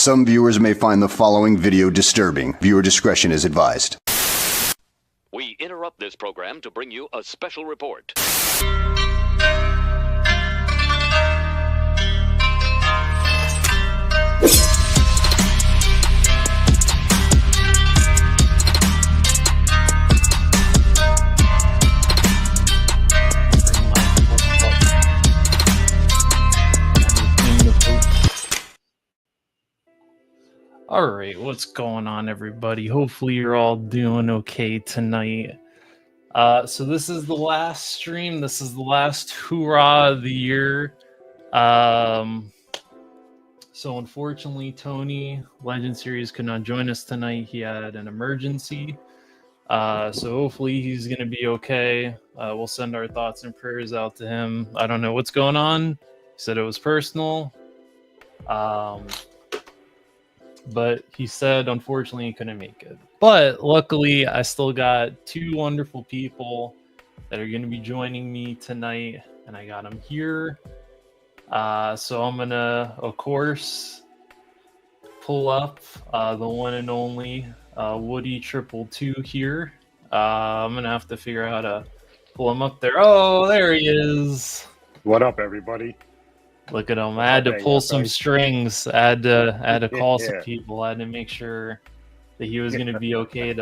Some viewers may find the following video disturbing. Viewer discretion is advised. We interrupt this program to bring you a special report. All right, what's going on, everybody? Hopefully you're all doing okay tonight. So this is the last stream. This is the last Hoorah of the year. So unfortunately, Tony, Legend Series, could not join us tonight. He had an emergency. So hopefully he's going to be okay. We'll send our thoughts and prayers out to him. I don't know what's going on. He said it was personal. But he said, unfortunately, he couldn't make it. But luckily, I still got two wonderful people that are going to be joining me tonight, and I got them here. So I'm going to, of course, pull up the one and only Woody 222 here. I'm going to have to figure out how to pull him up there. Oh, there he is. What up, everybody? Look at him. I had to pull some strings. I had to call some people. I had to make sure that he was going to be okay.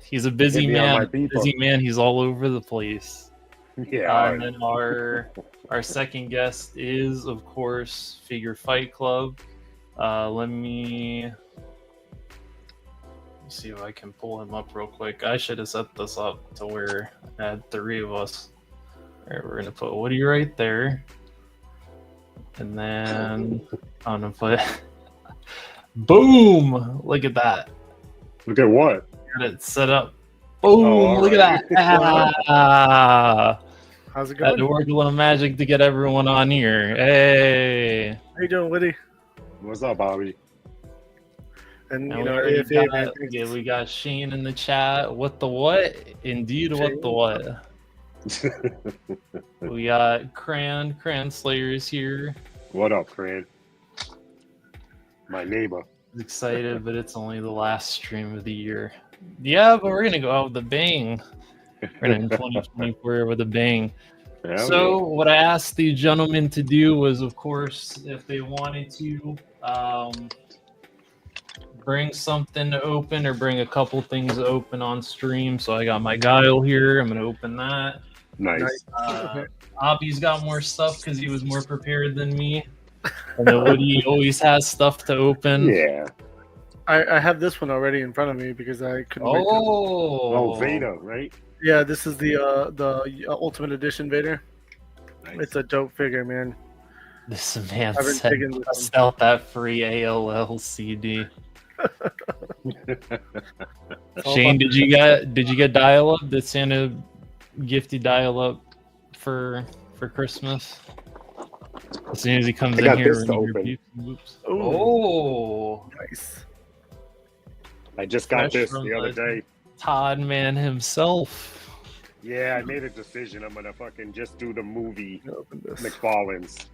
He's a busy man. He's all over the place. Yeah. And then our second guest is, of course, Figure Fight Club. Let me see if I can pull him up real quick. I should have set this up to where I had three of us. All right, we're going to put Woody right there. And then I'm gonna put boom! Look at that. Look at what? Got it set up. Boom! Look at that. How's it going? Had to work a little magic to get everyone on here. Hey. How you doing, Woody? What's up, Bobby? And And you know, we got Shane in the chat. What the what? Indeed, Shane. what the what? We got Cran Slayer is here. What up, Cran? My neighbor. He's excited, but it's only the last stream of the year. Yeah, but we're gonna go out with a bang. We're in 2024 with a bang. Yeah, So what I asked the gentlemen to do was, of course, if they wanted to bring something to open or bring a couple things to open on stream. So I got my guile here. I'm gonna open that. Nice. Abby's got more stuff because he was more prepared than me. And then Woody always has stuff to open. Yeah. I have this one already in front of me because I couldn't wait to... Oh, Vader, right? Yeah, this is the Ultimate Edition Vader. Nice. It's a dope figure, man. This man I've been said digging this bust out that free ALL CD. all Shane, about- did you get dial up? Did Santa gift you dial up for Christmas? As soon as he comes I in got here, this to remove your open. peeps and whoops. Ooh. Oh, Nice. I just got Fresh this from the other day. Todd Man himself. Yeah, I made a decision. I'm gonna fucking just do the movie Open this. McFarlane's.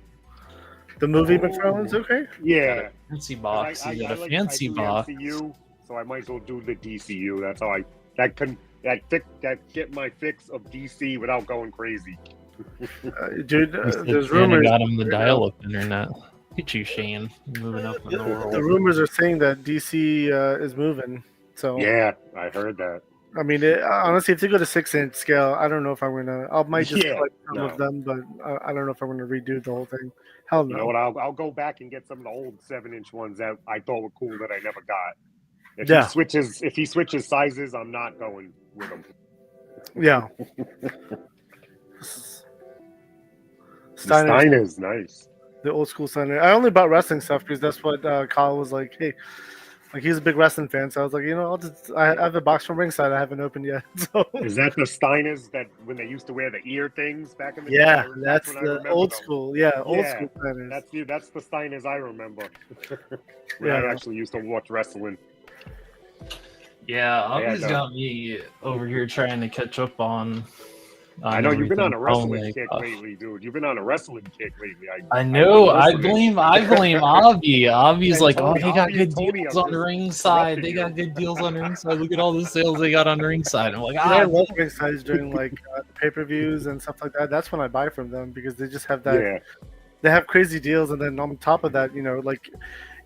The movie Oh. McFarlane's okay. Yeah. Fancy box. 'Cause You got a like- fancy I do box. MCU, so I might as well do the DCU. That's how that get my fix of DC without going crazy. Dude, You said there's Santa rumors. got him the dial-up internet. Look at you, Shane, moving up in the The world. rumors are saying that DC is moving. So Yeah, I heard that. I mean, honestly, if they go to 6-inch scale, I don't know if I'm gonna. I might just Yeah, collect some no. of them, but I don't know if I'm gonna redo the whole thing. Hell no. You know what? I'll go back and get some of the old 7-inch ones that I thought were cool that I never got. If he switches sizes, I'm not going with him. Yeah. Steiner's nice. The old school Steiner. I only bought wrestling stuff because that's what Kyle was like. Hey, like he's a big wrestling fan, so I was like, I have a box from Ringside I haven't opened yet. So Is that the Steiners that when they used to wear the ear things back in the yeah, day? that's when I the remember old them. school. Yeah, old Yeah, school Steiners. That's the Steiners I remember. When Yeah. I actually used to watch wrestling. Yeah, Yeah, Aubie's no. got me over here trying to catch up on. I know you've been on a everything. wrestling Oh my kick gosh. lately, dude. You've been on a wrestling kick lately. I know. I listening. blame Aubie. Aubie's And like, Tony- oh, they got Aubie good and Tony deals are on the just ringside. interrupting They you. got good deals on the ringside. Look at all the sales they got on the ringside. I'm like, Dude, I ah, love Ringside during like pay-per-views and stuff like that. That's when I buy from them because they just have that. Yeah. They have crazy deals, and then on top of that, like,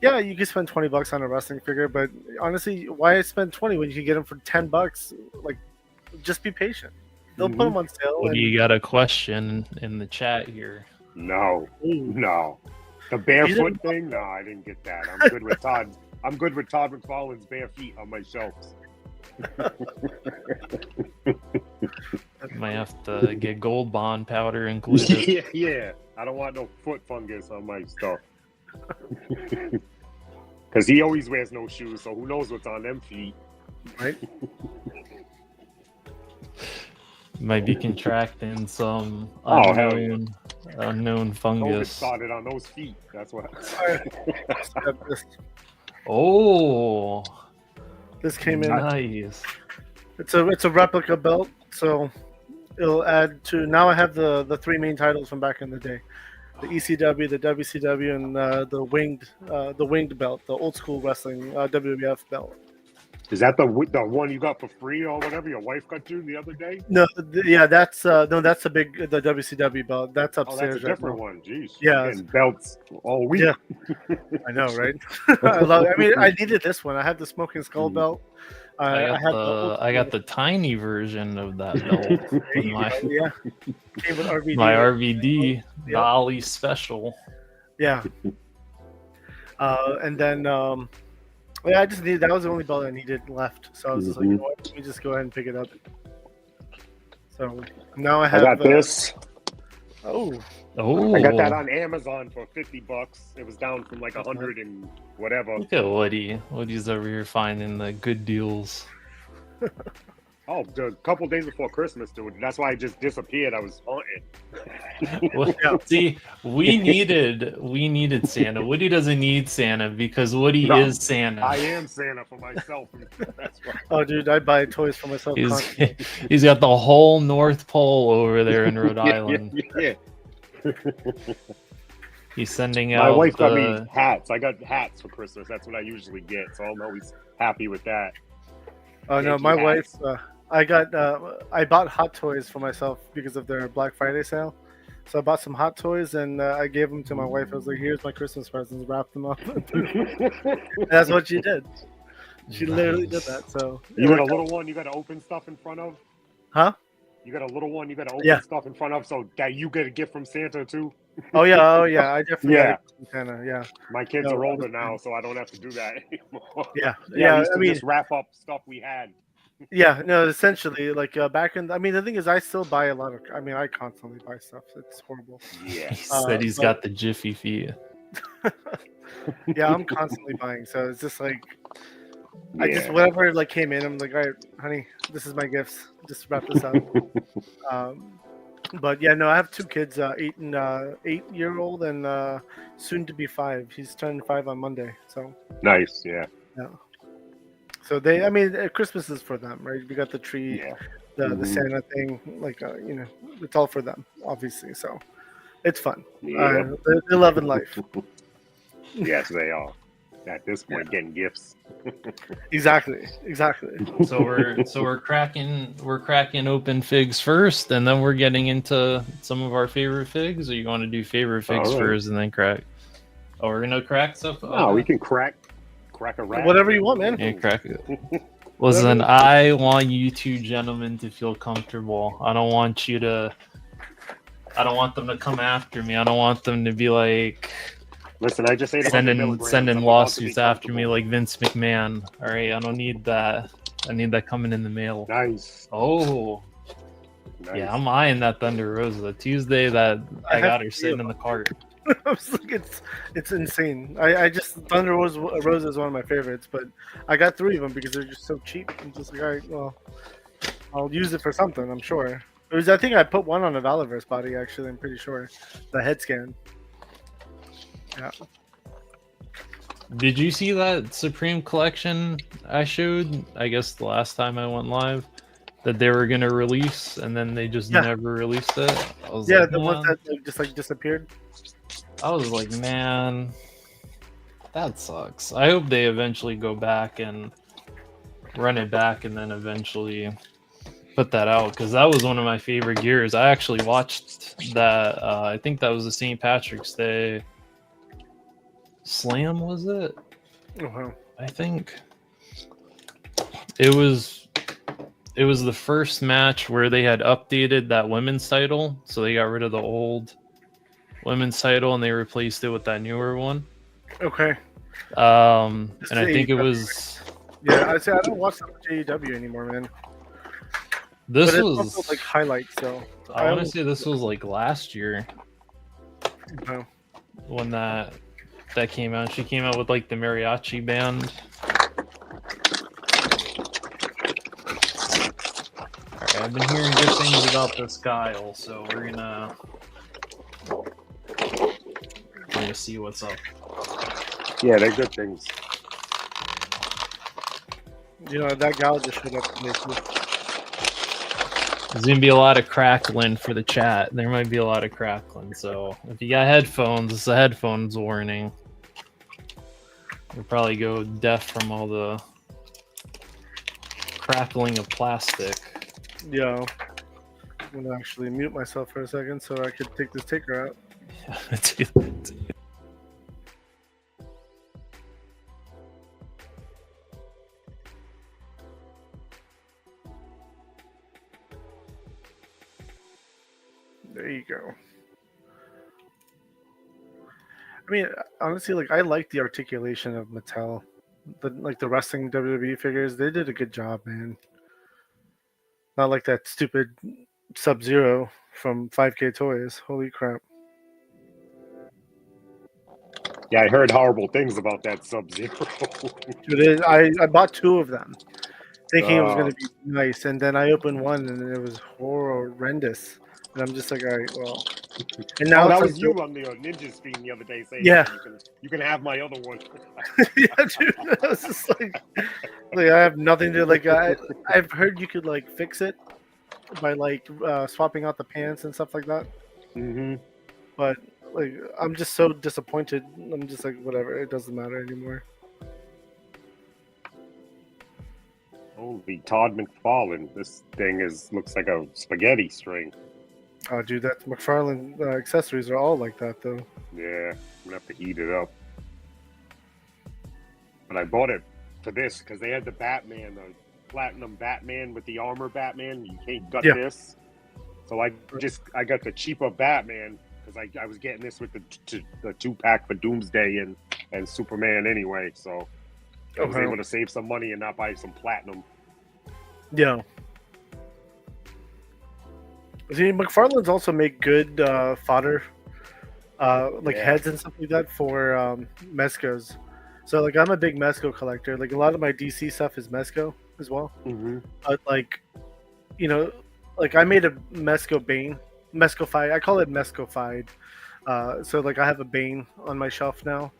yeah, you can spend $20 on a wrestling figure, but honestly, why spend 20 when you can get them for $10? Like, just be patient. They'll put them on sale. what do you got a question in the chat here? No. Ooh. No. The barefoot thing? No, I didn't get that. I'm good with Todd. I'm good with Todd McFarlane's bare feet on my shelves. Might have to get gold bond powder included. Yeah, yeah. I don't want no foot fungus on my stuff. Because he always wears no shoes, so who knows what's on them feet. Right? Might be contracting some Oh, hell yeah. unknown COVID fungus. started on those feet. That's what. Oh, This came in. nice. It's a replica belt, so it'll add to. Now I have the three main titles from back in the day: the ECW, the WCW, and the winged belt, the old school wrestling WWF belt. Is that the one you got for free or whatever your wife got you the other day? No, yeah, that's the WCW belt. That's Oh, upstairs. that's a right different now. one. Jeez. Yeah. And belts all week. Yeah. I know, right? I mean, I needed this one. I had the Smoking Skull belt. I got the tiny version of that belt. Yeah. Came with RVD. My RVD, the Yep. Ali special. Yeah. And then I just needed, that was the only belt I needed left. So I was just like, you know what, let me just go ahead and pick it up. So now I I have got this. Oh, Oh, I got that on Amazon for $50. It was down from like 100 and whatever. Look at Woody. Woody's over here finding the good deals. Oh, a couple days before Christmas, dude. That's why I just disappeared. I was haunted. Well, see, we needed Santa. Woody doesn't need Santa because Woody No, is Santa. I am Santa for myself. That's why. oh, dude, I buy toys for myself. constantly. He's got the whole North Pole over there in Rhode Island. Yeah. He's sending My out wife got me hats. I got hats for Christmas. That's what I usually get. So I'm always happy with that. Oh no, Yankee my hats. wife. I bought Hot Toys for myself because of their Black Friday sale. So I bought some Hot Toys and I gave them to my wife. I was like, "Here's my Christmas presents." Wrapped them up. That's what she did. She literally did that. So You got a little one you got to open stuff in front of? Huh? You got a little one. You got to open Yeah. stuff in front of, so that you get a gift from Santa too. Oh yeah. I definitely Yeah. got it from Santa. Yeah. My kids No, are older I now, so I don't have to do that anymore. Yeah. We Yeah. used I to mean, just wrap up stuff we had. yeah. No, essentially, like back in. I mean, the thing is, I still buy a lot of. I mean, I constantly buy stuff. It's horrible. Yeah. He said he's but- got the Jiffy feet. Yeah, I'm constantly buying. So it's just like I just Yeah. whatever like came in. I'm like, all right, honey, this is my gifts. Just wrap this up. But yeah, no, I have two kids, 8-year-old and soon to be 5. He's turning 5 on Monday. So Nice. Yeah. yeah. So they, I mean, Christmas is for them, right? We got the tree, Yeah. the Mhm. Santa thing, like you know, it's all for them, obviously. So it's fun. Yeah. They're loving life. Yes, they are. At this point, getting gifts. Exactly. So we're cracking open figs first, and then we're getting into some of our favorite figs. Or you want to do favorite figs All right. first and then crack? Oh, we're gonna crack stuff. No, we can crack a rat. Whatever you want, man. Yeah, crack it. Listen, I want you two gentlemen to feel comfortable. I don't want them to come after me. I don't want them to be like Listen, I just ate 100 milligrams. sending I'm about to be lawsuits after me comfortable. like Vince McMahon. All right, I don't need that. I need that coming in the mail. Nice. Oh, Nice. yeah, I'm eyeing that Thunder Rosa Tuesday. That I got her sitting in the cart. I was like, it's insane. I just Thunder Rose is one of my favorites, but I got 3 of them because they're just so cheap. I'm just like, all right, well, I'll use it for something. I'm sure. I think I put one on a Valaverse body. Actually, I'm pretty sure the head scan. Yeah. Did you see that Supreme collection I showed? I guess the last time I went live, that they were gonna release, and then they just Yeah. never released it. I was Yeah, like, the ones man. that just like disappeared. I was like, man, that sucks. I hope they eventually go back and run it back, and then eventually put that out, because that was one of my favorite gears. I actually watched that. I think that was the St. Patrick's Day Slam, was it? Oh, wow. I think it was the first match where they had updated that women's title, so they got rid of the old women's title and they replaced it with that newer one. Okay. And I think it AEW. was Yeah, I say I don't watch that much AEW anymore, man. this But it's was also like highlights, so I want to almost- say this was like last year No. when that came out. She came out with like the mariachi band. Alright, I've been hearing good things about this guy also. We're gonna see what's up. Yeah, they're good things. You know that gal just showed up today too. There's gonna be a lot of crackling for the chat. There might be a lot of crackling, so if you got headphones, it's a headphones warning. You'll probably go deaf from all the crackling of plastic. Yeah. I'm gonna actually mute myself for a second so I could take this taker out. There you go. I mean, honestly, like I like the articulation of Mattel, the wrestling WWE figures. They did a good job, man. Not like that stupid Sub-Zero from 5K Toys. Holy crap! Yeah, I heard horrible things about that Sub-Zero. Dude, I bought 2 of them, thinking it was going to be nice, and then I opened one and it was horrendous. And I'm just like, all right, well. And now that it's was like, you on the Ninja stream the other day saying, Yeah. you can have my other one. Yeah, dude. I was just like I have nothing to like. I've heard you could like fix it by like swapping out the pants and stuff like that. Mm-hmm. But like, I'm just so disappointed. I'm just like, whatever. It doesn't matter anymore. Holy Todd McFarlane! This thing looks like a spaghetti string. Oh, dude, that McFarlane accessories are all like that, though. Yeah, I'm gonna have to heat it up. But I bought it for this because they had the Batman, the platinum Batman with the armor Batman. You can't gut Yeah. this. So I got the cheaper Batman because I was getting this with the 2-pack for Doomsday and Superman anyway. So I was able to save some money and not buy some platinum. Yeah. See, McFarlane's also make good fodder, heads and stuff like that for Mezcos. So like I'm a big Mezco collector. Like a lot of my DC stuff is Mezco as well. Mm-hmm. But like, you know, like I made a Mezco Bane, Mezco-fied. I call it Mezco-fied. So like I have a Bane on my shelf now,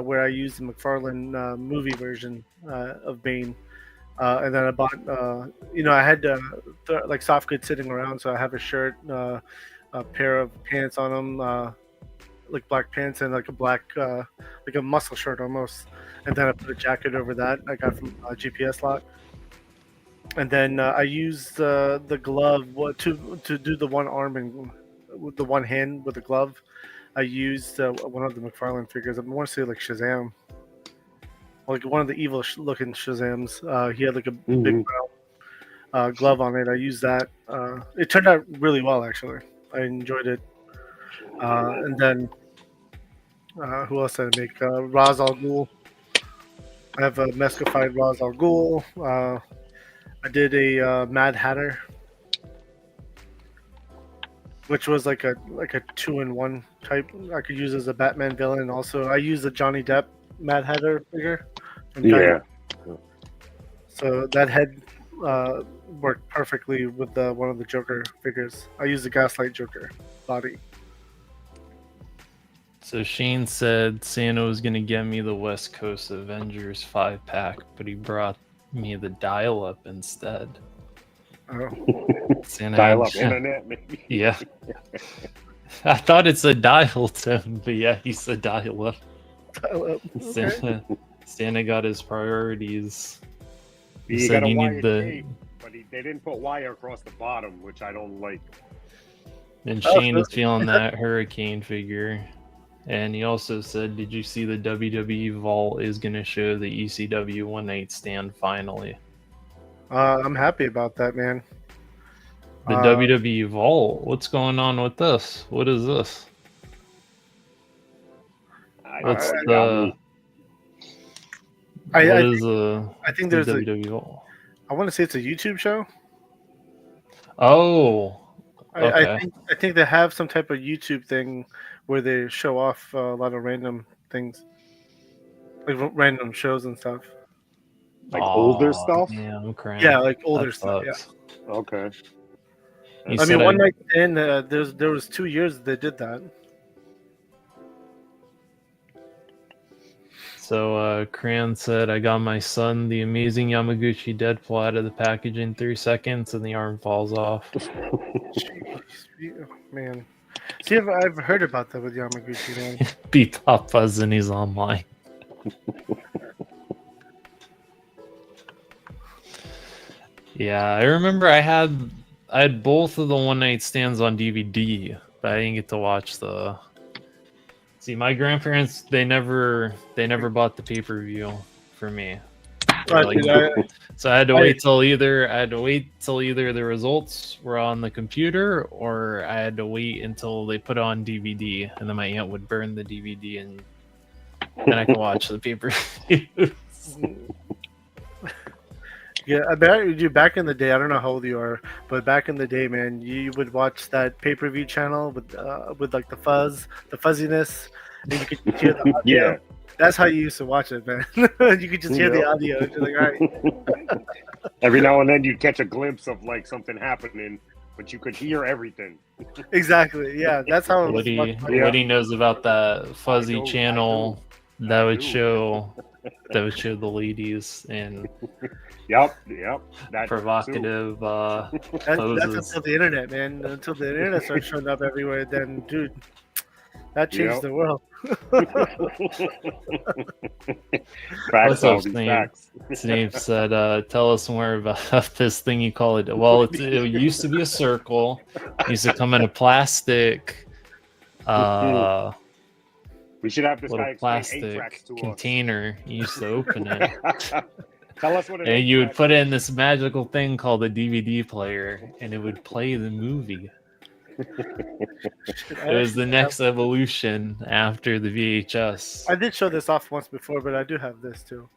where I use the McFarlane movie version of Bane. And then I bought, I had like soft goods sitting around, so I have a shirt, a pair of pants on them, like black pants and like a black, like a muscle shirt almost. And then I put a jacket over that I got from GPS Lock. And then I used the glove to do the one arm and with the one hand with the glove. I used one of the McFarlane figures. I want to say like Shazam. Like one of the evil looking Shazams. He had like a big brown glove on it. I used that. It turned out really well, actually. I enjoyed it. And then, who else did I make? Ra's al Ghul. I have a Mezco-fied Ra's al Ghul. I did a Mad Hatter, which was like a 2-in-1 type. I could use as a Batman villain. Also, I used the Johnny Depp Mad Hatter figure. Yeah. So that head worked perfectly with one of the Joker figures. I used the Gaslight Joker body. So Shane said Santa was going to get me the West Coast Avengers 5-pack, but he brought me the dial-up instead. Oh. Santa Dial-up internet, maybe. Yeah. I thought it's a dial tone, but yeah, he said dial-up. Okay. Santa got his priorities. You said got a you wire need the- tape, but they didn't put wire across the bottom, which I don't like. And Shane is feeling that Hurricane figure. And he also said, did you see the WWE Vault is going to show the ECW One Night Stand finally? I'm happy about that, man. The WWE Vault? What's going on with this? What is this? What's the... I the think there's WWE Vault? I want to say it's a YouTube show. Oh, okay. I think they have some type of YouTube thing where they show off a lot of random things, like random shows and stuff. Like older stuff? Yeah, I'm crying. Yeah, like older That stuff. Yeah. sucks. Okay. He I said mean, One Night Stand. There was 2 years they did that. So Cran said, I got my son the amazing Yamaguchi Deadpool out of the package in 3 seconds and the arm falls off. Jeez, man. See, I've heard about that with Yamaguchi, man. Beep Pop Buzz and he's online. Yeah, I remember I had both of the One Night Stands on DVD, but I didn't get to watch the... See, my grandparents, they never bought the pay-per-view for me. So I had to wait till either the results were on the computer, or I had to wait until they put it on DVD, and then my aunt would burn the DVD, and then I could watch the pay-per-view. Yeah, I bet you back in the day. I don't know how old you are, but back in the day, man, you would watch that pay-per-view channel with like the fuzziness, and you could hear the audio. Yeah. That's how you used to watch it, man. You could just hear the audio. You're like, all right. Every now and then you'd catch a glimpse of like something happening, but you could hear everything. Exactly. Yeah, that's how it was. Woody knows about that fuzzy channel that would show the ladies and Yep. That provocative That's poses. until the internet, man. Until the internet starts showing up everywhere, then, dude, that changed the world. Facts, all these Snape? facts. Snape said, tell us more about this thing you call it. Well, it used to be a circle. It used to come in a plastic We should have this little guy explain plastic Atrax to container. You used to open it. Tell us what it is. And you would Jack. put it in this magical thing called a DVD player, and it would play the movie. It was the next evolution after the VHS. I did show this off once before, but I do have this too.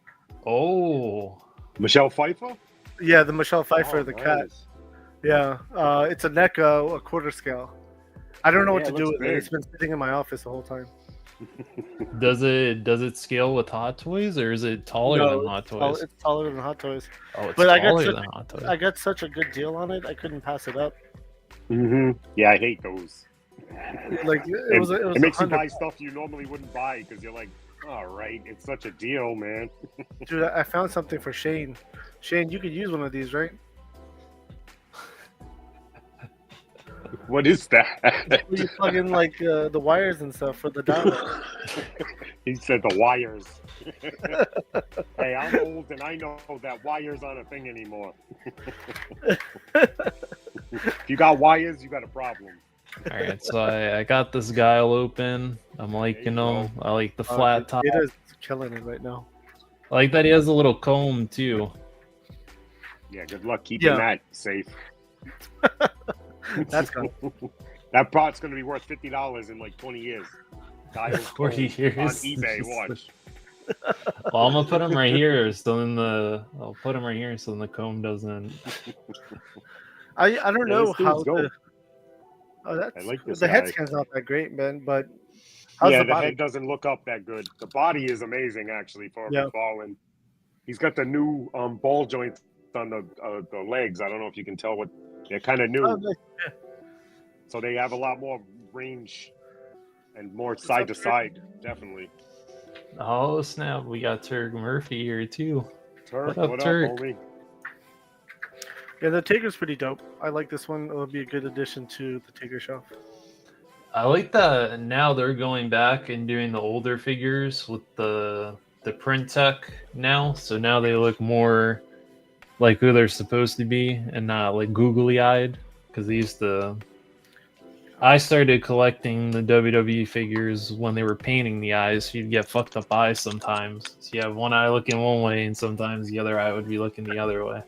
Oh, Michelle Pfeiffer? Yeah, the Michelle Pfeiffer, Oh, the nice. cat. Yeah, it's a NECA, a quarter scale. I don't know what Yeah, to it do looks with it. big. It's been sitting in my office the whole time. does it scale with Hot Toys, or is it taller No, than Hot it's Toys? It's taller than Hot Toys. Oh, it's but I got taller such- than Hot Toys. I got such a good deal on it, I couldn't pass it up. Yeah, I hate those. Like it was It makes you 100. buy stuff you normally wouldn't buy because you're like, all right, it's such a deal, man. Dude, I found something for Shane. Shane, you could use one of these, right? What is that? Where you plug in like the wires and stuff for the dial. He said the wires. Hey, I'm old and I know that wires aren't a thing anymore. If you got wires, you got a problem. All right, so I got this guile open. I'm liking There you him. I like the flat top. It is killing it right now. I like that he has a little comb too. Yeah, good luck keeping Yeah. that safe. That's gone. That pot's going to be worth $50 in like 20 years. Dial 40 code years. on eBay. Watch. Well, I'm gonna put him right here, so then I'll put him right here, so then the comb doesn't. I don't Yeah, know this dude's how dope. that's I like this the head guy. scan's not that great, man. But how's Yeah, the the body? head doesn't look up that good. The body is amazing, actually, for Yeah. falling. He's got the new ball joints on the legs. I don't know if you can tell what they're kind of new. Oh, nice. So they have a lot more range and more side to side, definitely. Oh snap! We got Turk Murphy here too. Turk, What up, Turk? homie? Yeah, the Taker's pretty dope. I like this one. It'll be a good addition to the Taker shelf. I like that now they're going back and doing the older figures with the print tech now. So now they look more like who they're supposed to be and not like googly eyed. Because they used to. I started collecting the WWE figures when they were painting the eyes. So you'd get fucked up eyes sometimes. So you have one eye looking one way, and sometimes the other eye would be looking the other way.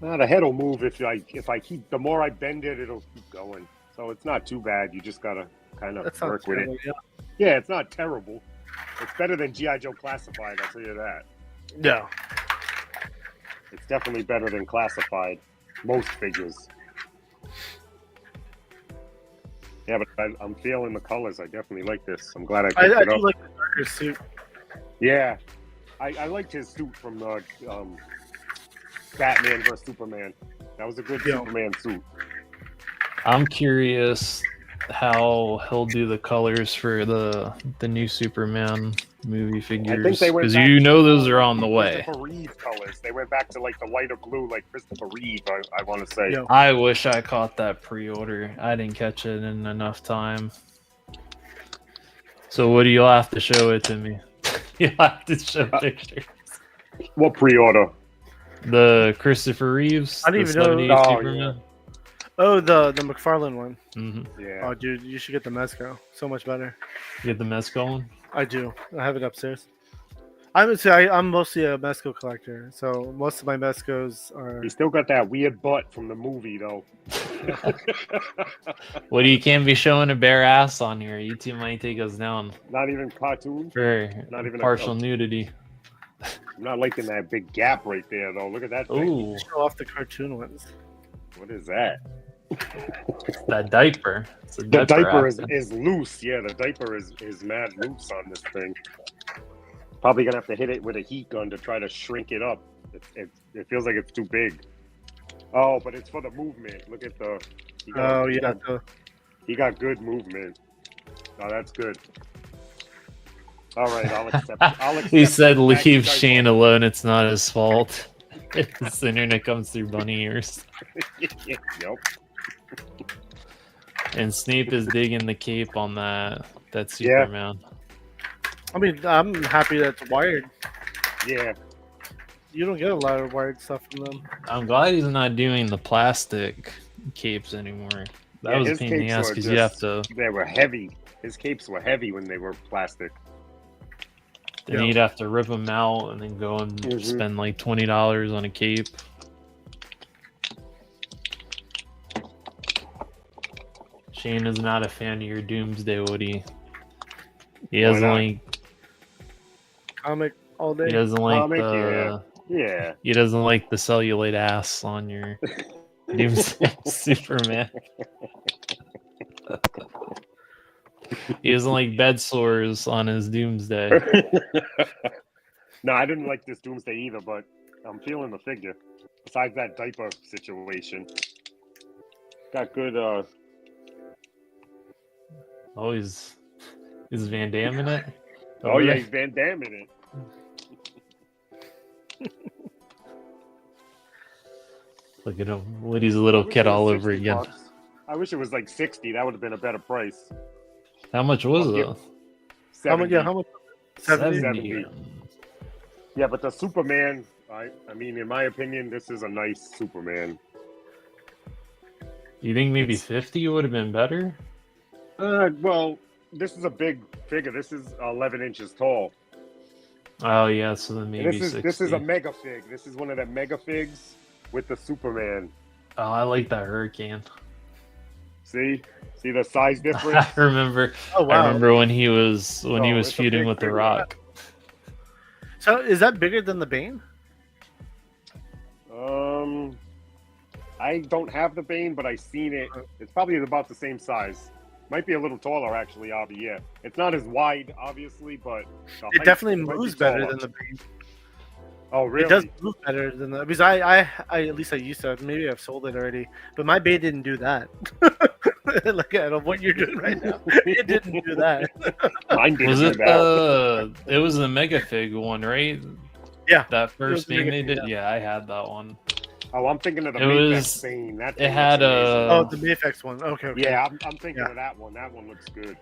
The head will move if I keep. The more I bend it, it'll keep going. So it's not too bad. You just gotta kind That of sounds work with it. terrible, yeah. Yeah, it's not terrible. It's better than GI Joe Classified. I'll tell you that. Yeah. It's definitely better than Classified. Most figures. Yeah, but I'm feeling the colors. I definitely like this. I'm glad I picked I it do up. like the darker suit. Yeah, I liked his suit from the Batman vs Superman. That was a good Yeah. Superman suit. I'm curious how he'll do the colors for the new Superman movie figures they went because back you to, know those are on the way. Christopher Reeve colors. They went back to like the lighter blue, like Christopher Reeve. I want to say. Yeah. I wish I caught that pre-order. I didn't catch it in enough time. So what do you have to show it to me? You'll have to show pictures. What pre-order? The Christopher Reeves. I didn't the even know- 78 Oh, Superman. Oh, the McFarlane one. Yeah. Oh, dude, you should get the Mezco. So much better. You get the mess going. I do. I have it upstairs. I'm mostly a Mezco collector, so most of my Mezcos are. He still got that weird butt from the movie, though. What do you can't be showing a bare ass on here? You two might take us down Not even cartoon. for Not even a partial club. nudity. I'm not liking that big gap right there, though. Look at that thing. Ooh, Show off the cartoon ones. What is that? that diaper. It's a The diaper action. is loose. Yeah, the diaper is mad loose on this thing. Probably gonna have to hit it with a heat gun to try to shrink it up. It feels like it's too big. Oh, but it's for the movement. Look at the. Oh yeah, He got good movement. Oh, that's good. All right, I'll accept. I'll accept. He said, it. Thank you, "Leave guys. Shane alone. It's not his fault." This internet comes through bunny ears. Yep. And Snape is digging the cape on that Yeah. Superman. I mean, I'm happy that it's wired. Yeah. You don't get a lot of wired stuff from them. I'm glad he's not doing the plastic capes anymore. That Yeah, was a his pain in the capes ass were because you have just- to. They were heavy. His capes were heavy when they were plastic. Then Yeah. you'd have to rip them out and then go and spend like $20 on a cape. Shane is not a fan of your Doomsday Woody. He Why doesn't not? like. Comic all He day. doesn't like Comic, the. Yeah. He doesn't like the cellulite ass on your Doomsday Superman. He doesn't like bed sores on his Doomsday. No, I didn't like this Doomsday either, but I'm feeling the figure. Besides that diaper situation, got good. Oh, is Van Damme in it? Oh Over yeah, there? he's Van Damme in it. Look at him. Woody's a little I wish kid it was all over 60 again. bucks. I wish it was like 60. That would have been a better price. How much was I'll it? give- How much? 70. Yeah, how much? 70? 70. Yeah, but the Superman. I mean, in my opinion, this is a nice Superman. You think maybe 50 would have been better? Well, this is a big figure. This is 11 inches tall. Oh yeah, so then maybe This 60. is a mega fig. This is one of the mega figs with the Superman. Oh, I like that Hurricane. See the size difference. I remember. Oh wow. I remember when he was Oh, it's a feuding big with the figure. Rock. So is that bigger than the Bane? I don't have the Bane, but I seen it. It's probably about the same size. Might be a little taller, actually, Avi. Yeah, it's not as wide, obviously, but the It height definitely might be moves better taller. than the Bane. Oh, really? It does move better than the because I at least I used to. Maybe I've sold it already, but my Bane didn't do that. Look at what you're doing right now. It didn't do that. Mine didn't Was do it that. it was the Mega Fig one, right? Yeah. That first the Bane Mega they Fig, did? Yeah, I had that one. Oh, I'm thinking of the It Mayfix was- Bane. That it thing had looks amazing. Oh, the Mayfex one. Okay. Yeah, I'm thinking Yeah. of that one. That one looks good.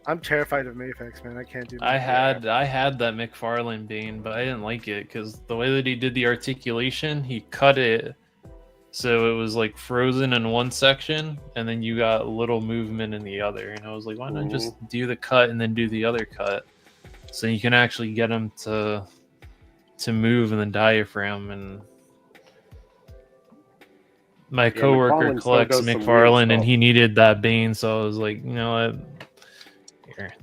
I'm terrified of Mayfex, man. I can't do. I Mayfex. had that McFarlane Bane, but I didn't like it because the way that he did the articulation, he cut it so it was like frozen in one section, and then you got little movement in the other. And I was like, why not just do the cut and then do the other cut, so you can actually get him to move in the diaphragm. And my coworker McFarlane still collects does some weird McFarlane, and stuff. he needed that Bane, so I was like, you know what? Here,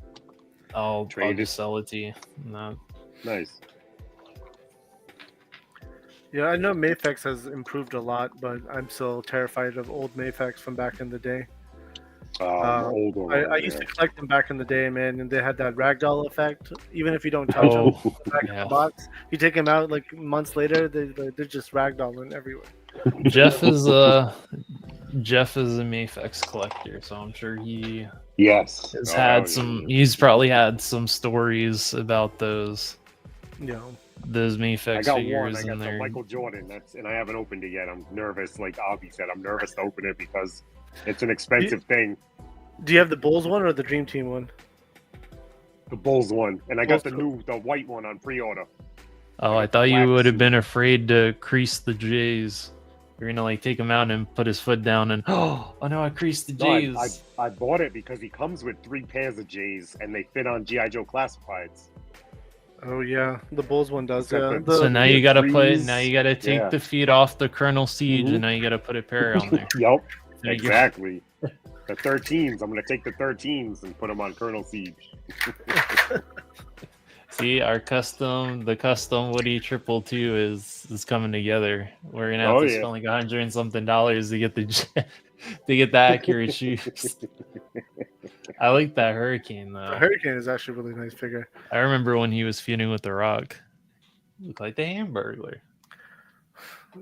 I'll Trade it. just sell it to you. No. Nice. Yeah, I know Mayfex has improved a lot, but I'm still terrified of old Mayfex from back in the day. Old one. I used to collect them back in the day, man, and they had that ragdoll effect. Even if you don't touch them back in yeah. the box, you take them out like months later, they're just ragdolling everywhere. Jeff is a Mayfex collector, so I'm sure he Yes. has Oh, had yeah. some. He's probably had some stories about those You know, Mayfex I got one. figures I in got the there. Michael Jordan. And I haven't opened it yet. I'm nervous. Like Avi said, I'm nervous to open it because it's an expensive thing. do you have the Bulls one or the Dream Team one? The Bulls one, and I got Bulls the white one on pre-order. Oh, I thought you would have been afraid to crease the J's. You're gonna like take him out and put his foot down and oh no, I creased the No, J's. I bought it because he comes with 3 pairs of J's, and they fit on GI Joe classifieds. Oh yeah, the Bulls one does. Yeah. Except So now you gotta threes, take yeah. the feet off the Colonel Siege, Mhm. and now you gotta put a pair on there. Yep, There you go. exactly. The 13s. I'm gonna take the 13s and put them on Colonel Siege. See, the custom Woody 222 is coming together. We're gonna have Oh, to yeah. spend like $100 and something to get to get the accurate shoes. I like that Hurricane The though. Hurricane is actually a really nice figure. I remember when he was feuding with the Rock. Looked like the Hamburglar.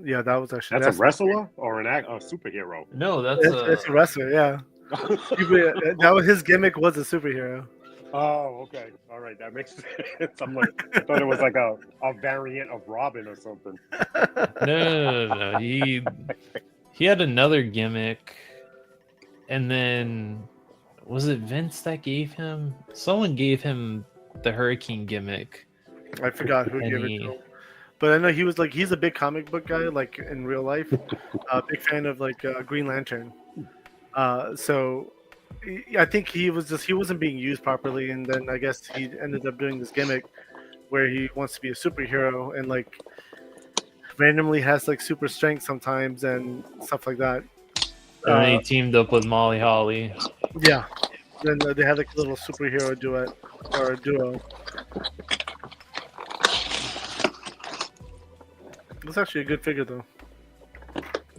Yeah, that was actually That's a wrestler or a superhero? No, that's It's a wrestler. Yeah, that was his gimmick. Was a superhero. Oh, okay. All right, that makes sense. I'm like, I thought it was like a variant of Robin or something. no. He had another gimmick, and then was it Vince that gave him? Someone gave him the Hurricane gimmick. I forgot who And gave it he- to him. But I know he was like he's a big comic book guy, like in real life. Big fan of like Green Lantern. So I think he wasn't being used properly, and then I guess he ended up doing this gimmick where he wants to be a superhero and like randomly has like super strength sometimes and stuff like that. And then he teamed up with Molly Holly. Yeah. Then they had like a little superhero duet or duo. It's actually a good figure though.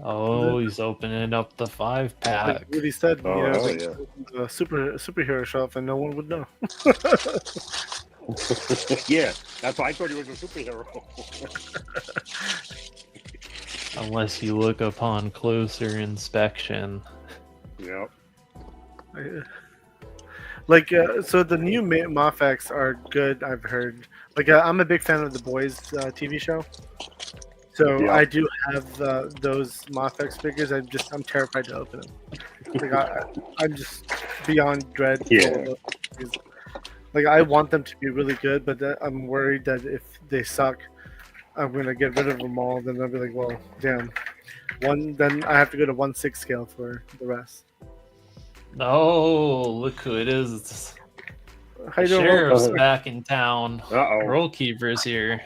Oh, he's opening up the 5-pack. Like Rudy said, Oh, you know, hell like, yeah. a superhero shelf and no one would know. Yeah, that's why I thought he was a superhero. Unless you look upon closer inspection. Yep. Like, so the new Mafex are good, I've heard. Like, I'm a big fan of the Boys TV show. So Yeah. I do have those Mafex figures. I'm terrified to open them. Like, I'm just beyond dread. Yeah. Like, I want them to be really good, but I'm worried that if they suck, I'm gonna get rid of them all. Then I'll be like, well, damn. Then I have to go to 1/6 scale for the rest. Oh, look who it is. It's How you doing? Sheriff's back in town. Uh-oh. Roll Keeper's here.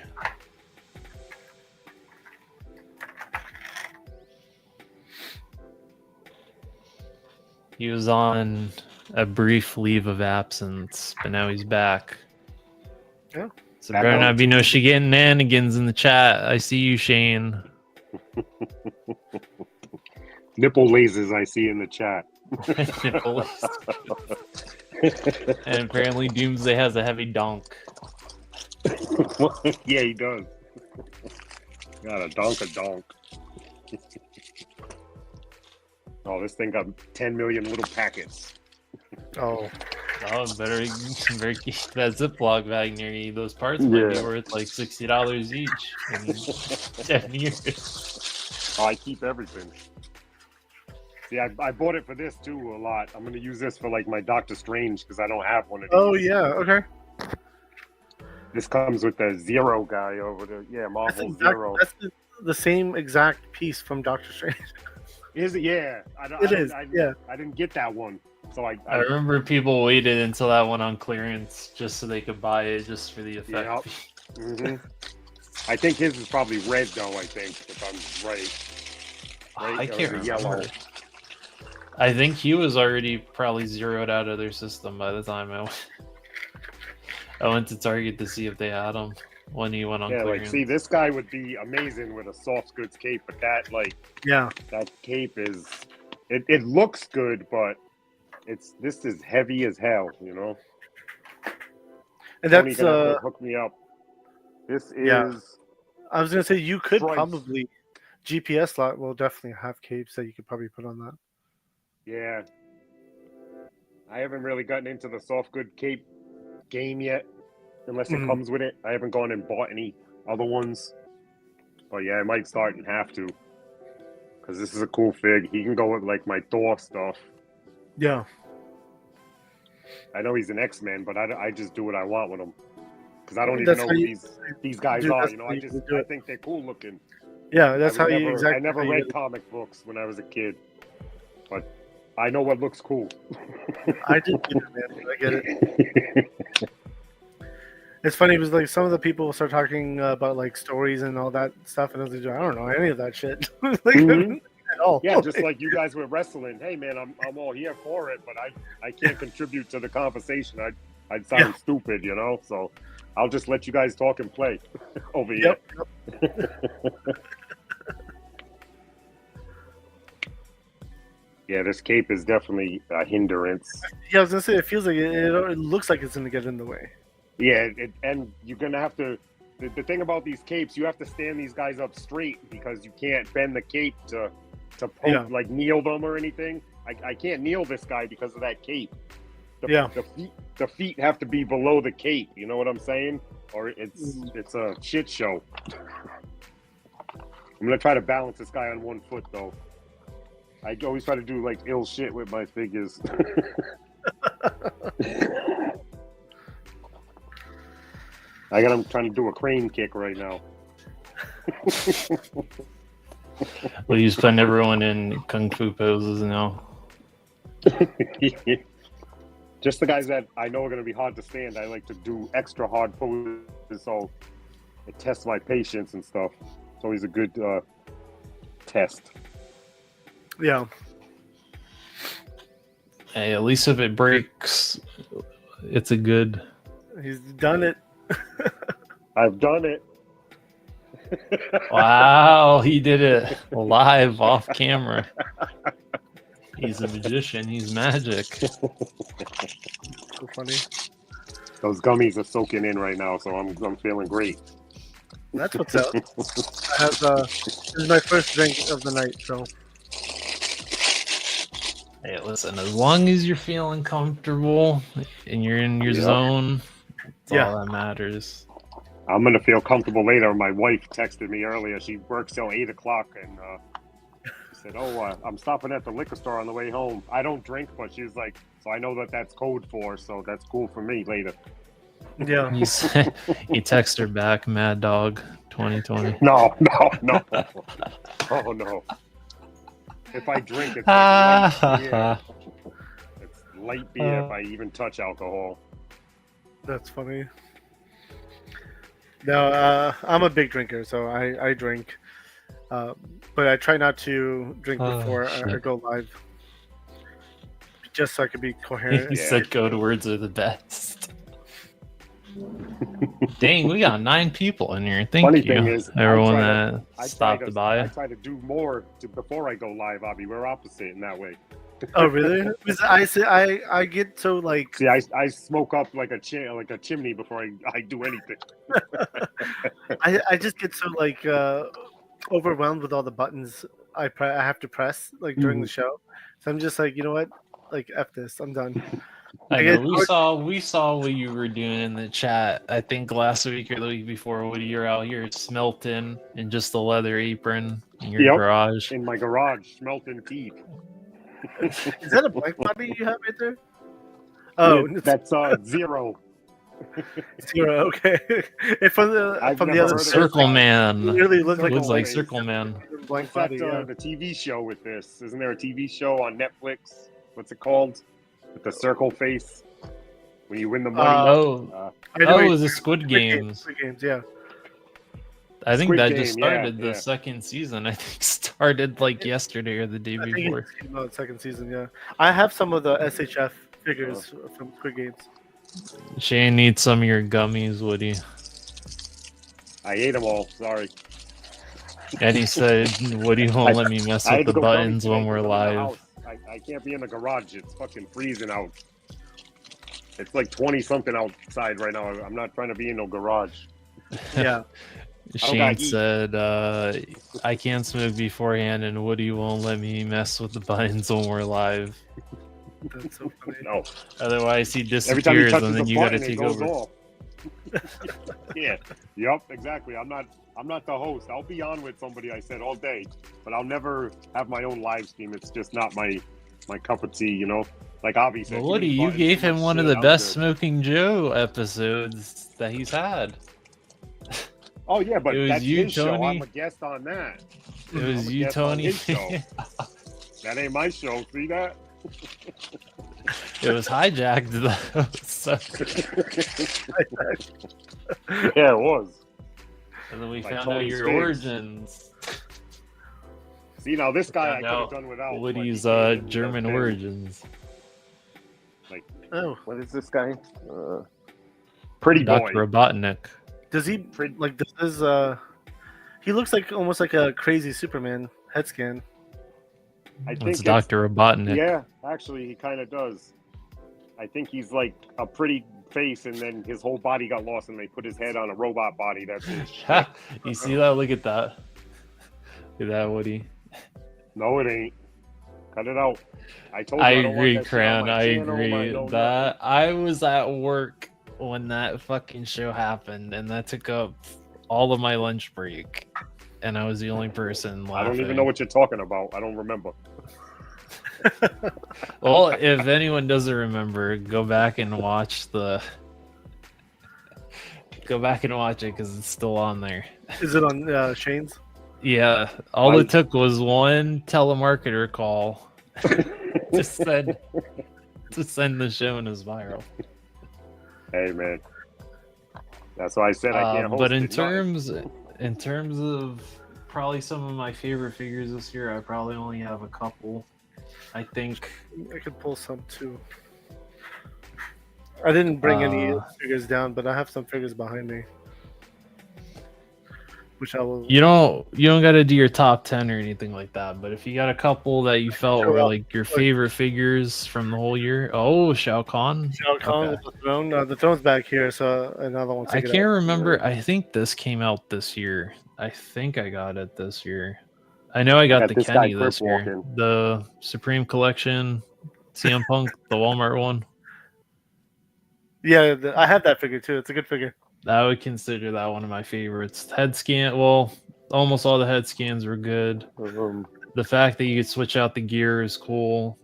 He was on a brief leave of absence, but now he's back. Yeah. So there better not be no shenanigans in the chat. I see you, Shane. Nipple lasers I see in the chat. And apparently Doomsday has a heavy donk. Yeah, he does. Got a donk. Oh, this thing got 10 million little packets. Oh. Oh, better keep that Ziploc bag near you. Those parts might be worth like $60 each in 10 years. Oh, I keep everything. See, I bought it for this too a lot. I'm gonna use this for like my Doctor Strange because I don't have one of these. Oh yeah. Okay. This comes with the Zero guy over there. Yeah, Marvel Zero. That's the same exact piece from Doctor Strange. Is it? Yeah. I didn't get that one. So I remember people waited until that one on clearance just so they could buy it just for the effect. Yep. Mm-hmm. I think his is probably red though. I think if I'm right. I can't remember. Yellow. I think he was already probably zeroed out of their system by the time I went to Target to see if they had him when he went on clearance. Like, see, this guy would be amazing with a soft goods cape, but that, that cape is, it looks good, but this is heavy as hell, you know? And that's, gonna have to hook me up. This is... I was going to say, you could Price. probably, GPS lot will definitely have capes that you could probably put on that. Yeah. I haven't really gotten into the soft good cape game yet, unless it comes with it. I haven't gone and bought any other ones. But yeah, I might start and have to. Because this is a cool fig. He can go with like my Thor stuff. Yeah. I know he's an X-Men, but I just do what I want with him. Because I don't even know who these guys are. You know, I think they're cool looking. Yeah, that's how you exactly. I never read comic books when I was a kid. But I know what looks cool. I did get it, man. I get it. It's funny because like some of the people start talking about like stories and all that stuff, and I was like, I don't know any of that shit. At all. Yeah, just like you guys were wrestling. Hey, man, I'm all here for it, but I can't contribute to the conversation. I'd sound stupid, you know. So I'll just let you guys talk and play over here. Yeah, this cape is definitely a hindrance. Yeah, I was gonna say it feels like it looks like it's gonna get in the way. Yeah, and you're gonna have to. The thing about these capes, you have to stand these guys up straight because you can't bend the cape to poke, like kneel them or anything. I can't kneel this guy because of that cape. The feet have to be below the cape. You know what I'm saying? Or it's a shit show. I'm gonna try to balance this guy on one foot though. I always try to do like ill shit with my figures. I'm trying to do a crane kick right now. Well, he's putting everyone in kung fu poses now. Just the guys that I know are going to be hard to stand. I like to do extra hard poses, so it tests my patience and stuff. It's always a good test. Yeah. Hey, at least if it breaks, it's a good. He's done it. I've done it. Wow, he did it live off camera. He's a magician. He's magic. So funny. Those gummies are soaking in right now, so I'm feeling great. That's what's up. I have this is my first drink of the night, so Hey, listen, as long as you're feeling comfortable and you're in your zone, that's all that matters. I'm gonna feel comfortable later. My wife texted me earlier. She works till 8 o'clock, and she said, "Oh, I'm stopping at the liquor store on the way home. I don't drink, but she's like, so I know that that's code for, so that's cool for me later." yeah. He texted her back, Mad Dog 2020. No. Oh no. If I drink, it's like light beer. It's light beer if I even touch alcohol. That's funny. No, I'm a big drinker, so I drink. But I try not to drink before I go live. Just so I can be coherent. He said code words are the best. Dang, we got 9 people in here. Thank Funny you, thing is, everyone I that stopped by. I try to do more before I go live, Abby. We're opposite in that way. Oh really? Because I get so like. See, I smoke up like a chimney before I do anything. I just get so like overwhelmed with all the buttons I have to press like during the show. So I'm just like, you know what? Like F this. I'm done. I know, we saw what you were doing in the chat. I think last week or the week before, when you're out here smelting in just a leather apron in your garage. In my garage, smelting teeth. Is that a black body you have right there? Oh, that's 0. 0. Okay. From the other Circle Man. It really looks like Circle Man. Blank body. The TV show with this. Isn't there a TV show on Netflix? What's it called? With the circle face when you win the money. It was the Squid Games. Squid Games, yeah. I think that just started the second season. I think started like yesterday or the day before. The second season, yeah. I have some of the SHF figures from Squid Games. Shane needs some of your gummies, Woody. I ate them all. Sorry. And he said, Woody won't let me mess with the buttons when we're live. I can't be in the garage. It's fucking freezing out. It's like 20-something outside right now. I'm not trying to be in no garage. Yeah. Shane said, I can't smoke beforehand, and Woody won't let me mess with the buttons when we're live. That's so funny. No. Otherwise, he disappears, and then you got to take over. Off. Yeah. Yep. Exactly. I'm not the host. I'll be on with somebody, I said, all day, but I'll never have my own live stream. It's just not my cup of tea, you know? Like, obviously. Well, Woody, you gave him one of the best Smoking Joe episodes that he's had. Oh, yeah, but it was that's you, his Tony. show. I'm a guest on that. It was you, Tony. That ain't my show. See that? It was hijacked, though. So. Yeah, it was. And then we found out your origins. See, now this guy I could have done without. Woody's German origins. Like, what is this guy? Pretty boy. Dr. Robotnik. Does he like? Does he looks like almost like a crazy Superman head scan? I think it's Dr. Robotnik. Yeah, actually, he kind of does. I think he's like a pretty face, and then his whole body got lost, and they put his head on a robot body. That's his shit. You see that? Look at that. Look at that, Woody. No, it ain't. Cut it out. I agree, Cran. I agree that I was at work when that fucking show happened, and that took up all of my lunch break, and I was the only person laughing. I don't even know what you're talking about. I don't remember. Well, if anyone doesn't remember, go back and watch it because it's still on there. Is it on Shane's? Yeah, all it took was one telemarketer call to send the showness viral. Hey man, that's why I said I can't host But it. in terms of probably some of my favorite figures this year, I probably only have a couple. I think I could pull some too. I didn't bring any figures down, but I have some figures behind me, which I will. you don't got to do your top 10 or anything like that. But if you got a couple that you felt were like your favorite figures from the whole year, Shao Kahn. Shao Kahn with the throne. The throne's back here, so another one. I can't remember. I think this came out this year. I think I got it this year. I know I got the Kenny this year. The Supreme Collection, CM Punk, the Walmart one. Yeah, I have that figure too. It's a good figure. I would consider that one of my favorites. Head scan. Well, almost all the head scans were good. The fact that you could switch out the gear is cool.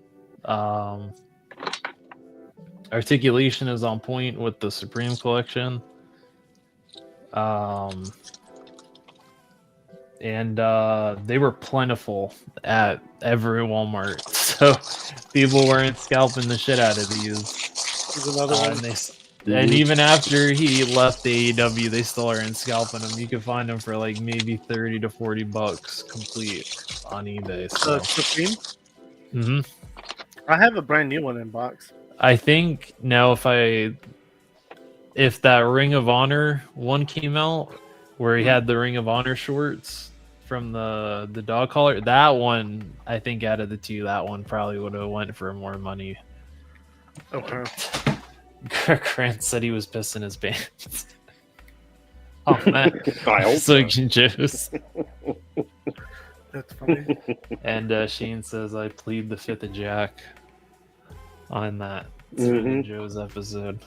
Articulation is on point with the Supreme Collection. And they were plentiful at every Walmart, so people weren't scalping the shit out of these. There's another one. And even after he left AEW, they still aren't scalping them. You can find them for like maybe $30 to $40 complete on eBay. So. Supreme? Mm-hmm. I have a brand new one in box. I think now if that Ring of Honor one came out, where he had the Ring of Honor shorts from the dog collar, that one, I think out of the two, that one probably would have went for more money. Okay. Grant said he was pissing his pants. Oh man, I hope so Joe's. That's funny. And Shane says I plead the fifth of Jack on that Joe's episode.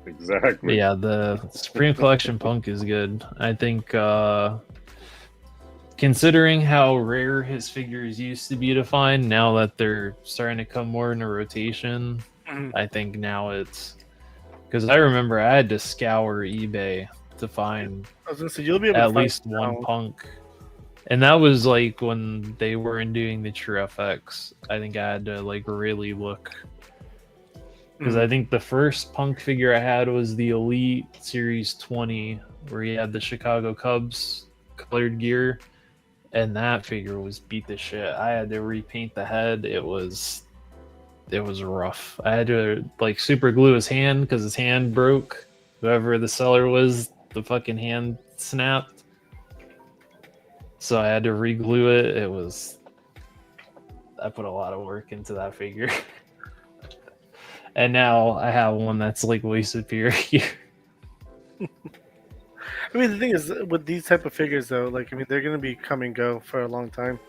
Exactly. But yeah, the Supreme Collection Punk is good. I think considering how rare his figures used to be to find, now that they're starting to come more into rotation, I think now it's because I remember I had to scour eBay to find I was gonna say, you'll be able to at find least one Punk, and that was like when they weren't doing the True FX. I think I had to like really look. Because I think the first Punk figure I had was the Elite Series 20, where he had the Chicago Cubs colored gear, and that figure was beat to shit. I had to repaint the head. It was rough. I had to like super glue his hand because his hand broke. Whoever the seller was, the fucking hand snapped. So I had to re-glue it. I put a lot of work into that figure. And now I have one that's like way superior. I mean, the thing is, with these type of figures, though, like, I mean, they're going to be come and go for a long time.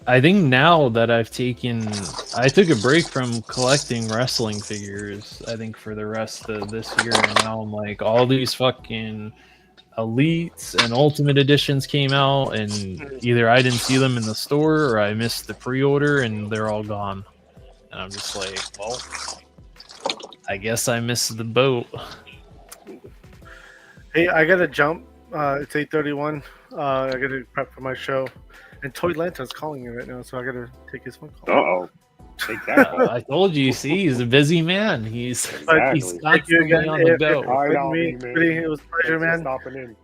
I think now that I took a break from collecting wrestling figures, I think for the rest of this year, and now I'm like, all these fucking Elites and Ultimate Editions came out, and either I didn't see them in the store or I missed the pre-order and they're all gone. And I'm just like, well, I guess I missed the boat. Hey, I gotta jump. It's 8:31. I gotta prep for my show, and Toy Lanta's calling me right now, so I gotta take his phone call. Uh-oh. Take that. I told you. See, he's a busy man. He's constantly on the go. It was a pleasure, man. Stopping in.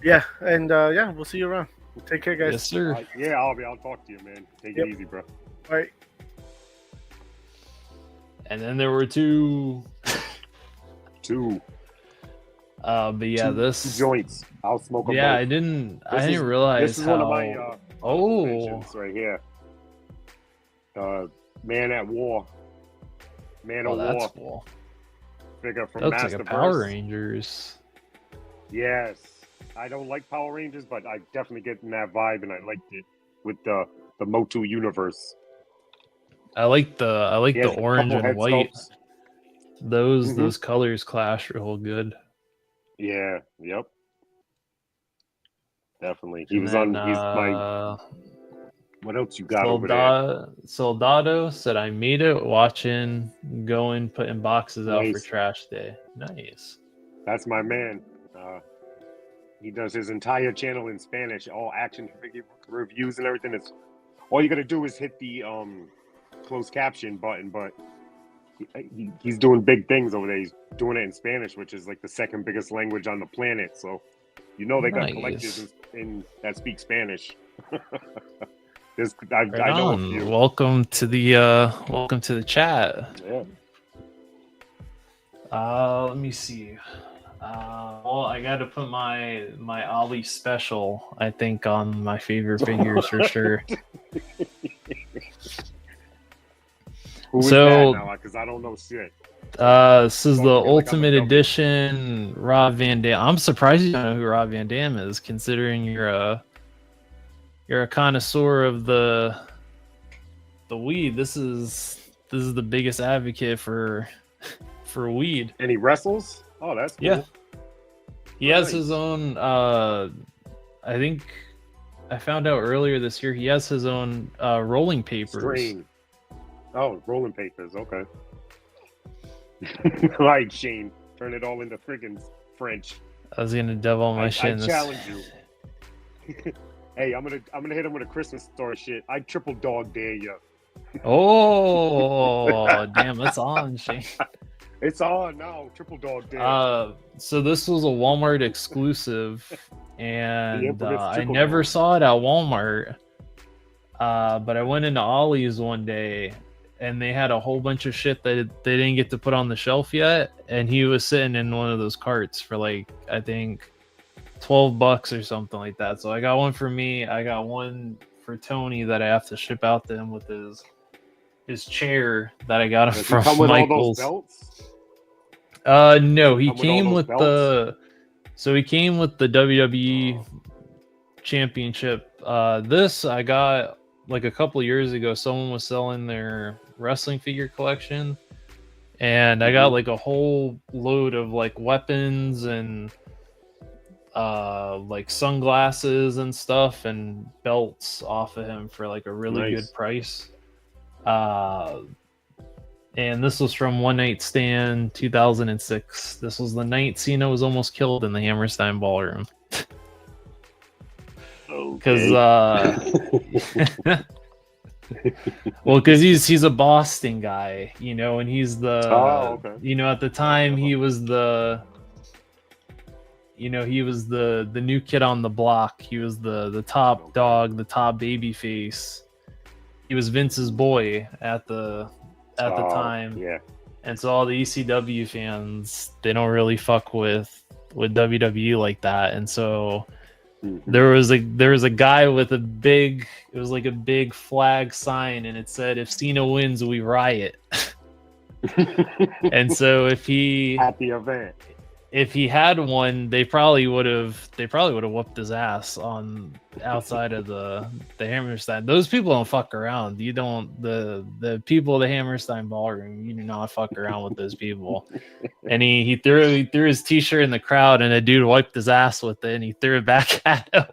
Yeah, and yeah, we'll see you around. Take care, guys. Yes, sir. Yeah, I'll talk to you, man. Take it easy, bro. All right. And then there were two. But yeah, two joints. I'll smoke them. Yeah, both. I didn't realize this is how. One of my inventions right here. Man at War. Man of War. That's cool. Figure from Looks like a Power Masterverse. Rangers. Yes, I don't like Power Rangers, but I definitely get in that vibe, and I liked it with the Motu universe. I like the orange and white. Sculpts. Those colors clash real good. Yeah. Yep. Definitely. He And was then, on. He's my. What else you got over there? Soldado said, "I made it watching, going, putting boxes out for Nice. trash day." Nice. That's my man. He does his entire channel in Spanish, all action figure reviews and everything. It's all you gotta do is hit the closed caption button, but he's doing big things over there. He's doing it in Spanish, which is like the second biggest language on the planet. So, they got Nice. collectors in that speak Spanish. I Right know a on. few. Welcome to the chat. Yeah. Let me see. Well, I got to put my Ollie special, I think, on my favorite figures for sure. Who is So- that now? Because I don't know shit. This is the Don't feel like I'm a Ultimate dummy. Edition Rob Van Dam. I'm surprised you don't know who Rob Van Dam is, considering you're a connoisseur of the weed. This is the biggest advocate for weed. And he wrestles? Oh, that's cool. Yeah. He has Nice. his own. I think I found out earlier this year he has his own rolling papers. Strain. Oh, rolling papers. Okay. All right, Shane. Turn it all into friggin' French. I was gonna devil my I shit. challenge you. Hey, I'm gonna hit him with a Christmas story shit. I triple dog dare you. Oh, damn, that's on, Shane. It's on now. Triple dog dare. So this was a Walmart exclusive, and infamous I triple never dog. saw it at Walmart. But I went into Ollie's one day, and they had a whole bunch of shit that they didn't get to put on the shelf yet, and he was sitting in one of those carts for like, I think, $12 or something like that. So I got one for me. I got one for Tony that I have to ship out to him with his chair that I got Does he from come with Michael's. all those belts? No, he Come with all came those with he came with the WWE Championship. This I got like a couple of years ago. Someone was selling their wrestling figure collection, and I got like a whole load of like weapons and like sunglasses and stuff and belts off of him for like a really Nice. good price. And this was from One Night Stand 2006. This was the night Cena was almost killed in the Hammerstein Ballroom. Because because he's a Boston guy, you know, and he's the you know, at the time he was the the new kid on the block. He was the top dog, the top baby face. He was Vince's boy at the time. Yeah. And so all the ECW fans, they don't really fuck with WWE like that. And so there was a guy with a big, it was like a big flag sign, and it said, "If Cena wins, we riot." And so if he At the event. if he had one, they probably would have whooped his ass on outside of the Hammerstein. Those people don't fuck around. You don't the people of the Hammerstein Ballroom. You do not fuck around with those people. And he threw his t-shirt in the crowd, and a dude wiped his ass with it, and he threw it back at him.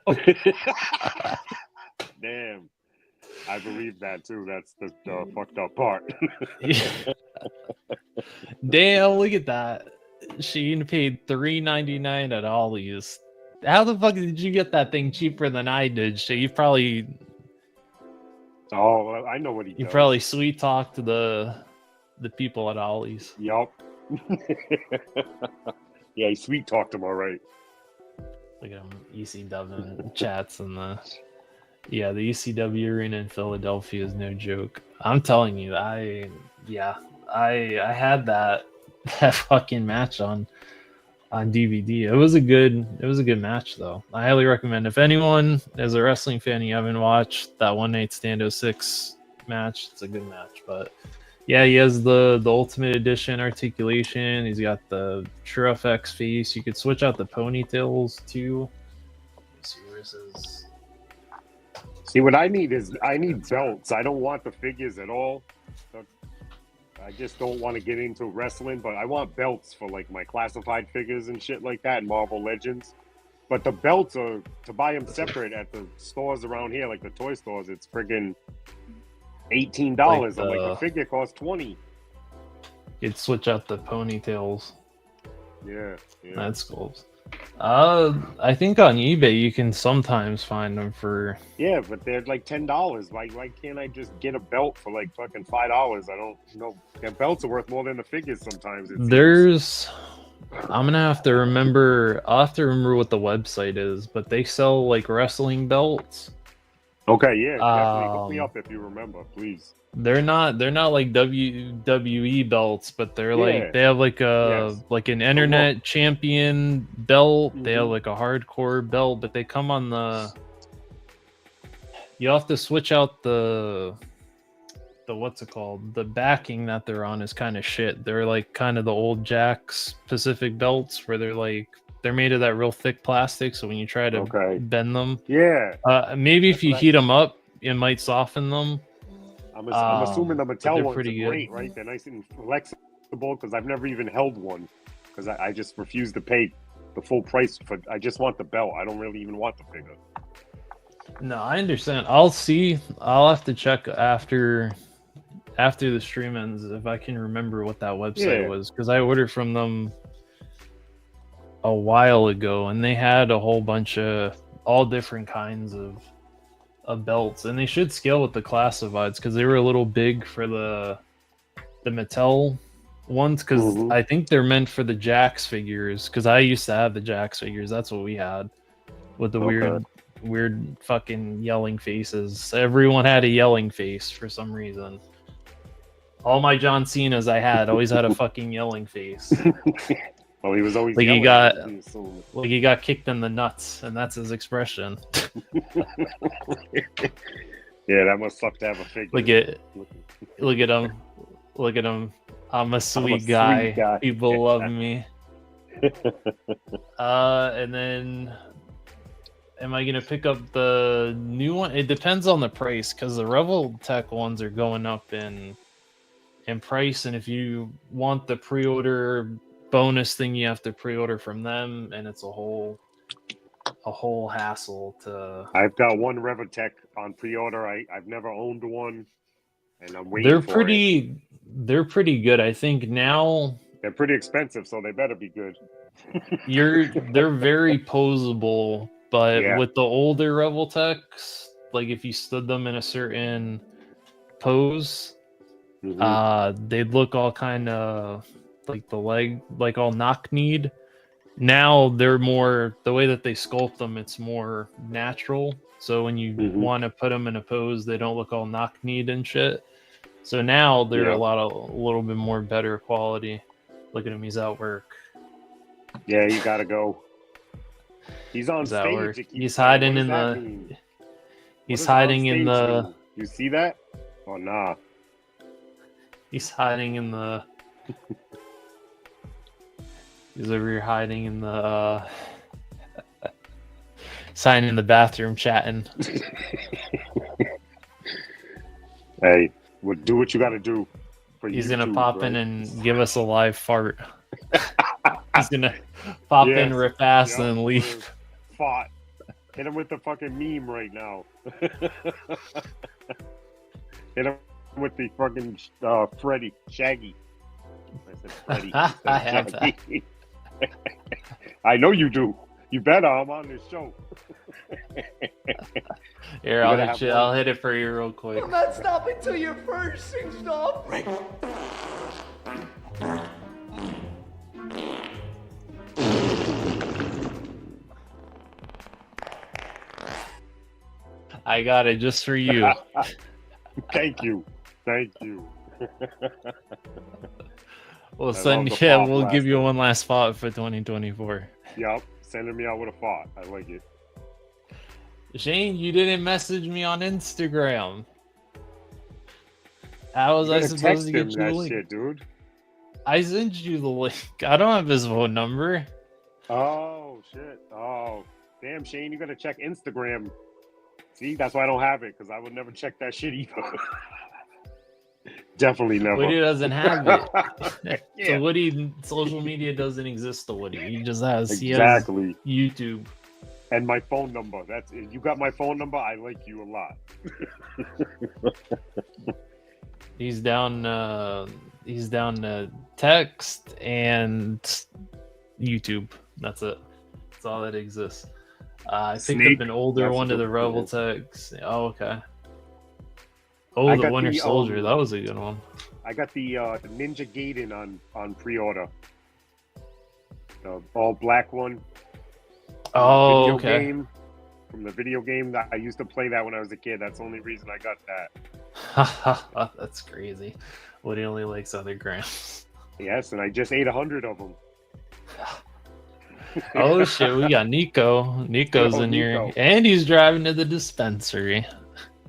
Damn. I believe that too. That's the fucked up part. Damn, look at that. She paid $3.99 at Ollie's. How the fuck did you get that thing cheaper than I did? So you probably I know what he you does. probably sweet talked to the people at Ollie's. Yup. Yeah, he sweet talked him all right. Look at him, ECW chats and the ECW arena in Philadelphia is no joke. I'm telling you, I had that fucking match on DVD. It was a good match though. I highly recommend, if anyone is a wrestling fan, you haven't watched that One Night Stand 06 match, it's a good match. But yeah, he has the Ultimate Edition articulation. He's got the True FX face. You could switch out the ponytails too. Let's see, where's his? See, what I need belts. I don't want the figures at all. I just don't want to get into wrestling, but I want belts for like my classified figures and shit like that, and Marvel Legends. But the belts are to buy them separate at the stores around here, like the toy stores. It's friggin' $18. I'm like, the figure costs $20. You'd switch out the ponytails. Yeah. That's cool. I think on eBay you can sometimes find them for. Yeah, but they're like $10. Why can't I just get a belt for like fucking $5? I don't know. Their belts are worth more than the figures sometimes. It seems. There's. I'm gonna have to remember. I'll have to remember what the website is, but they sell like wrestling belts. Okay, yeah, definitely hook me up if you remember, please. They're not like WWE belts, but they're Yeah. like they have like a Yes. like an internet champion belt. They have Mhm. like a hardcore belt, but they come on the. You have to switch out the what's it called? The backing that they're on is kind of shit. They're like kind of the old Jack's Pacific belts where they're made of that real thick plastic, so when you try to Okay. bend them, Yeah, maybe if That's you what I- heat them up, it might soften them. I'm assuming the but Mattel they're ones are pretty good. great, right? They're nice and flexible because I've never even held one because I just refuse to pay the full price for. I just want the belt. I don't really even want the figure. No, I understand. I'll see. I'll have to check after the stream ends if I can remember what that website Yeah. was, because I ordered from them a while ago and they had a whole bunch of all different kinds of belts, and they should scale with the classifieds because they were a little big for the Mattel ones, because Mhm. I think they're meant for the Jax figures, because I used to have the Jax figures. That's what we had with the Okay. weird fucking yelling faces. Everyone had a yelling face for some reason. All my John Cena's I had always had a fucking yelling face. Well, he was always Like he yelling, got- I assume. Like he got kicked in the nuts, and that's his expression. Yeah, that must suck to have a figure. Look at him. Look at him. I'm a sweet, sweet guy. guy. People love me. And then am I gonna pick up the new one? It depends on the price, because the Revel Tech ones are going up in price, and if you want the pre-order bonus thing, you have to pre-order from them, and it's a whole hassle to. I've got one Revitech on pre-order. I've never owned one, and I'm waiting for it. They're pretty good. I think now They're pretty expensive, so they better be good. they're very posable, but Yeah. with the older Revel Techs, like if you stood them in a certain pose, Mhm. they'd look all kind of like the leg, like all knock-kneed. Now they're more, the way that they sculpt them, it's more natural. So when you Mhm. want to put them in a pose, they don't look all knock-kneed and shit. So now they're Yeah. a little bit more better quality. Look at him, he's at work. Yeah, you gotta go. He's on He's at stage. work. It keeps He's saying, hiding what in does that the. mean? What He's does hiding in on stage the. mean? You see that? Oh, nah. He's hiding in the. He's over here hiding in the. Sign in the bathroom chatting. Hey, well, do what you gotta do. For He's YouTube, gonna pop right? in and give us a live fart. He's gonna pop in, Yes. rip ass, Yep, and leave. Fought. Hit him with the fucking meme right now. Hit him with the fucking Freddy, Shaggy. I said Freddy. I I have said Shaggy. I know you do. You better. I'm on this show. Here, You I'll gotta hit have you. fun. I'll hit it for you real quick. I'm not stopping till you're first, singed off. I got it just for you. Thank you. Thank you. We'll I send. love the Yeah, fart we'll give you blaster. one last spot for 2024. Yup. Sending me out with a fought. I like it. Shane, you didn't message me on Instagram. How was You I gotta supposed text to get him you that the link? shit, dude. I sent you the link. I don't have his phone number. Oh shit. Oh damn, Shane, you gotta check Instagram. See, that's why I don't have it, because I would never check that shit either. Definitely never. Woody doesn't have it. Yeah. So Woody, social media doesn't exist to Woody. He just has Exactly. he has YouTube. And my phone number. That's it. You got my phone number. I like you a lot. He's down to text and YouTube. That's it. That's all that exists. I picked Snake, up an older that's one of the good. Rebel Techs. Oh, okay. Oh, I the got Winter the, Soldier. That was a good one. I got the Ninja Gaiden on pre-order. The all black one. Oh, Video okay. game. From the video game that I used to play that when I was a kid. That's the only reason I got that. That's crazy. Woody only likes other grams. Yes, and I just ate 100 of them. Oh shit, we got Nico. Nico's Oh, in Nico. here. And he's driving to the dispensary.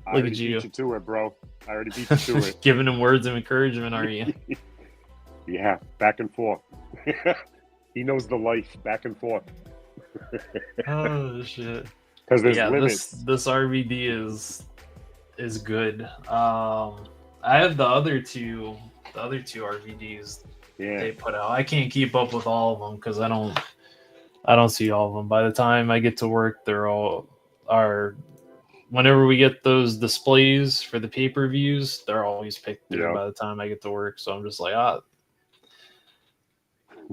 I Look already at you. beat you to it, bro. I already beat you to it. Giving him words of encouragement, are you? Yeah, back and forth. He knows the life, back and forth. Oh shit. Because there's Yeah, limits. this RVD is good. I have the other two RVDs Yeah. they put out. I can't keep up with all of them because I don't see all of them. By the time I get to work, they're all are. Whenever we get those displays for the pay-per-views, they're always picked through Yeah. by the time I get to work. So I'm just like,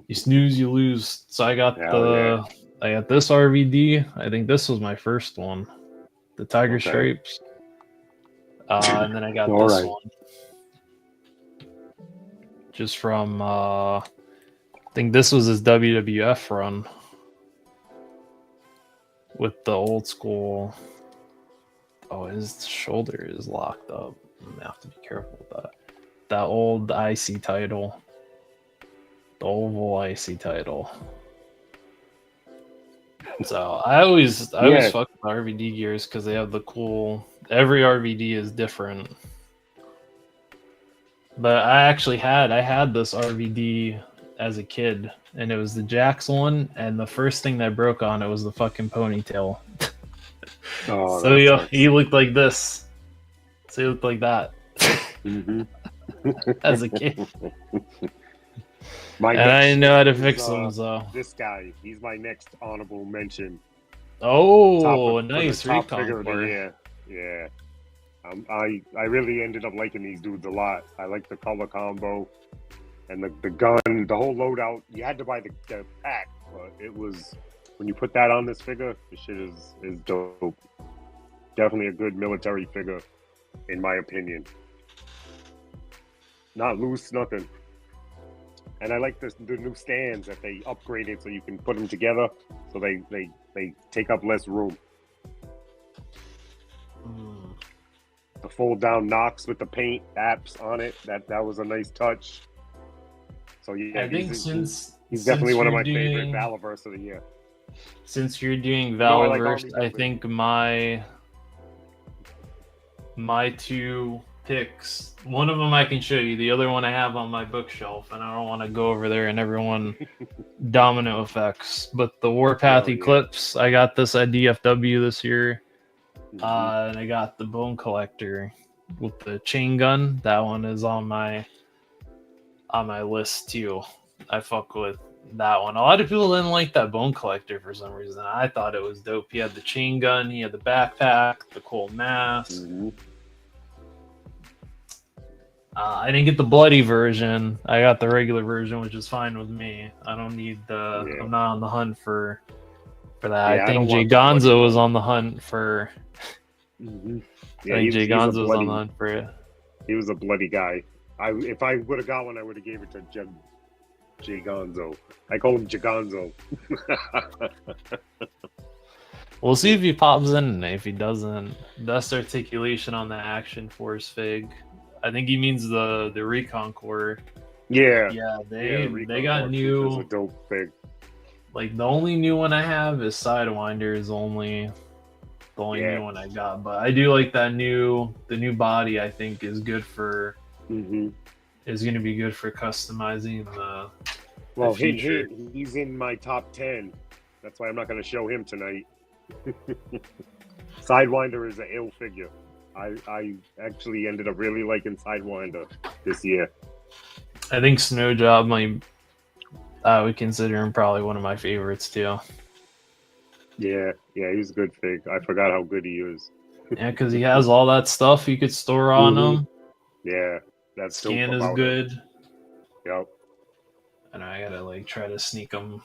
you snooze, you lose. So I got I got this RVD. I think this was my first one, the Tiger Okay. Stripes. And then I got All this right. one, just from I think this was his WWF run with the old school. Oh, his shoulder is locked up. I'm gonna have to be careful with that. That old IC title, the oval IC title. So I always fuck with RVD gears because they have the cool. Every RVD is different. But I had this RVD as a kid, and it was the Jax one, and the first thing that broke on it was the fucking ponytail. Oh, So he looked like this. So he looked like that Mm-hmm. as a kid. My And I didn't know how to is, fix them, so. This guy, he's my next honorable mention. Oh, For the nice top recon figure of the core. year. Yeah. I really ended up liking these dudes a lot. I like the color combo and the gun, the whole loadout. You had to buy the pack, but it was when you put that on this figure, the shit is dope. Definitely a good military figure, in my opinion. Not loose, nothing. And I like the new stands that they upgraded so you can put them together, so they take up less room. The fold down knocks with the paint apps on it, that was a nice touch. So yeah, I think he's definitely one of my you're favorite doing- Valaverse of the year. Since you're doing No, I like Valaverse, Army I Building. think my two picks. One of them I can show you. The other one I have on my bookshelf, and I don't want to go over there and everyone domino effects. But the Warpath Oh, yeah. Eclipse, I got this at DFW this year, Mhm. and I got the Bone Collector with the chain gun. That one is on my list too. I fuck with that one. A lot of people didn't like that Bone Collector for some reason. I thought it was dope. He had the chain gun, he had the backpack, the cool mask. Mhm. I didn't get the bloody version. I got the regular version, which is fine with me. I don't need the. Yeah. I'm not on the hunt for that. Yeah, I I think don't Jay want the bloody Gonzo was one. on the hunt for. Mhm. I think Jay Gonzo was on the hunt for it. He was a bloody guy. If I would have got one, I would have gave it to Jay Gonzo. I call him Jagonzo. We'll see if he pops in. If he doesn't, best articulation on the Action Force fig. I think he means the Recon Core. Yeah. Yeah, Yeah, they Recon got Force new. is a dope thing. Like the only new one I have is Sidewinder. Is only the only Yeah. new one I got. But I do like that the new body. I think is good for Mm-hmm. is going to be good for customizing the. Well, future. he's in my top 10. That's why I'm not going to show him tonight. Sidewinder is an ill figure. I actually ended up really liking Sidewinder this year. I think Snowjob might. I would consider him probably one of my favorites too. Yeah, he's a good fig. I forgot how good he is. Yeah, because he has all that stuff you could store on Mhm. him. Yeah, that's dope Scan is about it. good. Yep. And I gotta like try to sneak them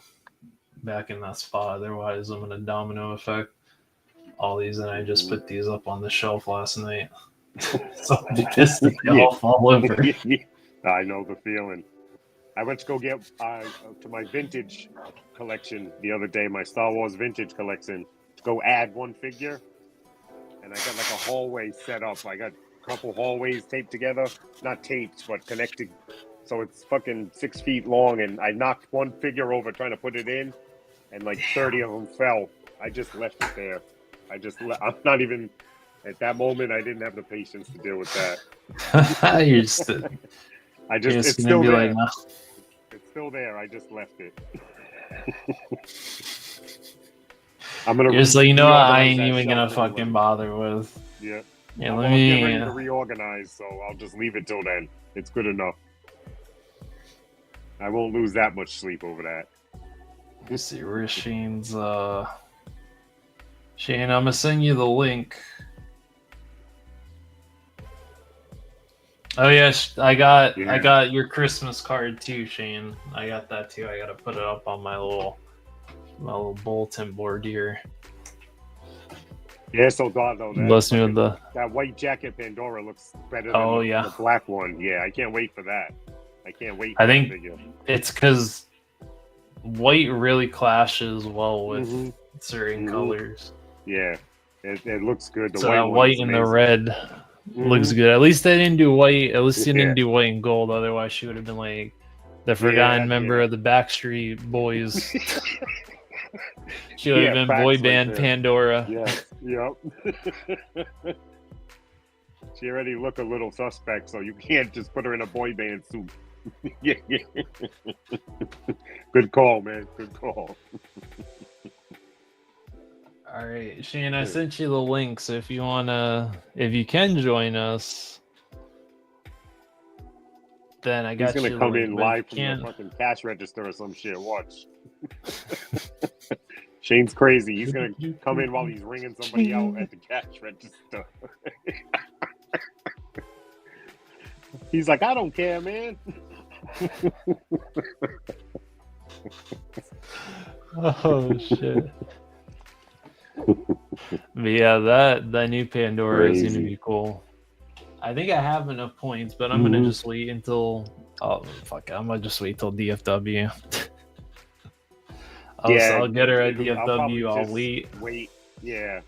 back in that spot. Otherwise, I'm gonna domino effect all these, and I just put these up on the shelf last night. So I'll be pissed if they all fall over. I know the feeling. I went to go get to my vintage collection the other day, my Star Wars vintage collection, to go add one figure, and I got like a hallway set up. I got a couple hallways taped together, not taped, but connected. So it's fucking 6 feet long, and I knocked one figure over trying to put it in, and like 30 of them fell. I just left it there. I'm not even, at that moment, I didn't have the patience to deal with that. You're just, it's still there. Like, no. It's still there. I just left it. I'm gonna just like, you know what, I ain't even gonna fucking bother with. Yeah. Yeah, I'm let me get ready to reorganize, so I'll just leave it till then. It's good enough. I won't lose that much sleep over that. Let's see, where's Shane's Shane, I'm gonna send you the link. Oh yes, I got your Christmas card too, Shane. I got that too. I gotta put it up on my little bulletin board here. Yeah, so God though, that white jacket Pandora looks better than the black one. Yeah, I can't wait for that. I can't wait. I think it's because white really clashes well with certain colors. Yeah, it looks good. The so that white and the red looks good. At least they didn't do white. At least they didn't do white and gold. Otherwise, she would have been like the forgotten member of the Backstreet Boys. She would have been boy band Pandora. Yes. Yep. She already looked a little suspect, so you can't just put her in a boy band suit. Yeah. Good call, man. Good call. All right, Shane, I sent you the link, so if you can join us, then I got you. He's gonna come in live from the fucking cash register or some shit. Watch. Shane's crazy. He's gonna come in while he's ringing somebody out at the cash register. He's like, I don't care, man. Oh shit. But yeah, that new Pandora is gonna be cool. I think I have enough points, but I'm gonna just wait until I'm gonna just wait till DFW. I'll get her at DFW. I'll wait. Yeah,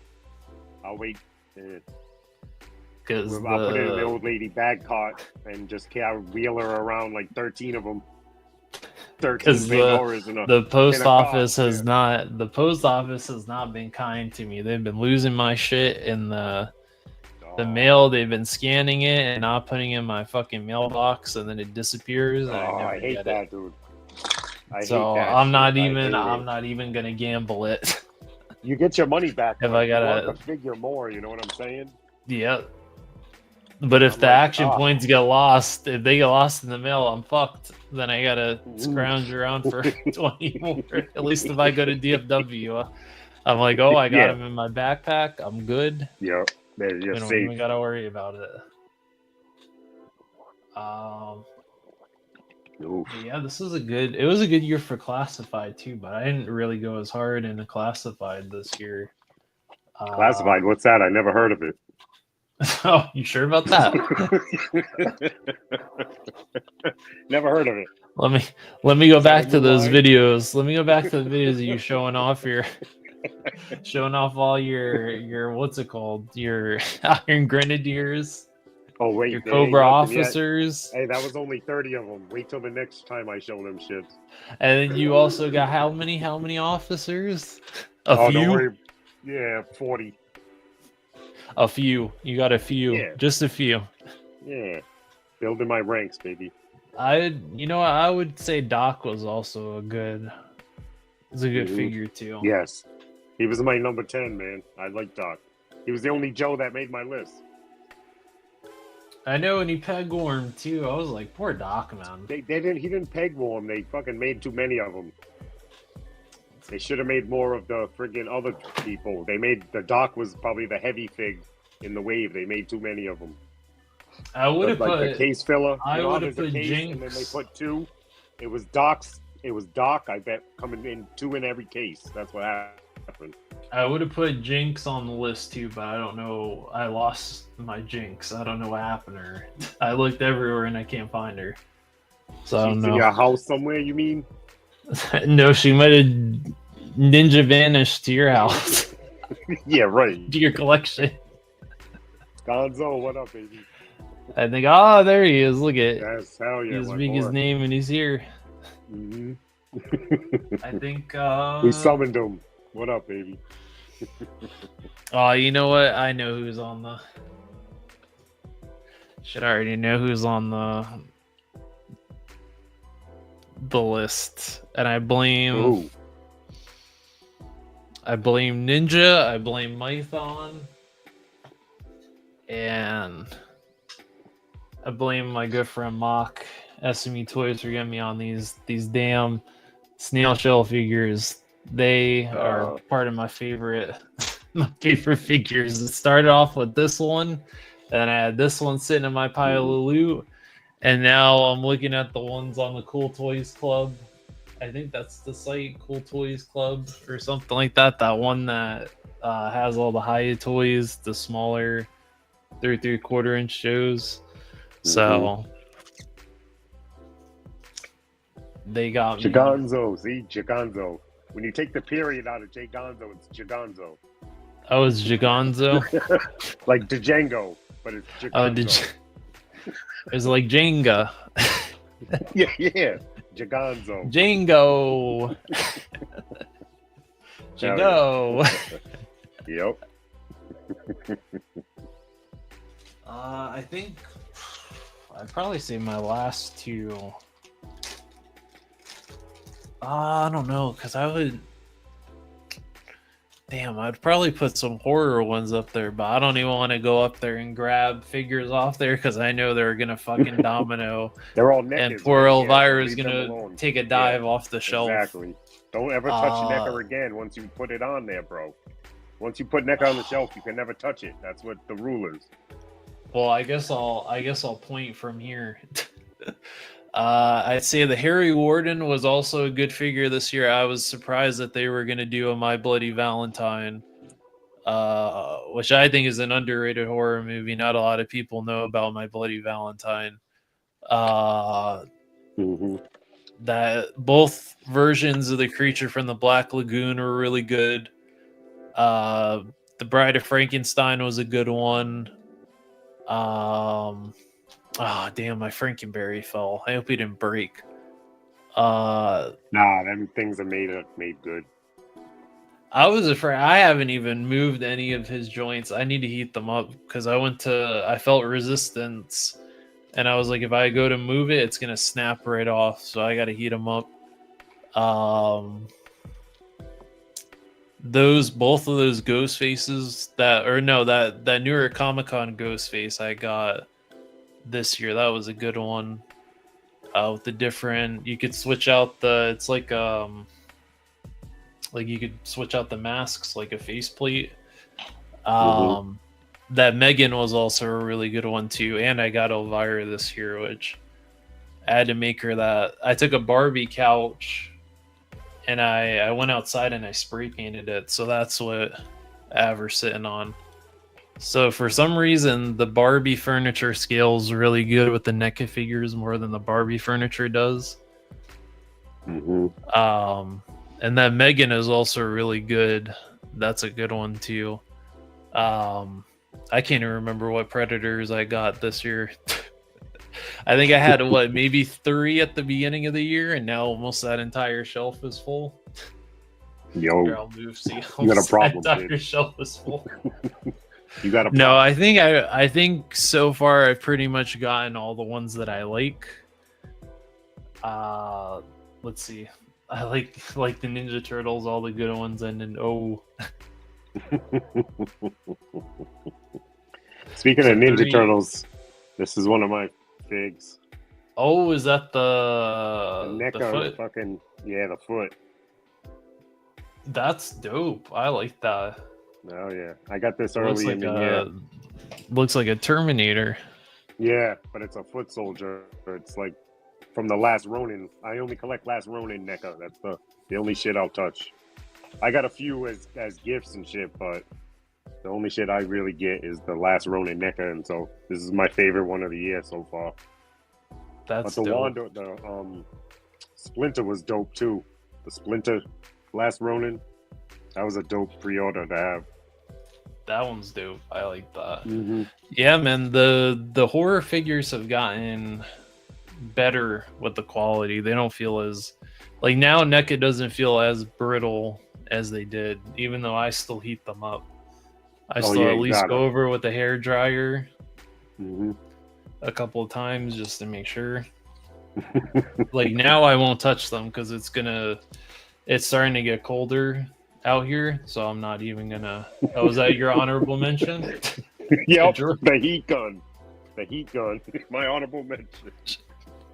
I'll wait. Because I'll put it in the old lady bag cart and just wheel her around like 13 of them. 13 Pandoras in a the post office has not been kind to me. They've been losing my shit in the mail. They've been scanning it and not putting it in my fucking mailbox, and then it disappears. And I hate that, dude. I'm not even gonna gamble it. You get your money back if I gotta figure more. You know what I'm saying? Yeah. But if action points get lost, if they get lost in the mail, I'm fucked. Then I gotta scrounge around for 20 more. At least if I go to DFW, I'm like, I got them in my backpack. I'm good. Yeah, you're don't safe. even gotta worry about it. Yeah, this is it was a good year for classified too, but I didn't really go as hard in the classified this year. Classified? What's that? I never heard of it. Oh, you sure about that? Never heard of it. Let me go back to those videos. Let me go back to the videos of you showing off all your what's it called? Your Iron Grenadiers. Oh wait, your Cobra officers. Hey, that was only 30 of them. Wait till the next time I show them shit. And then you also got how many officers? A few. Don't worry. Yeah, 40. A few. You got a few. Yeah. Just a few. Yeah. Building my ranks, baby. I would say Doc was also a good figure too. Yes. He was my number 10, man. I like Doc. He was the only Joe that made my list. I know, and he peg warmed too. I was like, poor Doc, man. He didn't peg warm. They fucking made too many of them. They should have made more of the friggin' other people. The Doc was probably the heavy fig in the wave. They made too many of them. I would have put the case filler. I would have put case, Jinx. And then they put 2. It was Doc's it was Doc. I bet coming in 2 in every case. That's what happened. I would have put Jinx on the list too, but I don't know. I lost my Jinx. I don't know what happened to her. I looked everywhere and I can't find her. So I don't She's in know. your house somewhere, you mean? No, she might have ninja vanished to your house, Yeah, right. to your collection. Gonzo, what up, baby? I think, oh, there he is. Look at Yes, hell yeah. he's my speaking his boy. name and he's here. Mhm. I think. We summoned him. What up, baby? Oh, you know what? I know who's on the. Should I already know who's on the list, and I blame. Ooh. I blame Ninja. I blame Mython, and I blame my good friend Mock. SME Toys for getting me on these damn snail shell figures. They are part of my favorite figures. It started off with this one, and I had this one sitting in my pile of loot, and now I'm looking at the ones on the Cool Toys Club. I think that's the site, Cool Toys Club or something like that. That one that has all the high toys, the smaller 3 3/4 inch shows. So they got me. Giganzo, see? Giganzo. When you take the period out of Giganzo, it's Giganzo. Oh, it's Giganzo? Like Django, but it's Giganzo. Oh, it's like Jenga. Yeah. Giganzo. Django. Django. Yep. I think I'd probably say my last two. I don't know, because I would. Damn, I'd probably put some horror ones up there, but I don't even want to go up there and grab figures off there because I know they're gonna fucking domino. They're all naked. And poor Elvira is leave them gonna alone. take a dive off the shelf. Exactly. Don't ever touch Necker again once you put it on there, bro. Once you put Necker on the shelf, you can never touch it. That's what the rule is. Well, I guess I'll point from here. I'd say the Harry Warden was also a good figure this year. I was surprised that they were going to do a My Bloody Valentine, which I think is an underrated horror movie. Not a lot of people know about My Bloody Valentine. That both versions of the creature from the Black Lagoon were really good. The Bride of Frankenstein was a good one. Oh, damn, my Frankenberry fell. I hope he didn't break. Nah, them things are made good. I was afraid. I haven't even moved any of his joints. I need to heat them up because I felt resistance. And I was like, if I go to move it, it's going to snap right off. So I got to heat them up. Both of those ghost faces that newer Comic-Con ghost face I got this year, that was a good one. With the different, you could switch out it's like you could switch out the masks like a faceplate. That Megan was also a really good one too, and I got Elvira this year, which I had to make her that. I took a Barbie couch and I went outside and I spray painted it, so that's what I have her sitting on. So for some reason, the Barbie furniture scales really good with the NECA figures more than the Barbie furniture does. And that Megan is also really good. That's a good one too. I can't even remember what Predators I got this year. I think I had maybe 3 at the beginning of the year, and now almost that entire shelf is full. Yo, Here, I'll move. See, you got a problem, that entire kid. shelf is full. You got a problem. No, I think so far I've pretty much gotten all the ones that I like. Let's see. I like the Ninja Turtles, all the good ones, and then Speaking of Ninja Turtles, this is one of my figs. Oh, is that The the neck on the foot? fucking the foot. That's dope. I like that. Oh yeah, I got this Looks early like in the year. looks like a Terminator. Yeah, but it's a foot soldier. It's like from the Last Ronin. I only collect Last Ronin NECA. That's the only shit I'll touch. I got a few as gifts and shit, but the only shit I really get is the Last Ronin NECA, and so this is my favorite one of the year so far. That's but the dope. Wanda, the Splinter was dope too. The Splinter Last Ronin, that was a dope pre-order to have. That one's dope. I like that. Mm-hmm. Yeah, man. The horror figures have gotten better with the quality. They don't feel as like now NECA doesn't feel as brittle as they did, even though I still heat them up. I still at least go over with the hair dryer a couple of times just to make sure. Like now I won't touch them because it's starting to get colder out here, so I'm not even gonna. Oh, was that your honorable mention? Yep, the heat gun. The heat gun. My honorable mention.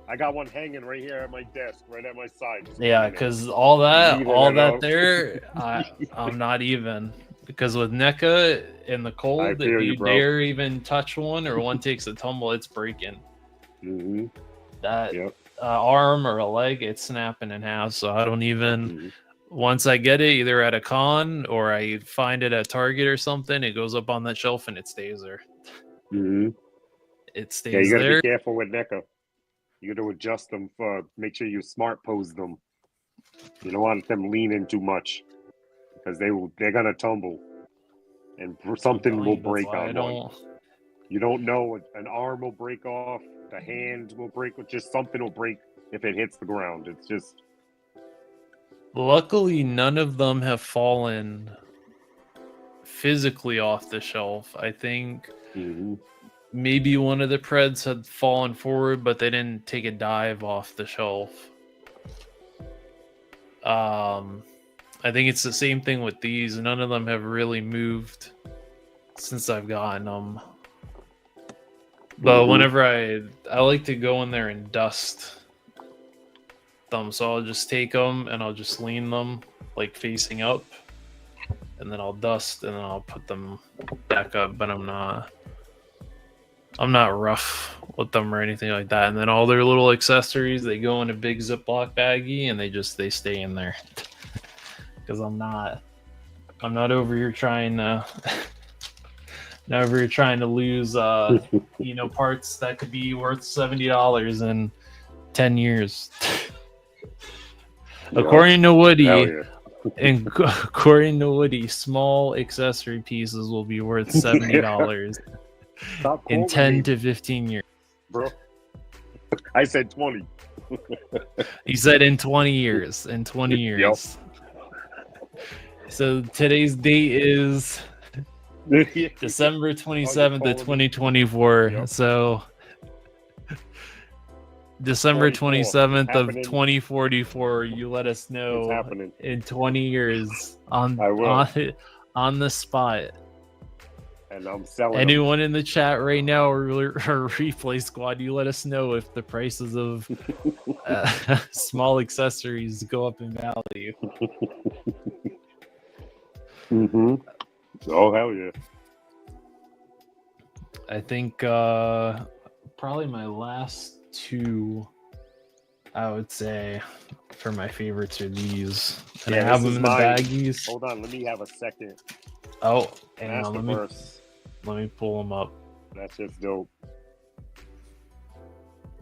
I got one hanging right here at my desk, right at my side. Yeah, because all that there, I'm not even. Because with NECA in the cold, if you dare even touch one or one takes a tumble, it's breaking. Mm-hmm. That arm or a leg, it's snapping in half. So I don't even. Once I get it, either at a con or I find it at Target or something, it goes up on that shelf and it stays there. Mm-hmm. It stays there. Yeah, you gotta there. be careful with NECA. You got to adjust them make sure you smart pose them. You don't want them leaning too much because they're gonna tumble and something will break on one. You don't know, an arm will break off, the hand will break, or just something will break if it hits the ground. It's just. Luckily, none of them have fallen physically off the shelf. I think maybe one of the Preds had fallen forward, but they didn't take a dive off the shelf. I think it's the same thing with these. None of them have really moved since I've gotten them. But whenever I like to go in there and dust them, so I'll just take them and I'll just lean them like facing up, and then I'll dust and then I'll put them back up. But I'm not rough with them or anything like that. And then all their little accessories, they go in a big Ziploc baggie and they stay in there. Because I'm not over here trying to lose parts that could be worth $70 in 10 years. According to Woody, small accessory pieces will be worth $70 in 10 to 15 years. Bro, I said 20. He said in 20 years. In 20 years. Yep. So today's date is December 27th of 2024. Yep. So December 27th of 2044, you let us know in 20 years on the spot. And I'm selling anyone in the chat right now or replay squad, you let us know if the prices of small accessories go up in value. Oh, hell yeah. I think probably my last two, I would say, for my favorites are these. And I have them in the baggies. Hold on, let me have a second. Oh, hang on, let me pull them up. That's just dope.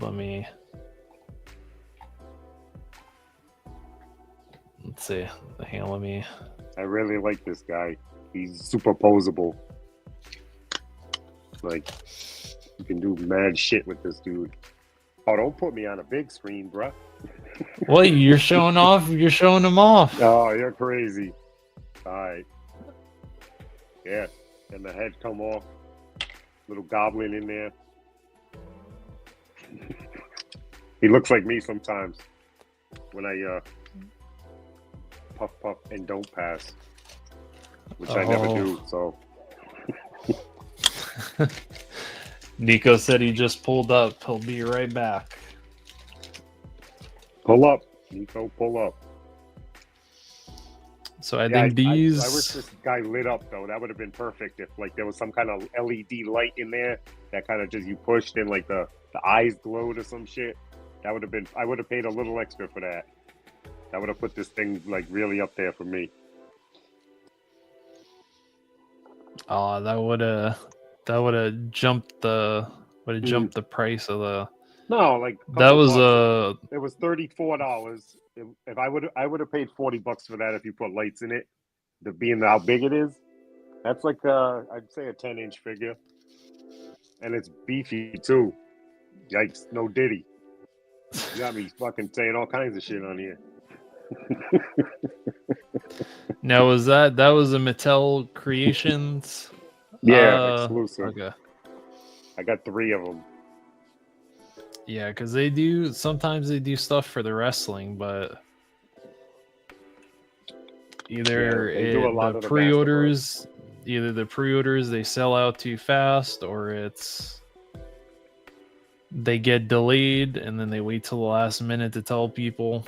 Let's see. Hang on, I really like this guy. He's super posable. Like, you can do mad shit with this dude. Oh, don't put me on a big screen, bruh. What? You're showing off? You're showing them off. Oh, you're crazy. All right. Yeah. And the head come off. Little goblin in there. He looks like me sometimes when I puff and don't pass, which I never do. So Nico said he just pulled up. He'll be right back. Pull up, Nico. Pull up. So I think these. I wish this guy lit up though. That would have been perfect if like there was some kind of LED light in there that kind of just you pushed and like the eyes glowed or some shit. That would have been. I would have paid a little extra for that. That would have put this thing like really up there for me. Oh, that would have jumped the price of the. No, like a That couple was bucks. It was $34. If I would have paid $40 for that if you put lights in it. Being how big it is, that's like I'd say a 10-inch figure, and it's beefy too. Yikes! No Diddy. You got me fucking saying all kinds of shit on here. Now was that was a Mattel Creations? Exclusive. Okay. I got 3 of them. Yeah, because sometimes they do stuff for the wrestling, but either they do a lot of the pre-orders, they sell out too fast, or they get delayed and then they wait till the last minute to tell people.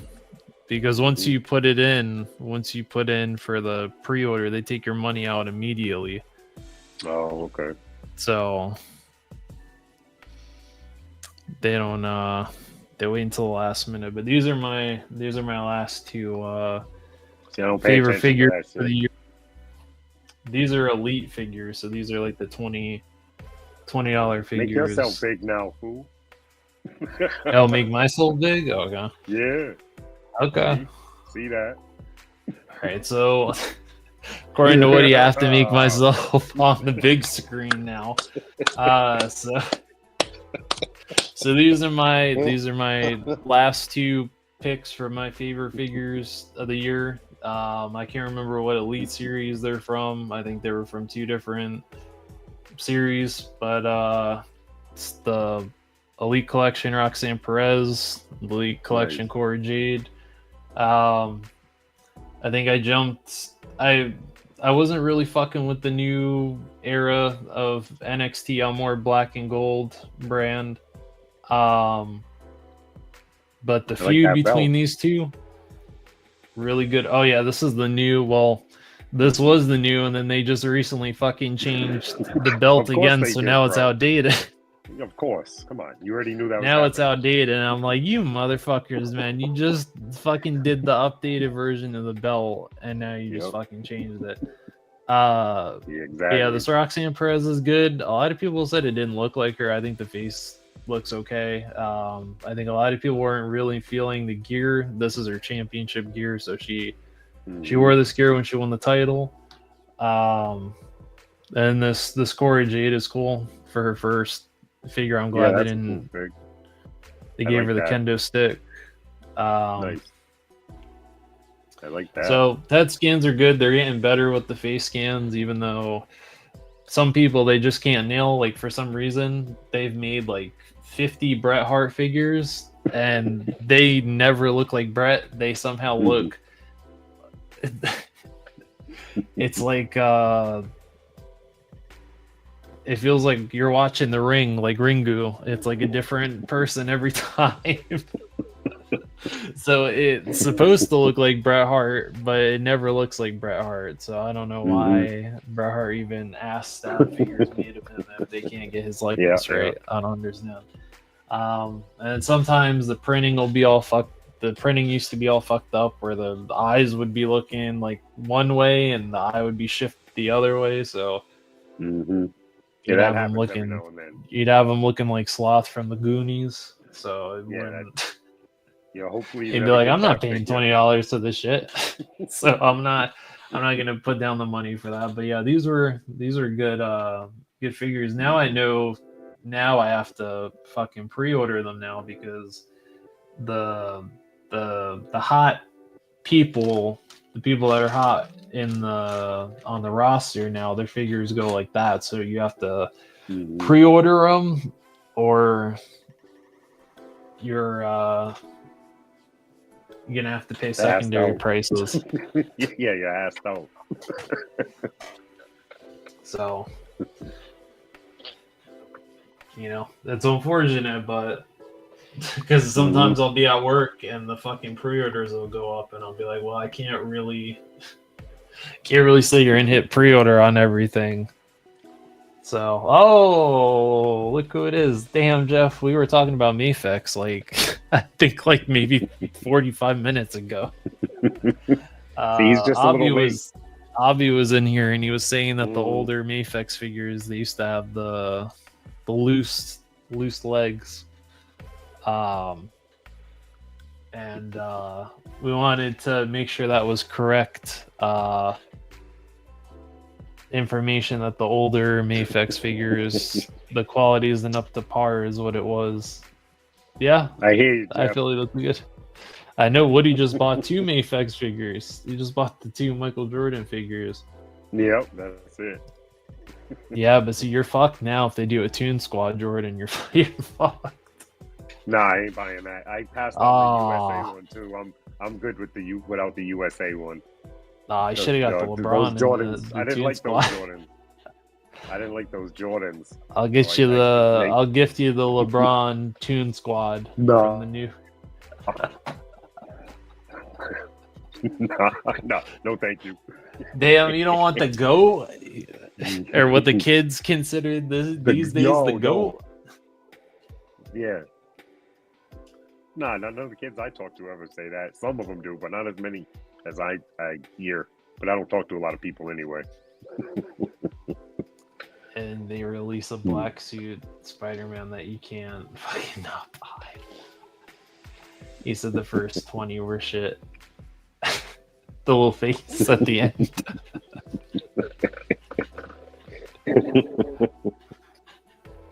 Because once you put in for the pre-order, they take your money out immediately. Oh, okay. So they don't they wait until the last minute. But these are my last 2 favorite figures for the year. These are elite figures, so these are like the $20 figures. Make yourself big now, fool. Oh, make myself big? Okay. Yeah. Okay. See that? All right. So, according to Woody, I have to make myself on the big screen now. So these are my last 2 picks for my favorite figures of the year. I can't remember what Elite series they're from. I think they were from 2 different series, but it's the Elite Collection Roxanne Perez, Elite Collection Cora Jade. I think I wasn't really fucking with the new era of NXT. I'm more black and gold brand. But the feud between these 2, really good. Oh yeah, this is the new. Well, this was the new, and then they just recently fucking changed the belt again, so now it's outdated. Of course, come on, you already knew that. Now it's outdated, and I'm like, you motherfuckers, man! You just fucking did the updated version of the belt, and now you just fucking changed it. Exactly. Yeah, this Roxanne Perez is good. A lot of people said it didn't look like her. I think the face looks okay. I think a lot of people weren't really feeling the gear. This is her championship gear, so she wore this gear when she won the title. And this Cora Jade is cool for her first figure. I'm glad they didn't. Cool, they gave her the kendo stick. Nice. I like that. So head scans are good. They're getting better with the face scans, even though some people they just can't nail. Like for some reason, they've made like 50 Bret Hart figures, and they never look like Bret. They somehow look. It's like it feels like you're watching The Ring, like Ringu. It's like a different person every time. So it's supposed to look like Bret Hart, but it never looks like Bret Hart. So I don't know why Bret Hart even asked to have figures made of him if they can't get his likeness right. I don't understand. And sometimes the printing will be all fucked. The printing used to be all fucked up, where the eyes would be looking like one way and the eye would be shifted the other way. So you'd have them looking like Sloth from the Goonies. So hopefully he'd be like, I'm not paying $20 for this shit. So I'm not gonna put down the money for that. But yeah, these are good figures. Now I know. Now I have to fucking pre-order them now, because the hot people, the people that are hot on the roster now, their figures go like that. So you have to pre-order them, or you're gonna have to pay secondary prices. Yeah, you're asked out. So, that's unfortunate, but because sometimes I'll be at work and the fucking pre-orders will go up, and I'll be like, well, I can't really sit here and hit pre-order on everything. So, oh, look who it is. Damn, Jeff, we were talking about Mafex I think maybe 45 minutes ago. See, he's just a little late. Abby was in here and he was saying that the Mm. older Mafex figures, they used to have the loose legs. And we wanted to make sure that was correct. Information that the older Mafex figures, the quality isn't up to par, is what it was. Yeah, I hear you, I Jeff. feel it looks good. I know Woody just bought 2 Mafex figures. He just bought the 2 Michael Jordan figures. Yep, that's it. Yeah, but see, you're fucked now if they do a Toon Squad Jordan. You're fucked. Nah, I ain't buying that. I passed on the USA one too. I'm good with without the USA one. Nah, I should have got the LeBron those Jordans. the I didn't Toon like Squad. those Jordans. I didn't like those Jordans. I'll get So you I I'll gift you the LeBron Toon Squad No. from the new. no, thank you. Damn, you don't want the GOAT? Or what the kids consider these days the GOAT? Yeah. Nah, none of the kids I talk to ever say that. Some of them do, but not as many as I hear. But I don't talk to a lot of people anyway. And they release a black suit Spider-Man that you can't fucking not buy. He said the first 20 were shit. The little face at the end.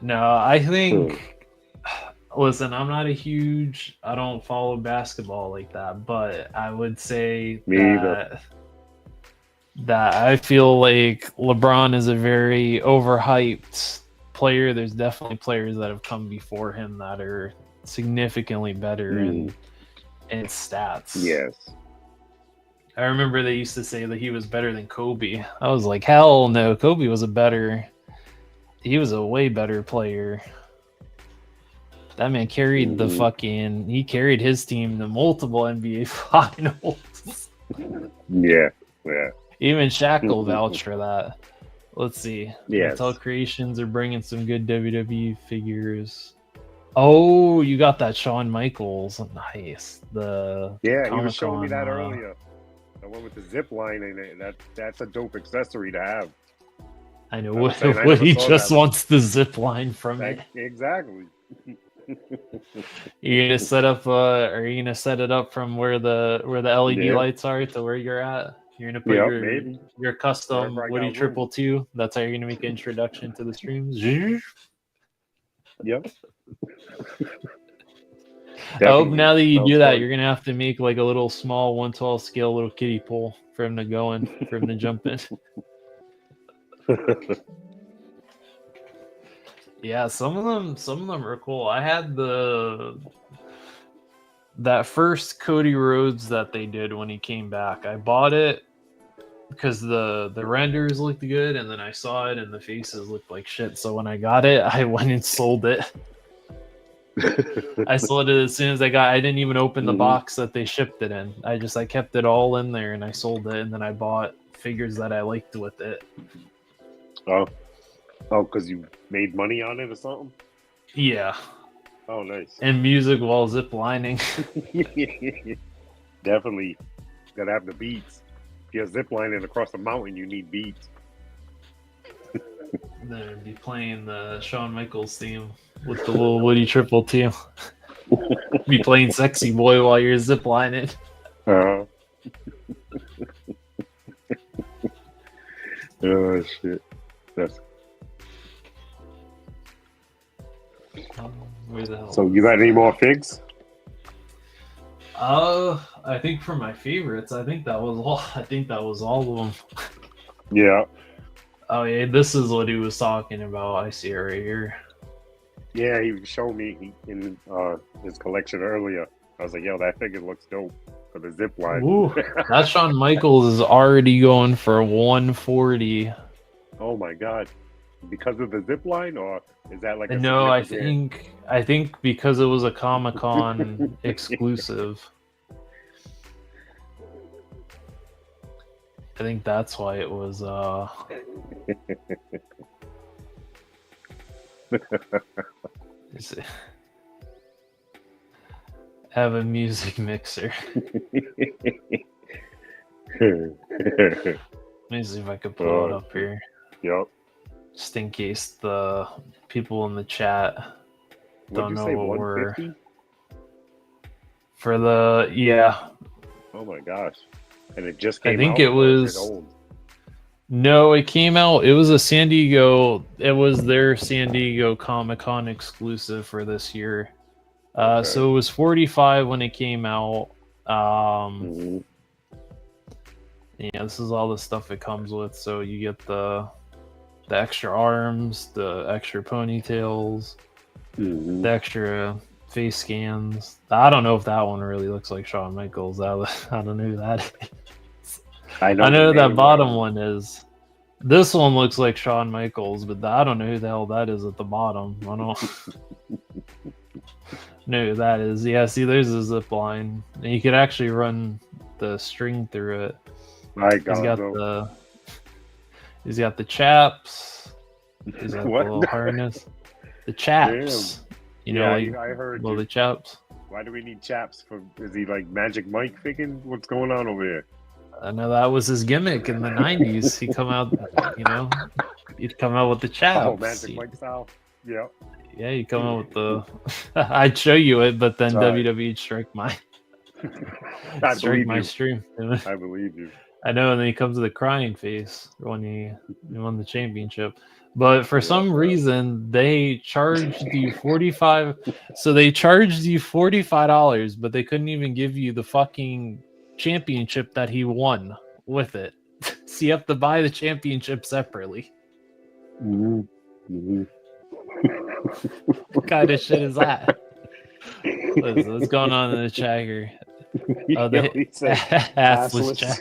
No, I think. Listen, I'm not I don't follow basketball like that, but I would say that I feel like LeBron is a very overhyped player. There's definitely players that have come before him that are significantly better in stats. Yes. I remember they used to say that he was better than Kobe. I was like, hell no, Kobe was he was a way better player. That man carried he carried his team to multiple NBA finals. Yeah. Even Shaq will vouch for that. Let's see. Yes. Mattel Creations are bringing some good WWE figures. Oh, you got that Shawn Michaels. Nice. He was showing me that Comic-Con, earlier. The one with the zip line in it. That's a dope accessory to have. I know I what was saying, I what never he saw just that. wants the zip line from it. Exactly. You're gonna set up are you gonna set it up from where the LED Yeah. lights are to where you're at? You're gonna put maybe. your custom Wherever I Woody got room. 222. That's how you're gonna make an introduction to the streams. Yep. I hope now that you Sounds do that, fun. you're gonna have to make like a little small 112 scale little kiddie pool for him to go in, for him to jump in. Yeah, some of them are cool. I had that first Cody Rhodes that they did when he came back. I bought it because the renders looked good, and then I saw it and the faces looked like shit. So when I got it, I went and sold it. I sold it as soon as I didn't even open the box that they shipped it in. I kept it all in there and I sold it, and then I bought figures that I liked with it. Oh, because you made money on it or something? Yeah. Oh, nice. And music while zip lining. Definitely gotta have the beats. If you're zip lining across the mountain, you need beats. Then be playing the Shawn Michaels theme with the little Woody triple team. Be playing Sexy Boy while you're zip lining. Oh shit. That's Where the hell? so. You got any more figs? I think for my favorites, I think that was all of them. Yeah. Oh yeah, this is what he was talking about. I see it right here. Yeah, he showed me in his collection earlier. I was like, yo, that figure looks dope for the zip line. Ooh, that Shawn Michaels is already going for 140. Oh my god. Because of the zip line, or is that like a No, I significant- think because it was a Comic-Con exclusive. I think that's why it was Have a music mixer. Let me see if I can pull it up here. Yep. Just in case the people in the chat What'd don't you know say, what we're 150? for the Oh my gosh. And it just came out? I think it or is was old? no, it came out. It was a San Diego. It was their San Diego Comic-Con exclusive for this year. Okay. So it was 45 when it came out. Mhm. Yeah, this is all the stuff it comes with. So you get the extra arms, the extra ponytails, Mhm. the extra face scans. I don't know if that one really looks like Shawn Michaels. I don't know who that is. I know the that name bottom well. one is. This one looks like Shawn Michaels, but I don't know who the hell that is at the bottom. I don't know who that is. Yeah, see, there's a zip line. And you could actually run the string through it. My He's God. got no. he's got the chaps. He's got What? the little harness. The chaps. You know, like, I heard well, you. the chaps. Why do we need chaps? Is he like Magic Mike thinking? What's going on over here? I know that was his gimmick in the 90s. He'd come out, he'd come out with the chaps. Oh, Magic Mike style? Yeah. Yeah, you come out with the. I'd show you it, but then Sorry. WWE'd strike my believe my you. stream. I believe you. I know, and then he comes with a crying face when he won the championship. But for some reason, they charged you $45. So they charged you $45, but they couldn't even give you the fucking championship that he won with it. So you have to buy the championship separately. Mm-hmm. Mm-hmm. What kind of shit is that? What's going on in the chat here? Oh, He said assless chat.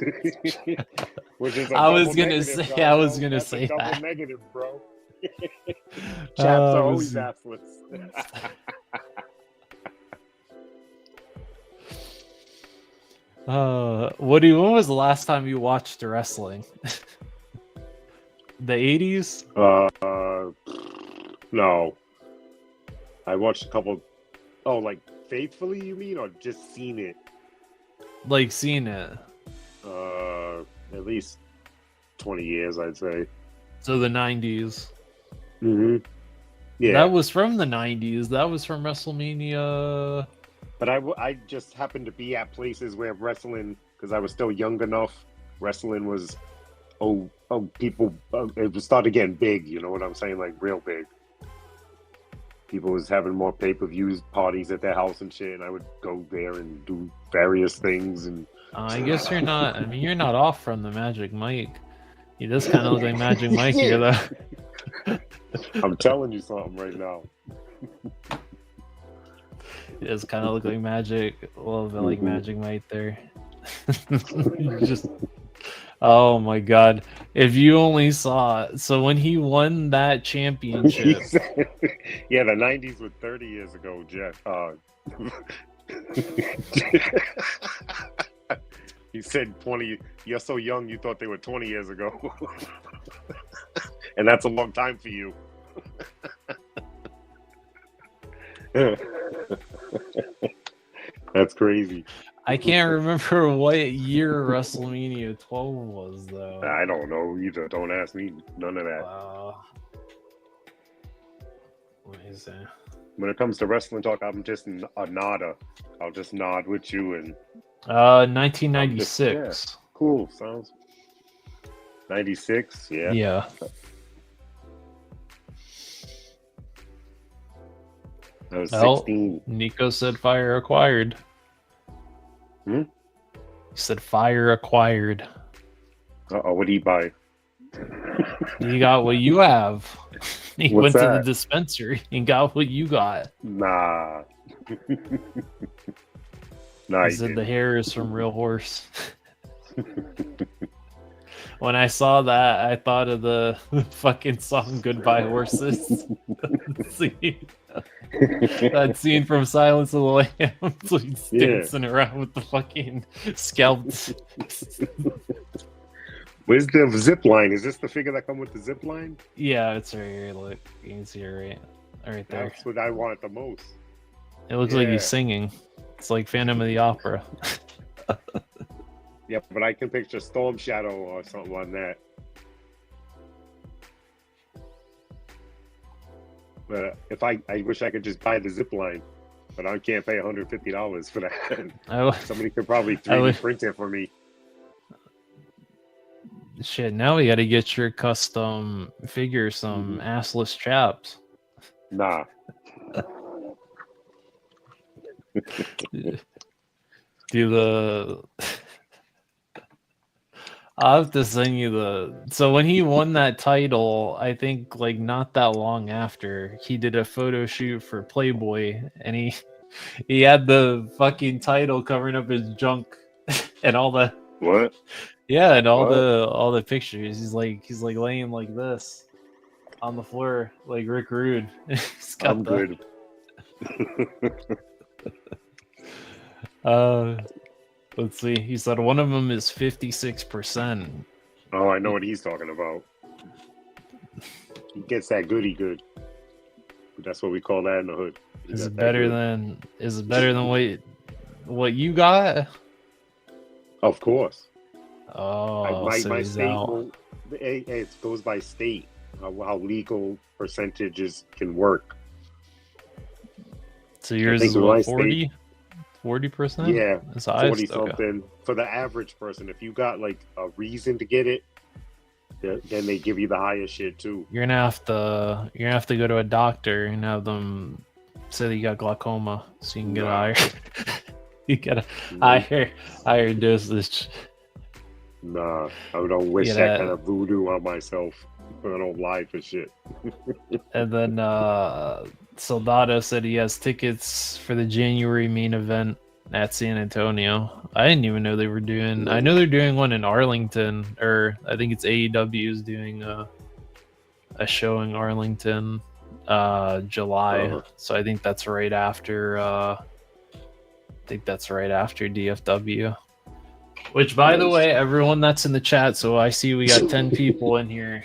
Which is a I was double gonna negative, say, dog, I was bro. gonna That's say a double that. negative, bro. Chaps are always assless. Woody, when was the last time you watched wrestling? The 80s? No. I watched a couple. Oh, like faithfully, you mean, or just seen it? Like seen it. At least 20 years, I'd say. So the 90s. Mm-hmm. Yeah. That was from the 90s. That was from WrestleMania. But I just happened to be at places where wrestling, because I was still young enough, wrestling was, people, it started getting big, you know what I'm saying? Like, real big. People was having more pay-per-views parties at their house and shit, and I would go there and do various things. And I guess you're not, I mean, you're not off from the Magic Mike. He does kind of look like Magic Mike here, though. I'm telling you something right now. He does kind of look like Magic, a little bit like Magic Mike there. Just, oh my God! If you only saw, so when he won that championship, yeah, the 90s were 30 years ago, Jeff. He said 20. You're so young, you thought they were 20 years ago, and that's a long time for you. That's crazy. I can't remember what year WrestleMania 12 was, though. I don't know either. Don't ask me. None of that. Let me see. When it comes to wrestling talk, I'm just a nodder. I'll just nod with you and. 1996. Yeah. Cool. Sounds. 96. Yeah. Yeah. I was 16. Nico said fire acquired. Hmm? He said fire acquired. What'd he buy? You got what you have. He What's went to that? the dispensary and got what you got. Nah. Nah, He said the hair is from real horse. When I saw that, I thought of the fucking song "Goodbye Horses." That scene from Silence of the Lambs, so he's dancing around with the fucking scalped. Where's the zip line? Is this the figure that come with the zip line? Yeah, it's right here. Look, you can see it right. right there. That's what I want the most. It looks like Yeah. he's singing. It's like Phantom of the Opera. Yeah, but I can picture Storm Shadow or something on that. But if I wish I could just buy the zip line, but I can't pay $150 for that. Somebody could probably 3D print it for me. Shit, now we gotta get your custom figure, some assless chaps. Nah. Do the I'll have to send you the. So when he won that title, I think like not that long after, he did a photo shoot for Playboy, and he had the fucking title covering up his junk and all the What? yeah, and What? all the pictures. He's like laying like this on the floor like Rick Rude. He's got I'm good. Let's see. He said one of them is 56%. Oh, I know what he's talking about. He gets that goody good. That's what we call that in the hood. Is it better than what you got? Of course. Oh, my so he's state out. it goes by state how legal percentages can work. So yours think is my what, state- 40? 40%? Yeah, That's the highest? 40 something for the average person. If you got like a reason to get it, then they give you the highest shit too. You're gonna have to go to a doctor and have them say that you got glaucoma so you can get a higher you get a higher dosage. Nah, I don't wish Yeah, that kind of voodoo on myself. I don't lie for shit. And then Soldado said he has tickets for the January main event at San Antonio. I didn't even know they were doing. I know they're doing one in Arlington, or I think it's AEW is doing a show in Arlington, July. So I think that's right after. DFW. Which, by the way, everyone that's in the chat. So I see we got 10 people in here.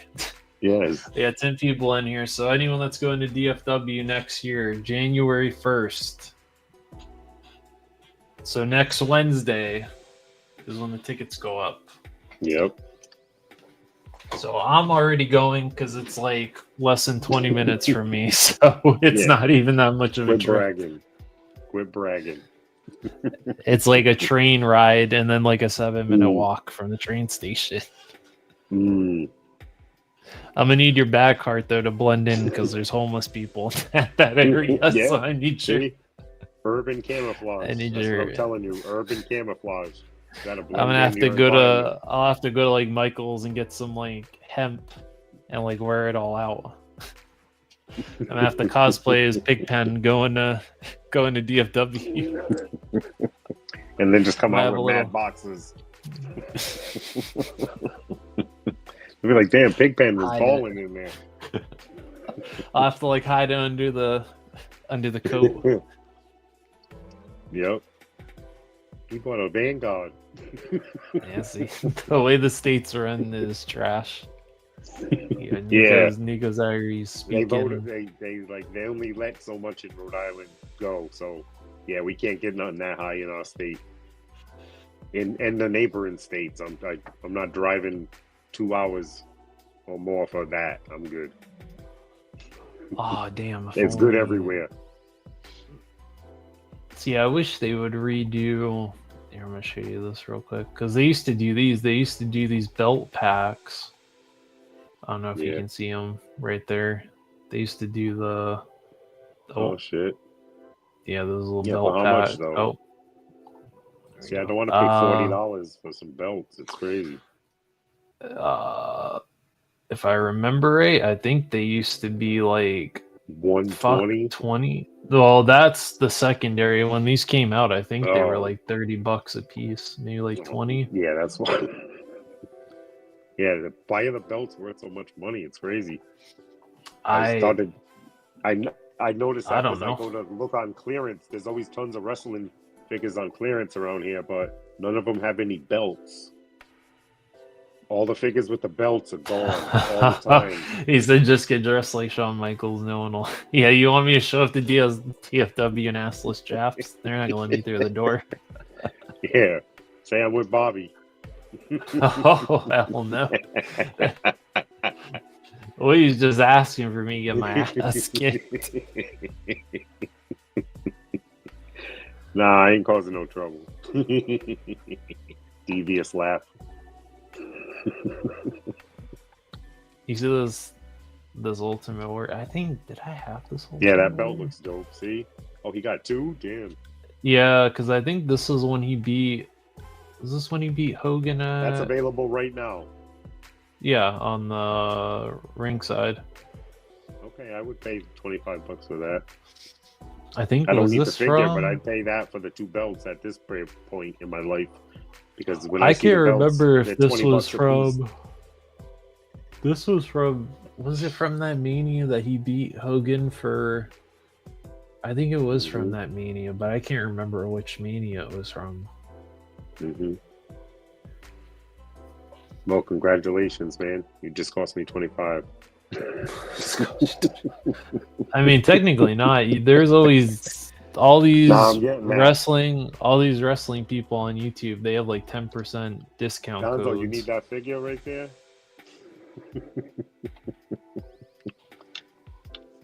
Yes. Yeah, 10 people in here. So anyone that's going to DFW next year, January 1st. So next Wednesday is when the tickets go up. Yep. So I'm already going because it's like less than 20 minutes for me. So it's not even that much of a trip. Quit bragging. It's like a train ride and then like a 7-minute walk from the train station. I'm gonna need your back cart though to blend in because there's homeless people in that area. Yeah. So I need your urban camouflage. That's what I'm telling you. Urban camouflage. I'm gonna have to go to. I'll have to go to like Michael's and get some like hemp and like wear it all out. I'm gonna have to cosplay as Pigpen going to DFW. And then just come I out have with a little- mad boxes. You'll be like, damn, Pigpen was balling in there. I'll have to like hide under the coat. Yep. He bought a Vanguard. Yeah, see, the way the states run is trash. Nico's already They speaking. voted. They only let so much in Rhode Island go. So yeah, we can't get nothing that high in our state. In the neighboring states, I'm not driving 2 hours or more for that. I'm good. Oh damn! It's good everywhere. See, I wish they would redo. Here, I'm gonna show you this real quick because they used to do these. They used to do these belt packs. I don't know if you can see them right there. They used to do the. Oh shit! Yeah, those little Yeah, belt but how packs. much though? Oh. See, I don't want to pay $40 for some belts. It's crazy. If I remember right, I think they used to be like 120. 20. Well, that's the secondary. When these came out, I think they were Oh. like $30 a piece, maybe like 20. Yeah, that's why. Yeah, buying the belt's worth so much money. It's crazy. I noticed that I don't because know. I go to look on clearance. There's always tons of wrestling figures on clearance around here, but none of them have any belts. All the figures with the belts are gone all the time. He said, "Just get dressed like Shawn Michaels. No one will." Yeah, you want me to show up to TFW and assless chaps? They're not gonna let me through the door. Yeah. Say I'm with Bobby. Oh hell no! Well, he's just asking for me to get my ass kicked. Nah, I ain't causing no trouble. Devious laugh. You see this Ultimate Warrior? I think, did I have this Ultimate Yeah, that belt Warrior? looks dope. See? Oh, he got two? Damn. Yeah, because I think this is when he beat. Is this when he beat Hogan? That's available right now. Yeah, on the ringside. Okay, I would pay $25 for that. I think I don't was need the this figure, from? but I'd pay that for the two belts at this point in my life. Because when I I see the can't belts, remember they're if this 20 was bucks a piece. from. This was from. Was it from that Mania that he beat Hogan for? I think it was from that Mania, but I can't remember which Mania it was from. Mm-hmm. Well, congratulations, man. You just cost me 25. I mean, technically not. There's always all these Nah, I'm getting that. all these wrestling people on YouTube. They have like 10% discount Gonzo, codes. you need that figure right there?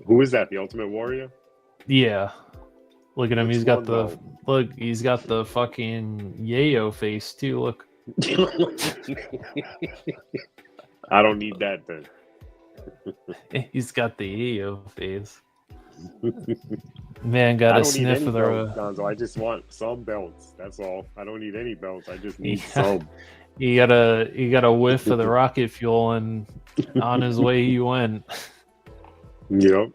Who is that? The Ultimate Warrior? Yeah, look at him. Which He's got one, the though? look. He's got the fucking yayo face too. Look. I don't need that then. He's got the yayo face. Man, got I a don't need sniff any of belts, the. Gonzo. I just want some belts. That's all. I don't need any belts. I just need Yeah. some. He got a whiff of the rocket fuel, and on his way he went. Yep.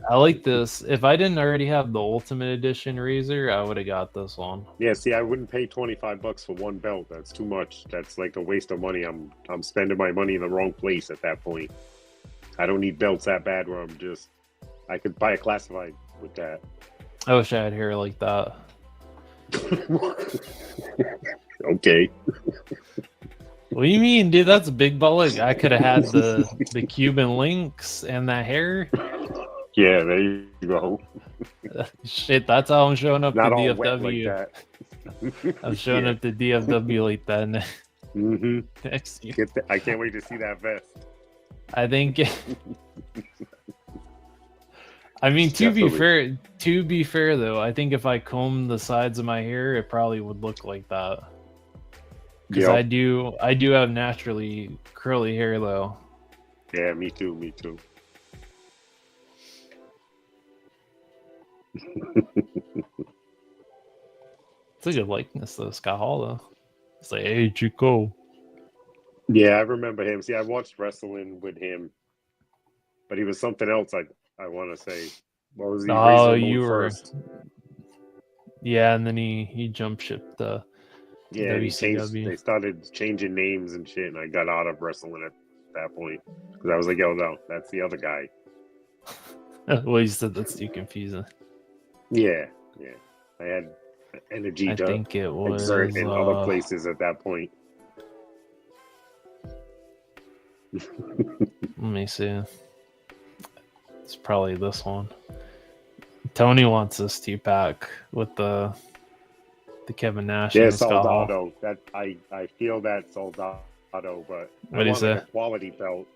I like this. If I didn't already have the Ultimate Edition Razor, I would have got this one. Yeah, see, I wouldn't pay $25 for one belt. That's too much. That's like a waste of money. I'm spending my money in the wrong place at that point. I don't need belts that bad where I could buy a classified with that. I wish I had hair like that. Okay. What do you mean, dude? That's a big butt. Like, I could have had the Cuban links and that hair. Yeah, there you go. Shit, that's how I'm showing up Not to all wet like DFW. that. I'm showing up to DFW like that Mm-hmm. next year. I can't wait to see that vest. I think. I mean, to be fair though, I think if I comb the sides of my hair, it probably would look like that. Because Yep. I do have naturally curly hair though. Yeah, me too. Me too. It's a good likeness though, Scott Hall though. It's like, hey Chico. Yeah, I remember him. See, I watched wrestling with him, but he was something else. I want to say, what was he? Oh, Razor you Ramon were. first. Yeah, and then he jump shipped the Yeah, and WCW. they started changing names and shit, and I got out of wrestling at that point because I was like, yo, no, that's the other guy. Well, you said that's too confusing. Yeah. I had energy I to think it was. exert in other places at that point. Let me see. It's probably this one. Tony wants this 2-pack with the Kevin Nash. Yeah, and the Scott Hall. Soldado. That I feel that Soldado, but What do I you want say? like a quality belt.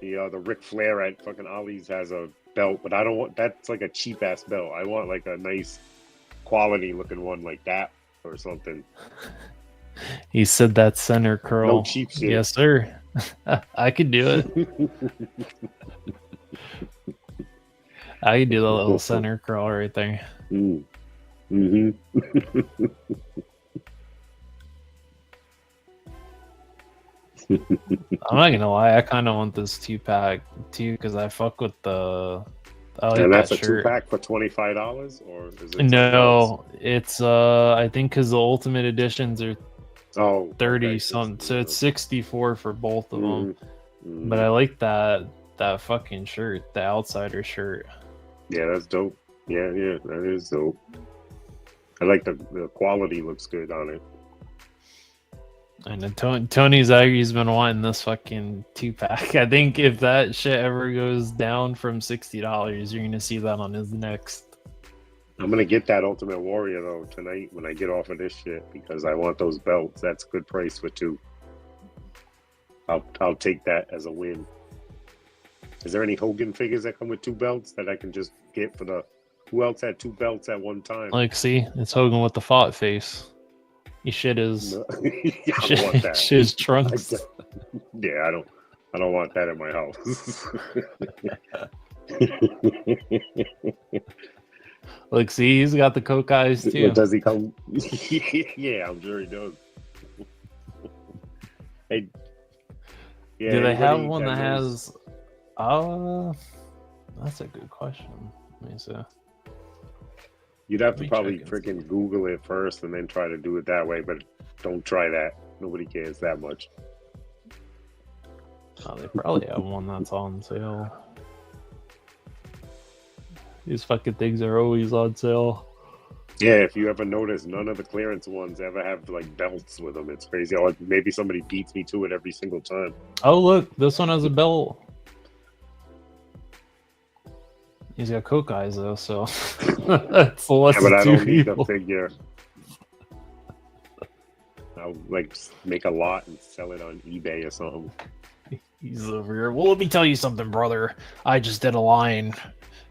The Ric Flair at fucking Ollie's has a belt, but I don't want that's like a cheap ass belt. I want like a nice quality looking one like that or something. He said that center curl. No cheap shit. Yes, sir. I could do it. I could do the little center curl right there. Mm-hmm. I'm not gonna lie, I kind of want this 2-pack too because I fuck with the. I like And that's that a shirt. 2-pack for $25, or is it something else? No, it's I think because the Ultimate Editions are Oh, 30 okay. something, so it's 64 for both of them. Mhm. But I like that fucking shirt, the Outsider shirt. Yeah, that's dope. Yeah, that is dope. I like the quality looks good on it. And then Tony's he's been wanting this fucking 2-pack. I think if that shit ever goes down from $60, you're gonna see that on his next. I'm gonna get that Ultimate Warrior though tonight when I get off of this shit because I want those belts. That's a good price for 2. I'll take that as a win. Is there any Hogan figures that come with 2 belts that I can just get for the? Who else had 2 belts at one time? Like, see, it's Hogan with the fought face. He shit his. No. Yeah, I don't want that. Shit his trunks. Yeah, I don't want that in my house. Look, see, he's got the Coke eyes too. Does he come? Yeah, I'm sure he does. Hey, yeah, do they have one that has? That's a good question. Let me see. You'd have to probably check freaking Google it first and then try to do it that way, but don't try that. Nobody cares that much. Oh, they probably have one that's on sale. These fucking things are always on sale. Yeah, if you ever notice, none of the clearance ones ever have like belts with them. It's crazy. Or maybe somebody beats me to it every single time. Oh, look, this one has a belt. He's got Coke eyes though, so that's less Yeah, but I than don't 2 need people. the figure. I'll like make a lot and sell it on eBay or something. He's over here. Well, let me tell you something, brother. I just did a line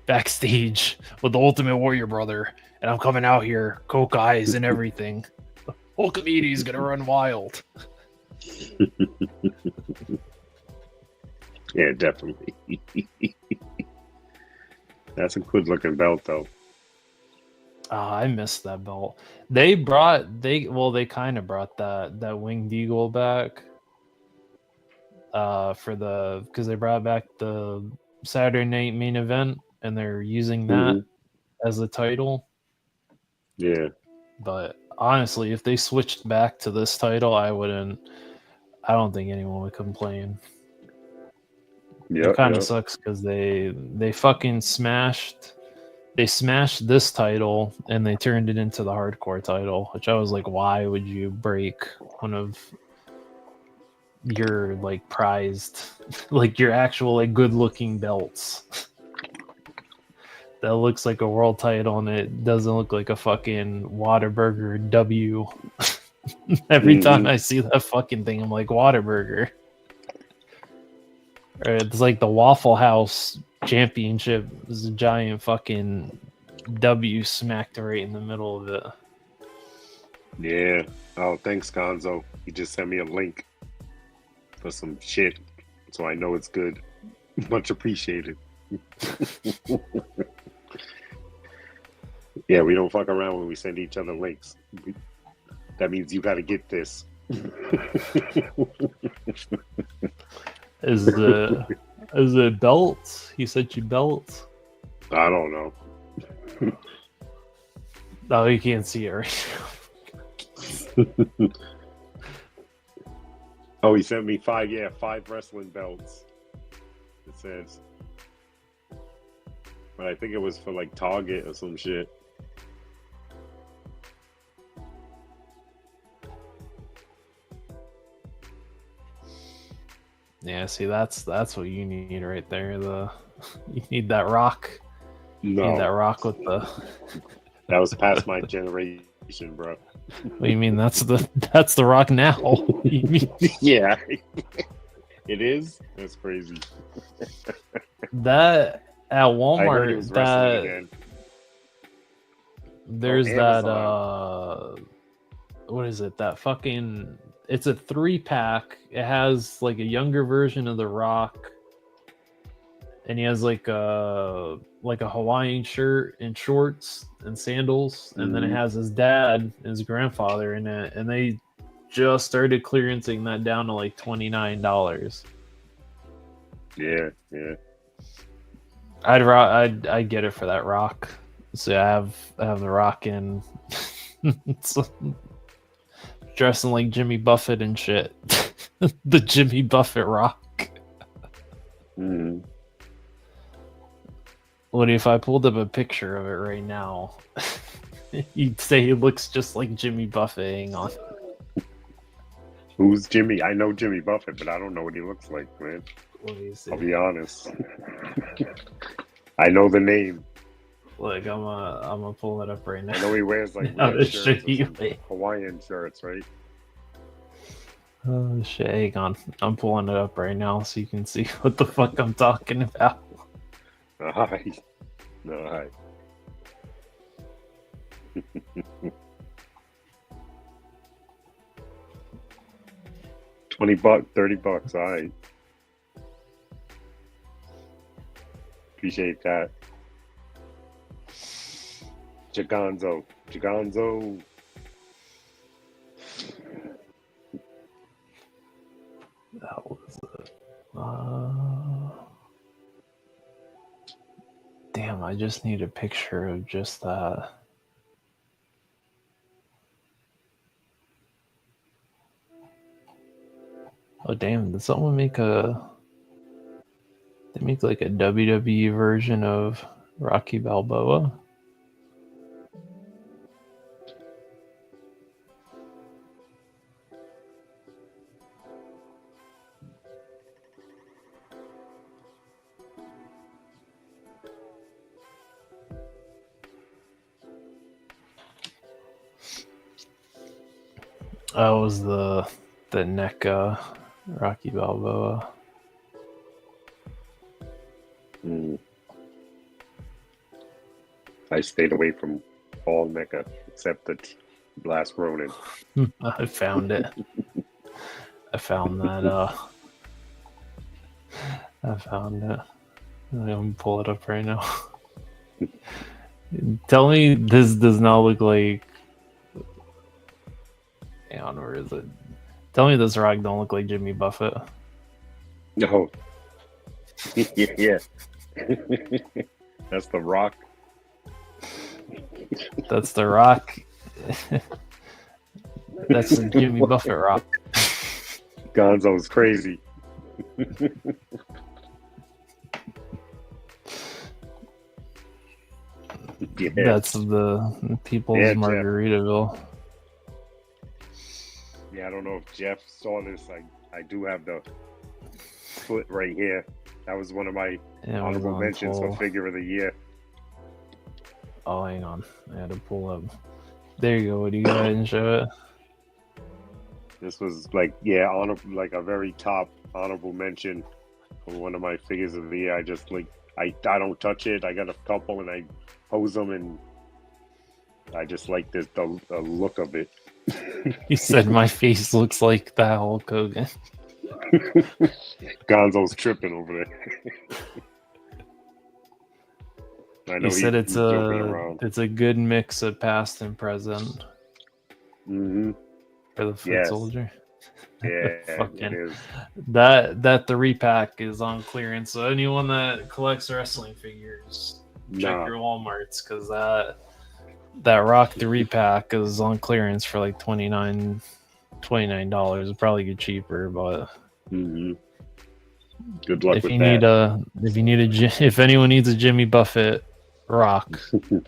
backstage with the Ultimate Warrior brother, and I'm coming out here, Coke eyes and everything. The whole community's gonna run wild. Yeah, definitely. That's a good looking belt though. I missed that belt. They kind of brought that Winged Eagle back. Because they brought back the Saturday Night Main Event, and they're using that as the title. Yeah. But honestly, if they switched back to this title, I don't think anyone would complain. Yeah. It kind of sucks because they fucking smashed this title and they turned it into the hardcore title, which I was like, why would you break one of your like prized, like your actual like good looking belts that looks like a world title and it doesn't look like a fucking Whataburger W. Every time I see that fucking thing, I'm like, Whataburger. Or it's like the Waffle House Championship is a giant fucking W smacked right in the middle of it. Yeah. Oh, thanks, Gonzo. He just sent me a link for some shit, so I know it's good. Much appreciated. Yeah, we don't fuck around when we send each other links. That means you got to get this. Is it belt? He sent you belt? I don't know. No, you can't see it right now. Oh, he sent me 5 wrestling belts. It says. But I think it was for like Target or some shit. Yeah, see, that's what you need right there. You need that rock. No. You need that rock with the. That was past my generation, bro. What do you mean? That's the rock now. You mean Yeah. It is? That's crazy. that at I heard he Walmart? was wrestling again. There's On that. Amazon. What is it? That fucking. It's a 3-pack. It has like a younger version of The Rock, and he has like a Hawaiian shirt and shorts and sandals, and then it has his dad and his grandfather in it, and they just started clearancing that down to like $29. Yeah. I'd get it for that rock. So I have the rock in. It's dressing like Jimmy Buffett and shit. The Jimmy Buffett rock. What if I pulled up a picture of it right now? You'd say he looks just like Jimmy Buffett. Hang on. Who's Jimmy? I know Jimmy Buffett, but I don't know what he looks like, man. Let me see. I'll be honest. I know the name. Look, I'm gonna pull it up right now. I know he wears like I'll red show shirts or you. some Hawaiian shirts, right? Oh shit, hang on. I'm pulling it up right now so you can see what the fuck I'm talking about. Alright. Alright. $20, $30. Alright. Appreciate that. Giganzo. That was it. Damn, I just need a picture of just that. Oh damn, did someone make they make like a WWE version of Rocky Balboa? That was the NECA Rocky Balboa. I stayed away from all NECA except the Last Ronin. I found it. I found that. I found it. I'm gonna pull it up right now. Tell me this does not look like. Hang on, where is it? Tell me this rock don't look like Jimmy Buffett. No. Yeah. That's the Rock. That's the rock. That's the Jimmy Buffett rock. Gonzo's crazy. Yeah. That's the People's Margaritaville. Yeah, I don't know if Jeff saw this. I do have the foot right here. That was one of my honorable mentions for figure of the year. Oh, hang on. I had to pull up. There you go. What do you go ahead and show it? This was like, yeah, like a very top honorable mention for one of my figures of the year. I just like, I don't touch it. I got a couple and I pose them, and I just like the look of it. You said my face looks like that Hulk Hogan. Gonzo's tripping over there. I know You said it's a good mix of past and present. Mm-hmm. For the foot soldier. Yeah, Fucking, it is. That the repack is on clearance. So anyone that collects wrestling figures, check your Walmarts, because that Rock the repack is on clearance for like $29. It'll probably get cheaper, but good luck if with you that. If anyone needs a Jimmy Buffett Rock, you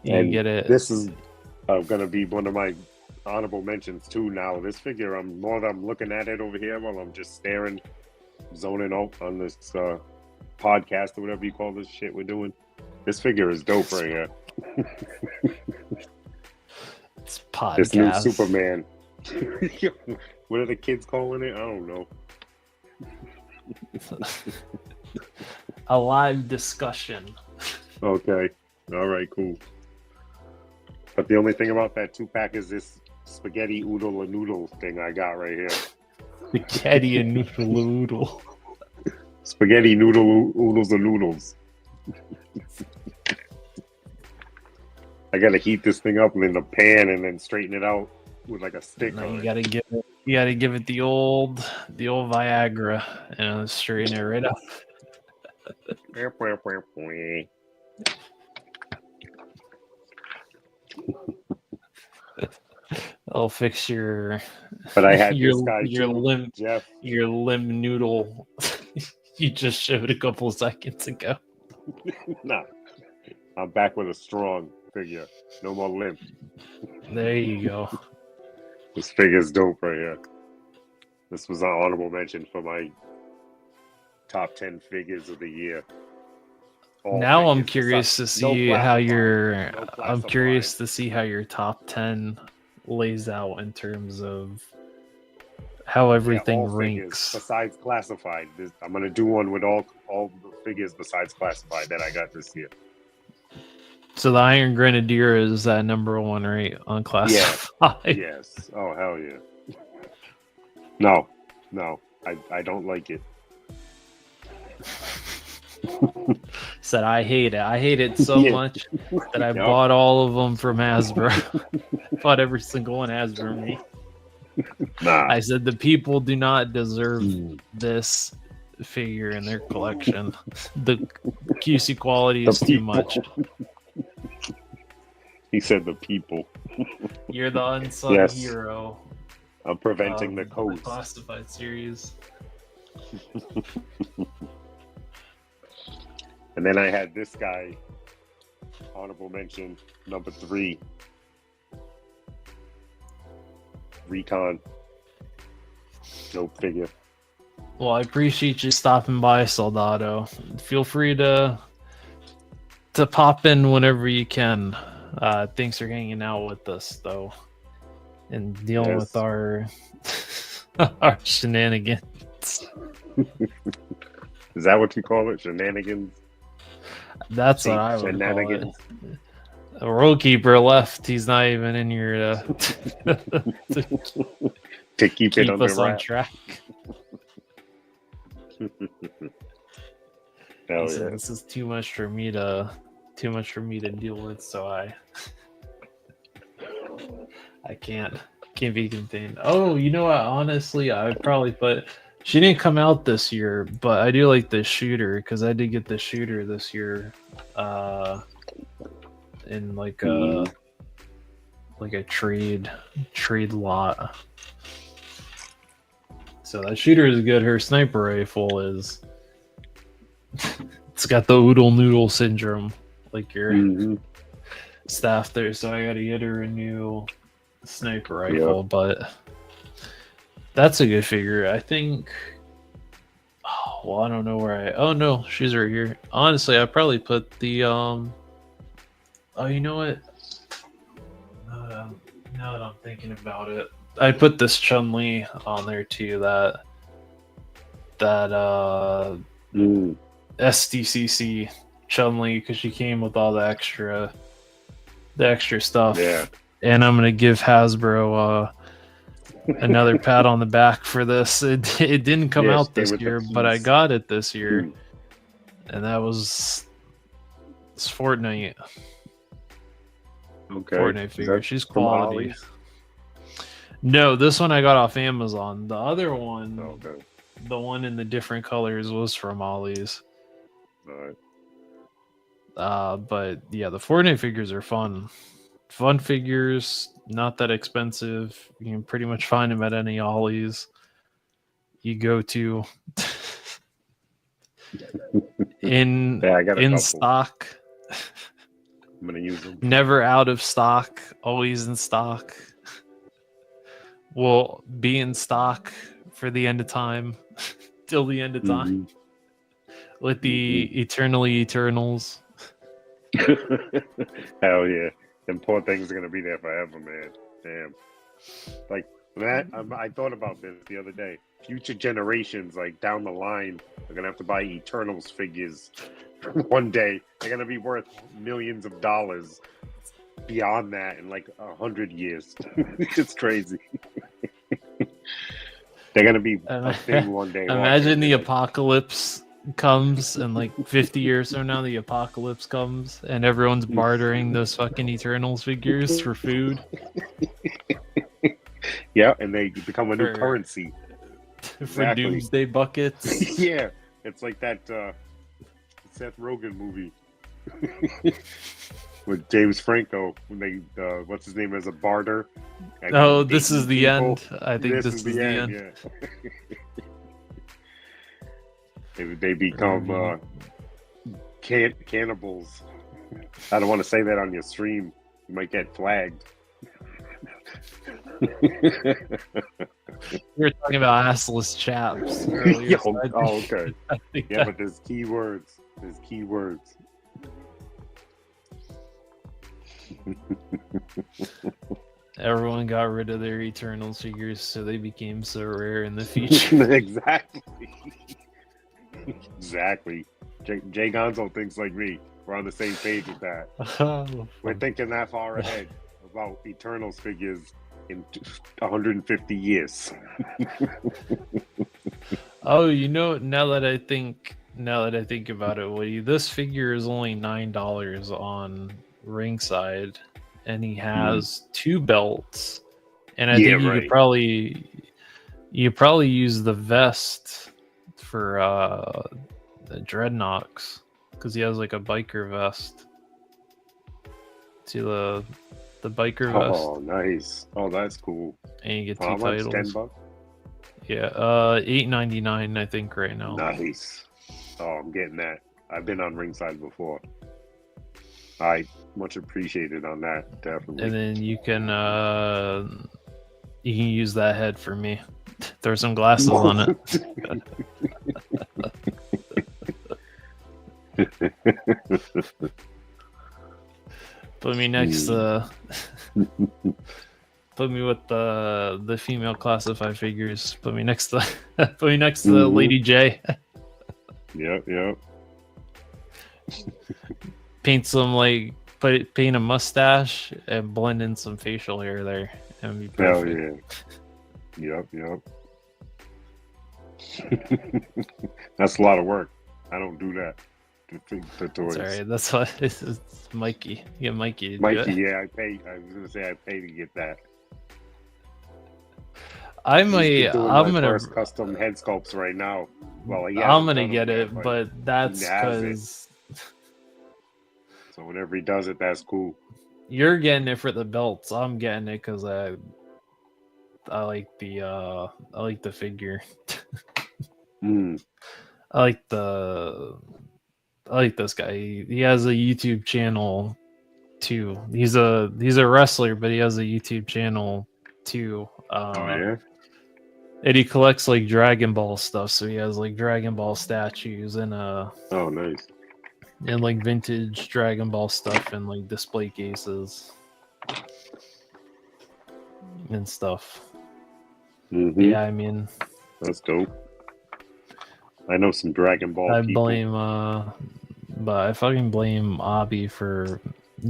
can get it. This is gonna be one of my honorable mentions too. Now this figure, I'm looking at it over here while I'm just staring, zoning out on this podcast or whatever you call this shit we're doing. This figure is dope right here. It's podcast. This new Superman. What are the kids calling it? I don't know. A live discussion. Okay. All right, cool. But the only thing about that 2-pack is this spaghetti oodle and noodle thing I got right here. Spaghetti and noodle. Spaghetti noodle oodles and noodles. I gotta heat this thing up in the pan and then straighten it out with like a stick. No, you gotta give it the old Viagra and straighten it right up. I'll fix your. But I had your this guy your too, limb Jeff. Your limb noodle. You just showed a couple seconds ago. Nah, I'm back with a strong figure. No more limp. There you go. This figure's dope right here. This was an honorable mention for my top 10 figures of the year. All Now I'm figures curious to besides- no see how classified, your no I'm classified. curious to see how your top 10 lays out in terms of how everything all figures ranks. besides classified. I'm gonna do one with all the figures besides classified that I got this year. So the Iron Grenadier is that number one, right? Unclassified. Yes. Oh hell yeah. No, I don't like it. Said I hate it. I hate it so Yeah. much that I Yep. bought all of them from Hasbro. Bought every single one Hasbro made. Nah. I said the people do not deserve this figure in their collection. The QC quality is The too people. much. He said the people. You're the unsung Yes. hero. I'm preventing the The codes. classified series. And then I had this guy, honorable mention, number 3. Recon. Dope figure. Well, I appreciate you stopping by, Soldado. Feel free to pop in whenever you can. Thanks for hanging out with us, though, and dealing Yes. with our our shenanigans. Is that what you call it? Shenanigans? That's what I would call it. Shenanigans? A roadkeeper left. He's not even in here to To keep it keep under us on wrap. track. Hell He said, yeah. this is too much for me to deal with, so I can't be contained. Oh, you know what? Honestly, I would probably put. She didn't come out this year, but I do like the shooter because I did get the shooter this year, in like a trade lot. So that shooter is good. Her sniper rifle is. It's got the oodle noodle syndrome, like your Mhm. staff there. So I got to get her a new sniper rifle, but that's a good figure. I think. Oh, well, I don't know where Oh no, she's right here. Honestly, I probably put the Oh, you know what? Now that I'm thinking about it, I put this Chun-Li on there too. That Mm. SDCC Chun-Li because she came with all the extra stuff. Yeah. And I'm gonna give Hasbro another pat on the back for this. It didn't come Yeah, out stay this with the year, but I keys. got it this year, Mm. and that was it's Fortnite. Okay. Fortnite Is figure. that She's from quality. Ollie's? No, this one I got off Amazon. The other one, Okay. the one in the different colors, was from Ollie's. All right. But yeah, the Fortnite figures are fun. Fun figures, not that expensive. You can pretty much find them at any Ollie's you go to. in Yeah, I got a in couple. stock, I'm gonna use them. never out of stock, always in stock. Will be in stock for the end of time, till the end of time, with the eternally Eternals. Hell yeah. Them poor things are gonna be there forever, man. Damn. Like that, I thought about this the other day. Future generations, like down the line, are gonna have to buy Eternals figures one day. They're gonna be worth millions of dollars beyond that in like 100 years. It's crazy. They're gonna be a thing one day. Imagine the apocalypse comes and like 50 years from now the apocalypse comes and everyone's bartering those fucking Eternals figures for food. Yeah, and they become a new For- currency. For Exactly. doomsday buckets. Yeah, it's like that Seth Rogen movie with James Franco when they what's his name as a barter. and Oh, this is the people. end. I think this is the end. Yeah. they become cannibals. I don't want to say that on your stream. You might get flagged. We were talking about assless chaps earlier. Oh, okay. I think Yeah, but there's keywords. There's keywords. everyone got rid of their Eternals figures, so they became so rare in the future. Exactly. Exactly. Jay Gonzo thinks like me. We're on the same page with that. We're thinking that far ahead about Eternals figures in 150 years. Oh, you know, now that I think about it, Woody, this figure is only $9 on Ringside, and he has 2 belts, and I think you could probably use the vest for the Dreadnoks, because he has like a biker vest. See the biker vest? Oh, nice. Oh, that's cool. And you get 2 How much? titles. $10? Yeah, $8.99 I think right now. Nice. Oh, I'm getting that. I've been on Ringside before. I much appreciated on that, definitely. And then you can use that head for me. Throw some glasses on it. Put me next put me with the female classified figures. Put me next to Lady J. Yep. Paint some paint a mustache and blend in some facial hair there. And be perfect. Hell yeah. Yep. That's a lot of work. I don't do that. The toys. Sorry, that's why it's Mikey. You get Mikey to do Mikey, it. yeah, I pay. I was gonna say I pay to get that. I'm gonna first custom head sculpts right now. Well, I'm gonna get it, but that's because. So whenever he does it, that's cool. You're getting it for the belts. I'm getting it because I like the figure. I like this guy. He has a YouTube channel too. He's a wrestler, but he has a YouTube channel too. And he collects like Dragon Ball stuff. So he has like Dragon Ball statues and oh, nice. And like vintage Dragon Ball stuff and like display cases and stuff. Yeah, I mean, that's dope. I know some Dragon Ball people. But I fucking blame Abby for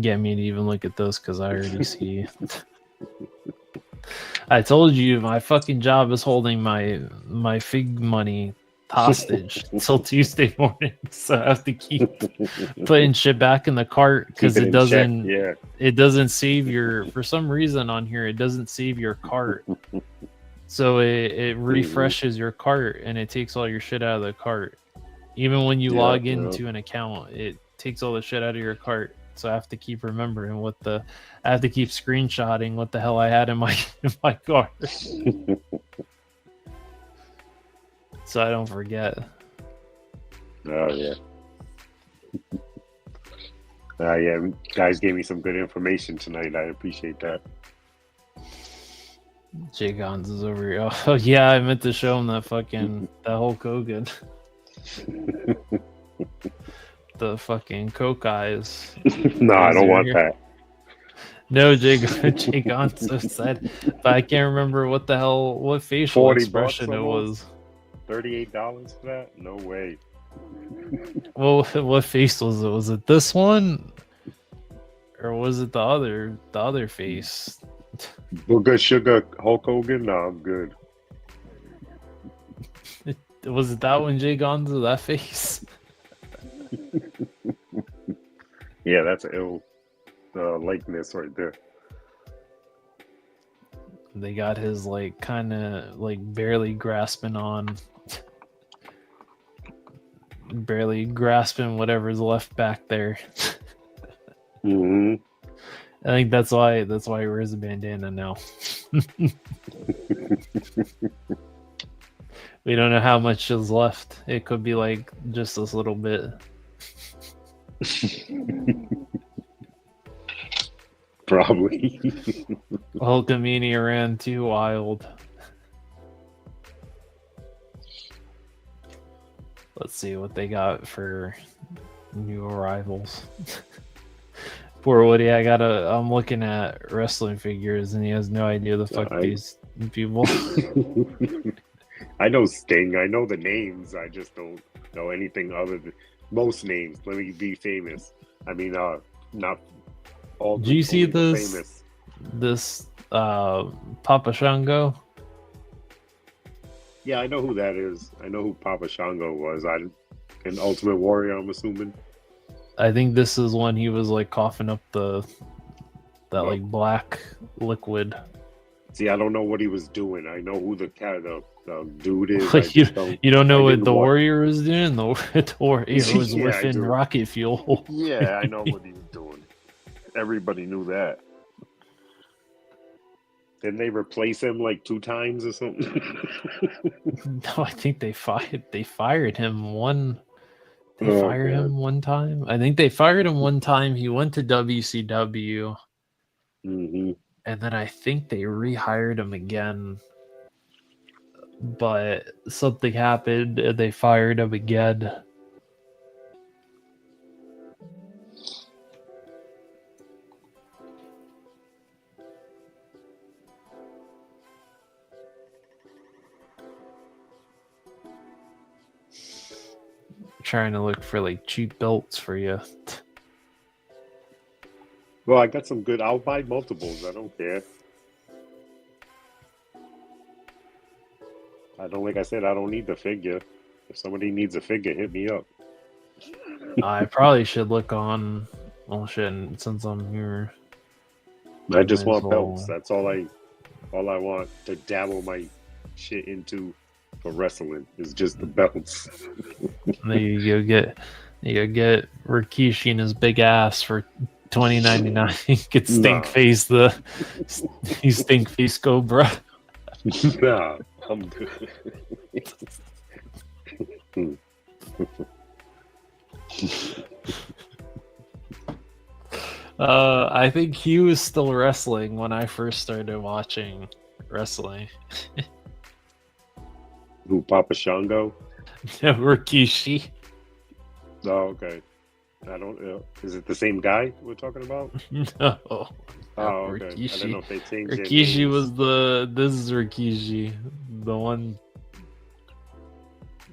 getting me to even look at this because I already see. I told you my fucking job is holding my fig money hostage until Tuesday morning, so I have to keep putting shit back in the cart because it doesn't save your, for some reason on here it doesn't save your cart. So it refreshes your cart and it takes all your shit out of the cart. Even when you log into an account, it takes all the shit out of your cart. So I have to keep remembering I have to keep screenshotting what the hell I had in my cart. So I don't forget. Oh yeah. Yeah, guys gave me some good information tonight. I appreciate that. Jay Gons is over here. Oh yeah, I meant to show him that Hulk Hogan. The fucking coke eyes. No, I don't want that. No, Jay Gonzo said, but I can't remember what facial expression it was. $38 for that? No way. Well, what face was it? Was it this one, or was it the other face? Booger Sugar Hulk Hogan? No, I'm good. Was it that one, Jay Gonzo? That face? Yeah, that's an ill likeness right there. They got his kind of barely grasping whatever's left back there. I think that's why he wears a bandana now. We don't know how much is left. It could be just this little bit. Probably. Hulkamania ran too wild. Let's see what they got for new arrivals. Poor Woody, I'm looking at wrestling figures and he has no idea the fuck these people. I know Sting. I know the names. I just don't know anything other than most names. Let me be famous. I mean, not all. Do you see famous. this Papa Shango? Yeah, I know who that is. I know who Papa Shango was. An Ultimate Warrior, I'm assuming. I think this is when he was like coughing up like black liquid. See, I don't know what he was doing. I know who the dude is. Like you don't know what the Warrior was doing? The Warrior was Yeah, whiffing rocket fuel. Yeah, I know what he was doing. Everybody knew that. Didn't they replace him like 2 times or something? No, I think they fired him one. They fired him one time. I think they fired him one time. He went to WCW. Mm-hmm. And then I think they rehired him again. But something happened and they fired him again. Trying to look for like cheap belts for you. Well, I got some good. I'll buy multiples. I don't care. Like I said, I don't need the figure. If somebody needs a figure, hit me up. I probably should look on. Well, shit, since I'm here. I just want belts. That's all I want to dabble my shit into for wrestling is just the belts. There you go get Rikishi and his big ass for $20.99. Get Stink Face he's Stink Face Cobra. Nah, I'm good. I think he was still wrestling when I first started watching wrestling. Who, Papa Shango? No, Rikishi. Oh, okay. I don't. Is it the same guy we're talking about? No. Oh, okay. Rikishi. I don't know if they changed it. Rikishi was this is Rikishi, the one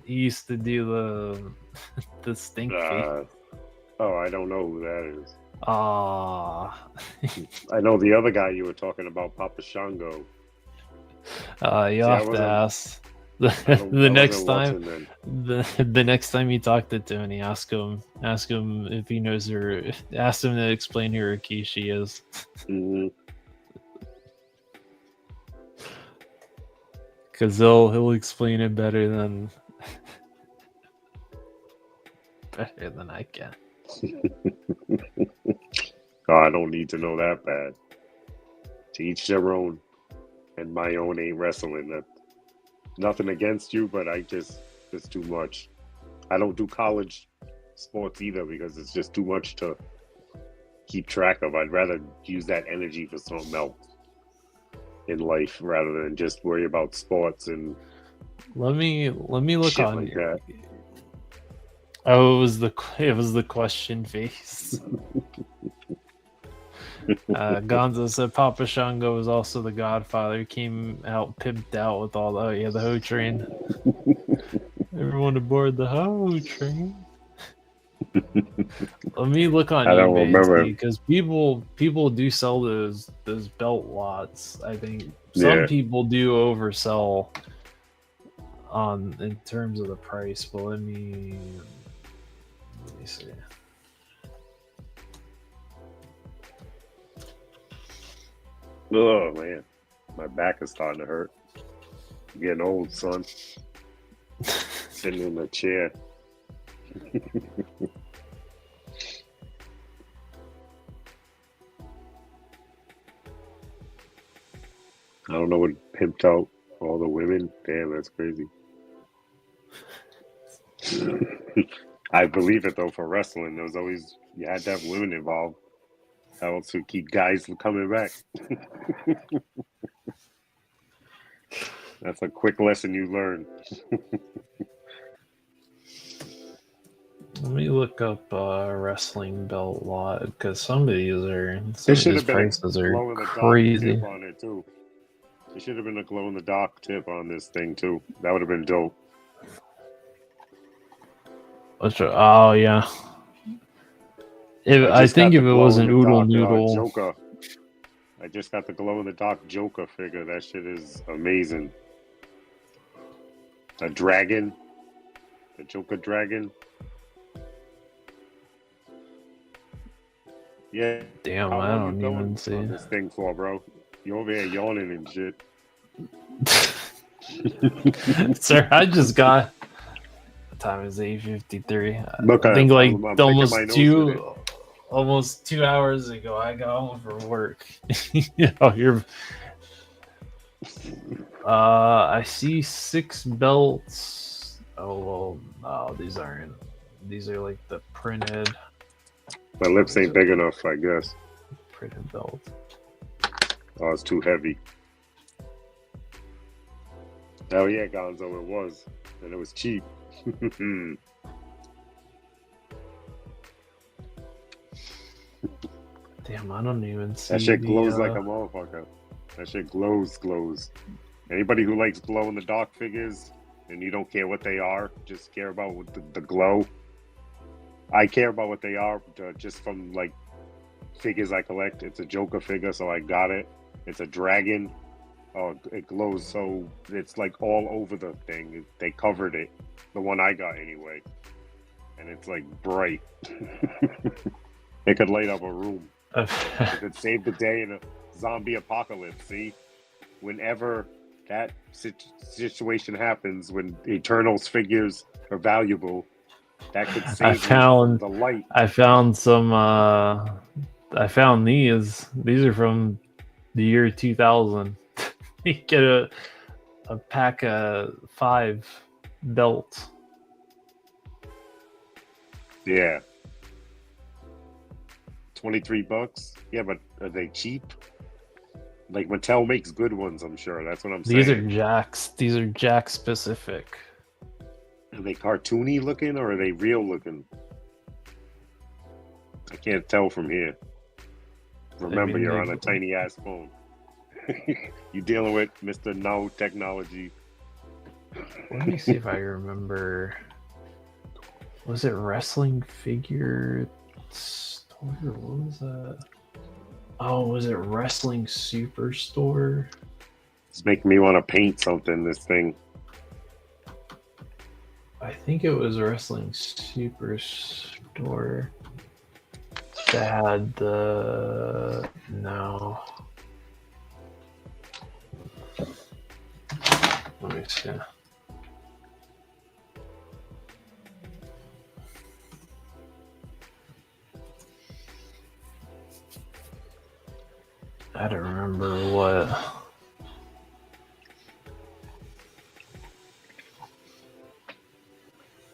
he used to do the stink face. Oh, I don't know who that is. Ah. I know the other guy you were talking about, Papa Shango. You'll have to ask. The next time you talk to Tony, ask him if he knows ask him to explain who Rikishi is. Mm-hmm. Because he'll explain it better than I can. Oh, I don't need to know that bad. To each their own, and my own ain't wrestling. That nothing against you, but it's too much. I don't do college sports either because it's just too much to keep track of. I'd rather use that energy for something else in life rather than just worry about sports and let me look shit on like that. Oh, it was the question face. Gonzo said Papa Shango was also the Godfather. He came out pimped out with all the Ho train. Everyone aboard the Ho train. Let me look on eBay because people do sell those belt lots. I think some people do oversell in terms of the price, but let me see. Oh man, my back is starting to hurt. I'm getting old, son. Sitting in a chair. I don't know what pimped out all the women. Damn, that's crazy. I believe it though. For wrestling, there was always you had to have women involved. How else to keep guys coming back? That's a quick lesson you learn. Let me look up wrestling belt lot because some of these There should have been prices a are glow in the dark crazy. tip on it too. There should have been a glow in the dark tip on this thing too. That would have been dope. Oh yeah. I think if it was an Oodle Noodle, Joker. I just got the glow in the dark Joker figure. That shit is amazing. A dragon, the Joker dragon. Yeah. damn, How I long don't you even going see. on this thing for, bro? You over here yawning and shit. Sir, I just got. The time is 8:53. Look, I think like I'm picking my nose with it. almost 2 hours ago, I got home from work. You're. I see 6 belts. Oh well, no, these aren't. These are like the printed. My lips ain't big enough, I guess. Printed belt. Oh, it's too heavy. Oh yeah, Gonzo, it was, and it was cheap. Damn, I don't even see. That shit glows like a motherfucker. That shit glows. Anybody who likes glow in the dark figures and you don't care what they are, just care about the glow. I care about what they are just from like figures I collect. It's a Joker figure, so I got it. It's a dragon. Oh, it glows so it's like all over the thing. They covered it. The one I got anyway. And it's like bright. It could light up a room. It could save the day in a zombie apocalypse. See, whenever that situation happens, when Eternals figures are valuable, that could save the light. I found some. I found these. These are from the year 2000. You get a pack of 5 belts. Yeah. $23. Yeah, but are they cheap? Like Mattel makes good ones, I'm sure. That's what I'm saying. These are Jax. These are Jax specific. Are they cartoony looking or are they real looking? I can't tell from here. Remember, you're on a tiny ass phone. You dealing with Mr. No Technology. Let me see if I remember. Was it Wrestling Figure Store? What was that? Oh, was it Wrestling Superstore? It's making me want to paint something, this thing. I think it was Wrestling Superstore that had the... No. Let me see. I don't remember what.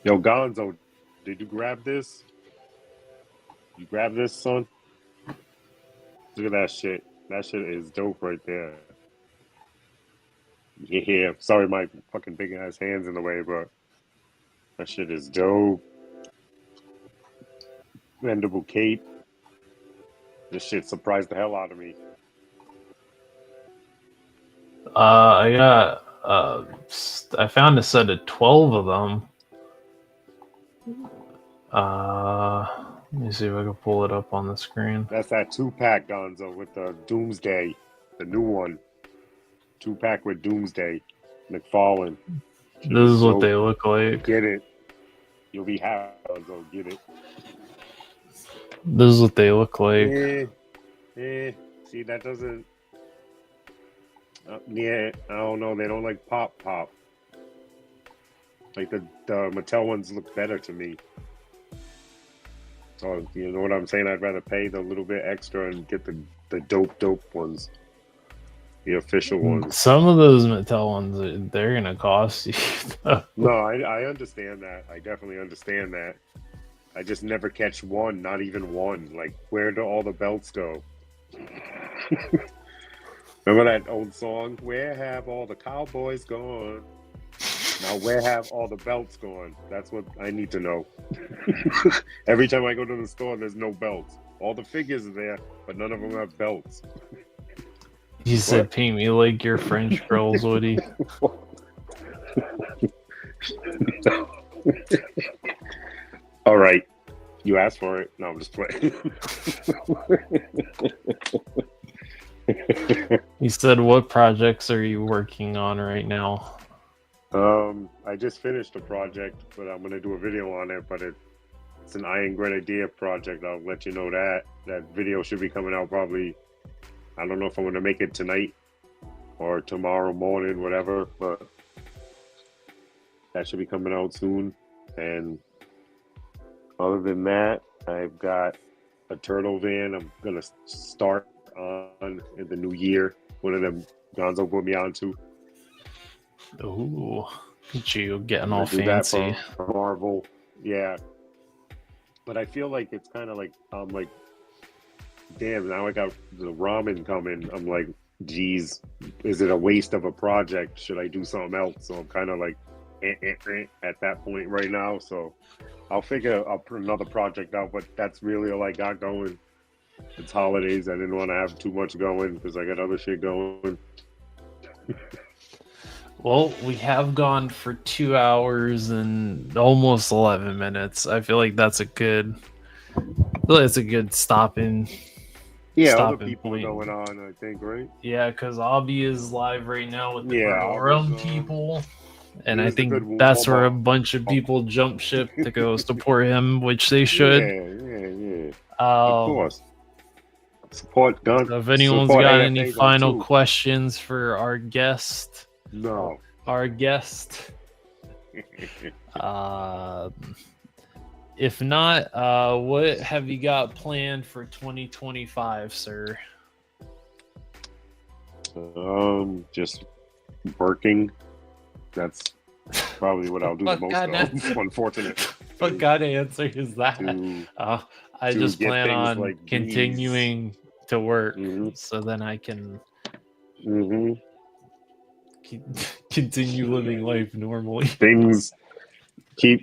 Yo, Gonzo, did you grab this? You grab this, son? Look at that shit. That shit is dope right there. Yeah, sorry my fucking big ass hands in the way, but that shit is dope. Mandible cape. This shit surprised the hell out of me. I got. I found a set of 12 of them. Let me see if I can pull it up on the screen. That's that 2-pack, Gonzo, with the Doomsday, the new one. 2-pack with Doomsday, McFarlane. This is what they look like. Get it. You'll be happy, Gonzo. Get it. This is what they look like. See, that doesn't... yeah, I don't know. They don't like pop. Like the Mattel ones look better to me. So you know what I'm saying? I'd rather pay the little bit extra and get the dope ones, the official ones. Some of those Mattel ones, they're gonna cost you. No, I understand that. I definitely understand that. I just never catch one, not even one. Like, where do all the belts go? Remember that old song? Where have all the cowboys gone? Now, where have all the belts gone? That's what I need to know. Every time I go to the store, there's no belts. All the figures are there, but none of them have belts. You said paint me like your French girls, Woody. All right. You asked for it. No, I'm just playing. You said, what projects are you working on right now? I just finished a project, but I'm gonna do a video on it. But it's an Iron Great Idea project. I'll let you know that video should be coming out probably. I don't know if I'm gonna make it tonight or tomorrow morning, whatever. But that should be coming out soon. And other than that, I've got a turtle van. I'm gonna start on in the new year. One of them Gonzo put me onto. Ooh, look at you getting all Do that fancy. for Marvel, yeah. But I feel like it's kind of like I'm like, damn. Now I got the ramen coming. I'm like, geez, is it a waste of a project? Should I do something else? So I'm kind of like at that point right now. So I'll put another project out. But that's really all I got going. It's holidays. I didn't want to have too much going because I got other shit going. Well, we have gone for 2 hours and almost 11 minutes. I feel like that's a good stopping. Yeah, stopping other people point. going on, I think, right? Yeah, because Obby is live right now with the Yeah, Rum Obby's, people. And he I was a think good that's where a warm-up. bunch of people jump ship to go support him, which they should. Yeah. Of course. Support Gun. So if anyone's support got AFA any Gun final too. questions for our guest, No. If not, what have you got planned for 2025, sir? Just working. That's probably what I'll do the What most kind of. Unfortunate. What kind of answer is that? To I to just get plan things on like these. continuing to work, Mhm. so then I can Mhm. continue living life normally. Things keep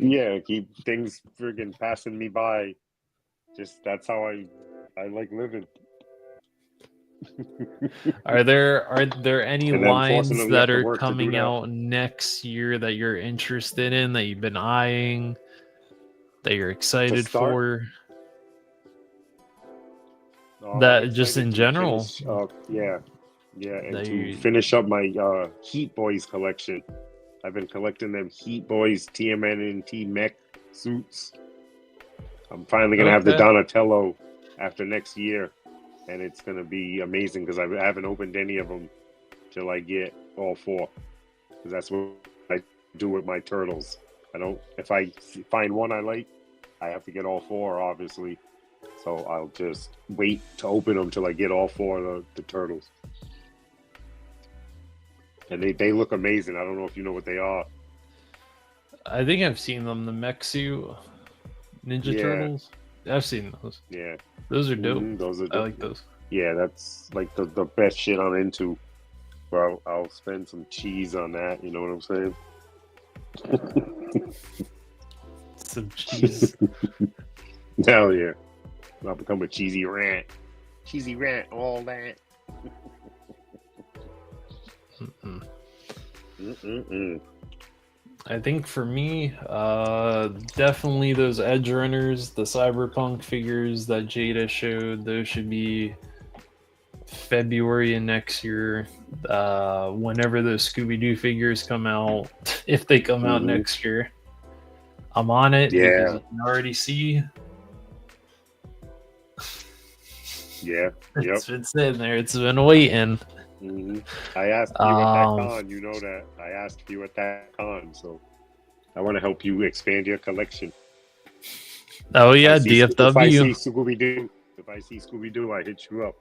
things friggin' passing me by. Just that's how I like living. Are there any And then lines fortunately, you have that to are work to do coming that. out next year that you're interested in, that you've been eyeing, that you're excited start? for? I'm That just excited in to general. finish up, and That to you- finish up my Heat Boys collection. I've been collecting them Heat Boys TMNT mech suits. I'm finally gonna have the Okay. Donatello after next year, and it's gonna be amazing because I haven't opened any of them till I get all four. Because that's what I do with my turtles. I don't. If I find one I like, I have to get all four, obviously. So I'll just wait to open them till I get all four of the turtles. And they look amazing. I don't know if you know what they are. I think I've seen them, the mech suit Ninja Yeah. Turtles. I've seen those. Yeah. Those are dope. Those are I dope. like those. Yeah, that's like the best shit I'm into. Bro, I'll spend some cheese on that. You know what I'm saying? Some cheese. Hell yeah. I'll become a cheesy rant. Cheesy rant, all that. Mm-mm. Mm-mm-mm. I think for me, definitely those Edge Runners, the Cyberpunk figures that Jada showed. Those should be February of next year. Whenever those Scooby-Doo figures come out, if they come out next year, I'm on it. Yeah. Because you can already see. Yeah. Yep. It's been sitting there. It's been waiting. I asked you at that con. You know that. I asked you at that con. So I want to help you expand your collection. Oh yeah, If I DFW. see Scooby-Doo, I hit you up.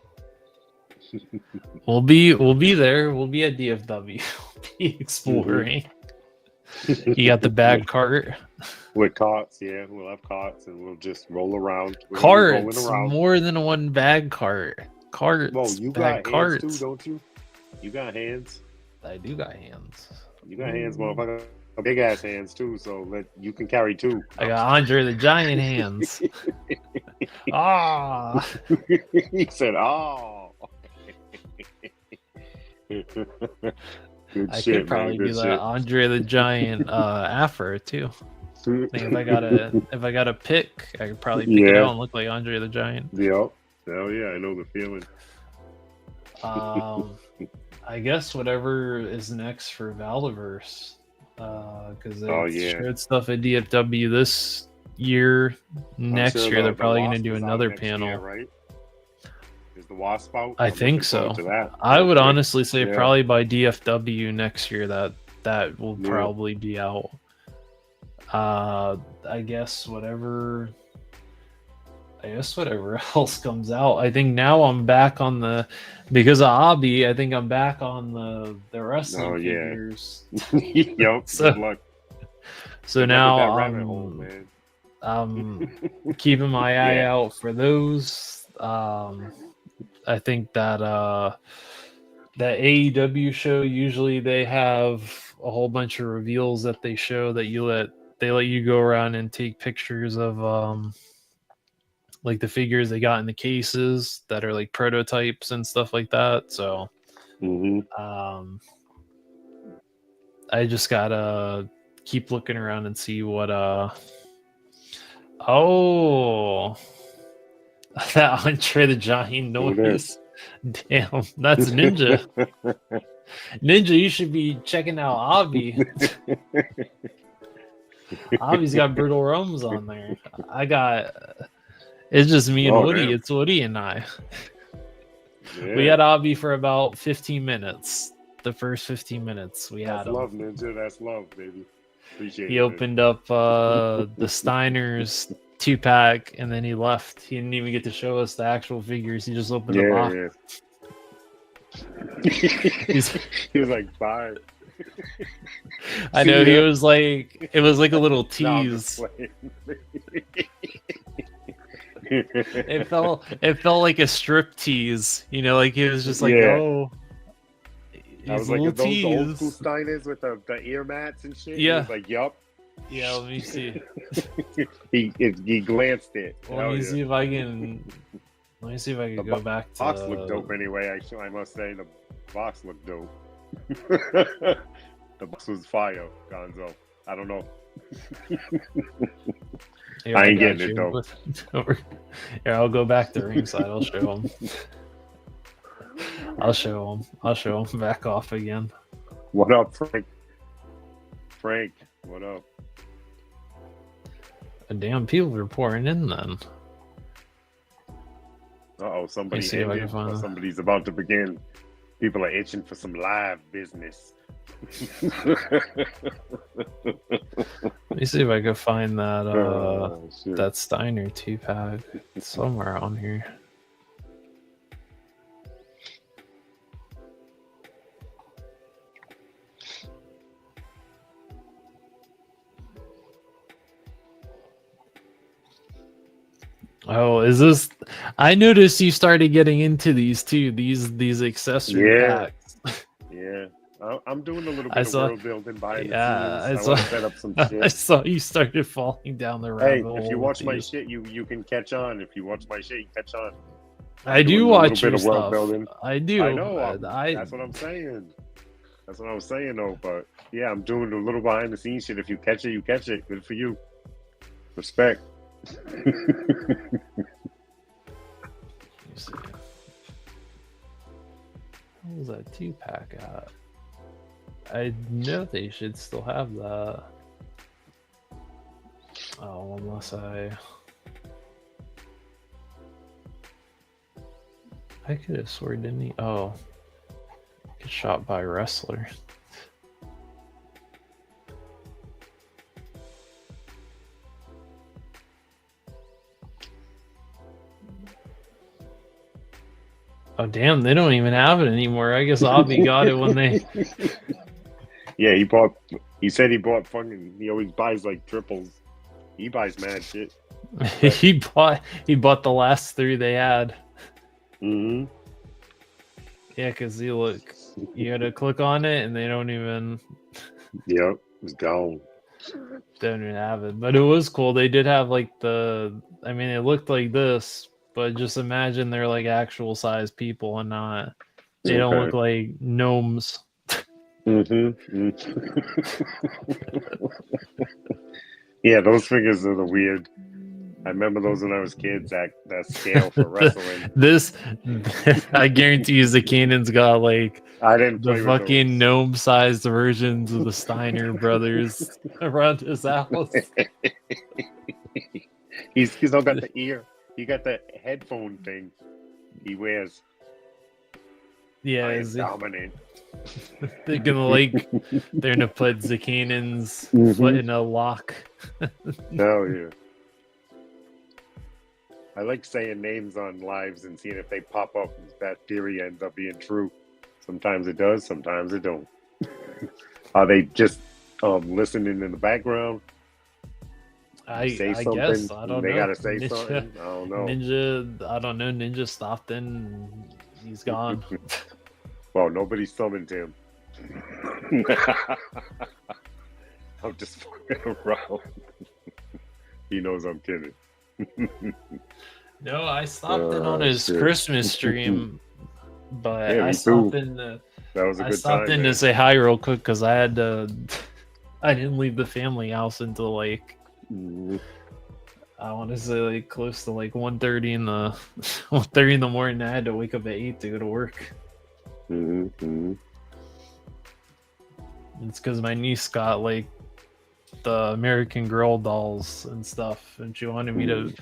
We'll be there. We'll be at DFW. We'll be exploring. You got the bag cart. With carts, yeah, we'll have carts and we'll just roll around. We're Carts, rolling around. more than one bag cart. Carts, Whoa, you bag got carts. hands too, don't you? You got hands. I do got hands. You got hands, motherfucker. Big ass hands too, so you can carry two. I got Andre the Giant hands. Ah. He said, "Oh." Good I shit, could probably man. do Good that shit. Andre the Giant afro too. I think if I got a pick, I could probably pick it Yeah. out and look like Andre the Giant. Yep. Hell yeah, I know the feeling. I guess whatever is next for Valdiverse, because they Oh, yeah. showed stuff at DFW this year. Next I'm sure year, they're the probably going to Wasp do is out another next panel. year, right? Is the Wasp out? I I'm think looking forward so. to that. I would Okay. honestly say Yeah. probably by DFW next year that will Yeah. probably be out. I guess whatever else comes out. I think now I'm back on because of Abi. I think I'm back on the wrestling Oh, yeah. figures. Yep. So- Good luck. So Good luck with that now rabbit hole, man. I'm keeping my eye Yeah. out for those. I think that that AEW show, usually they have a whole bunch of reveals that they show that they let you go around and take pictures of like the figures they got in the cases that are like prototypes and stuff like that. So Mhm. I just gotta keep looking around and see what oh, that Andre the Giant Who noise. Damn, that's Ninja. Ninja, you should be checking out Avi. Avi's got Brutal Rums on there. It's just me and Oh, Woody. damn. It's Woody and I. Yeah. We had Avi for about 15 minutes. The first 15 minutes we had That's him. love, Ninja. That's love, baby. Appreciate it. He man. opened up the Steiners 2-pack and then he left. He didn't even get to show us the actual figures. He just opened the box. Yeah. He's- He was like, bye. I know See he ya. was like, it was like a little No, I'm just tease. playing. It felt like a strip tease, like it was just like, Yeah. oh, I was he's a like, little are those the old school tease. Steiners with the ear mats and shit? He Yeah. was like, yup. Yeah, let me see. He glanced it. Let Hell me yeah. see if I can. Let me see if I The can go back to. Box looked dope anyway. I must say the box looked dope. The box was fire, Gonzo. I don't know. Here, I ain't got getting it, you. though. Here, I'll go back to ringside. I'll show him. I'll show him. Back off again. What up, Frank? Frank, what up? Damn, people are pouring in then. Uh-oh, somebody see if I can ended, find or it. somebody's about to begin. People are itching for some live business. Let me see if I can find that Shit. that Steiner 2-pack somewhere on here. Oh, is this? I noticed you started getting into these too. These accessory Yeah. packs. Yeah, I'm doing a little I bit saw- of world building behind Yeah, the I scenes. I, saw- want to set up some I shit. saw you started falling down the Hey, rabbit hole. if you with watch my these. shit, you can catch on. If you watch my shit, you catch on. I do doing a watch little your bit of world stuff. building. I do. I know. I That's what I'm saying. That's what I was saying, though. But yeah, I'm doing a little behind the scenes shit. If you catch it, you catch it. Good for you. Respect. Let me see. What was that 2-pack at? I know they should still have that. Oh, unless I could have sworn, didn't he? Oh, get shot by a wrestler. Oh damn! They don't even have it anymore. I guess Avi got it when they. Yeah, he said he bought fucking. He always buys like triples. He buys mad shit. he bought the last 3 they had. Mm-hmm. Yeah, because you gotta click on it and they don't even Yep, it's gone. have it. But it was cool. They did have like I mean, it looked like this, but just imagine they're like actual size people and not. They don't look like gnomes. Mm-hmm. Yeah, those figures are the weird. I remember those when I was kids. That scale for wrestling. This, I guarantee you, Zakanan's got like I didn't the play with fucking those. gnome-sized versions of the Steiner brothers around his house. He's not got the ear. He got the headphone thing he wears. Yeah, I am dominant. they're gonna put Zakanan's foot in a lock. Hell yeah. I like saying names on lives and seeing if they pop up. That theory ends up being true. Sometimes it does, sometimes it don't. Are they just listening in the background? I Say something. guess I don't know. They gotta say something. I don't know. Ninja stopped in. And he's gone. Well, nobody summoned him. I'm just fucking around. He knows I'm kidding. No, I stopped in on his Christmas stream, but Yeah, I stopped in to. That was a I good stopped time, in man. to say hi real quick because I had to. I didn't leave the family house until like I want to say like close to like 1:30 in the 1:30 in the morning. I had to wake up at 8 to go to work. Mm-hmm. It's because my niece got like the American Girl dolls and stuff, and she wanted me to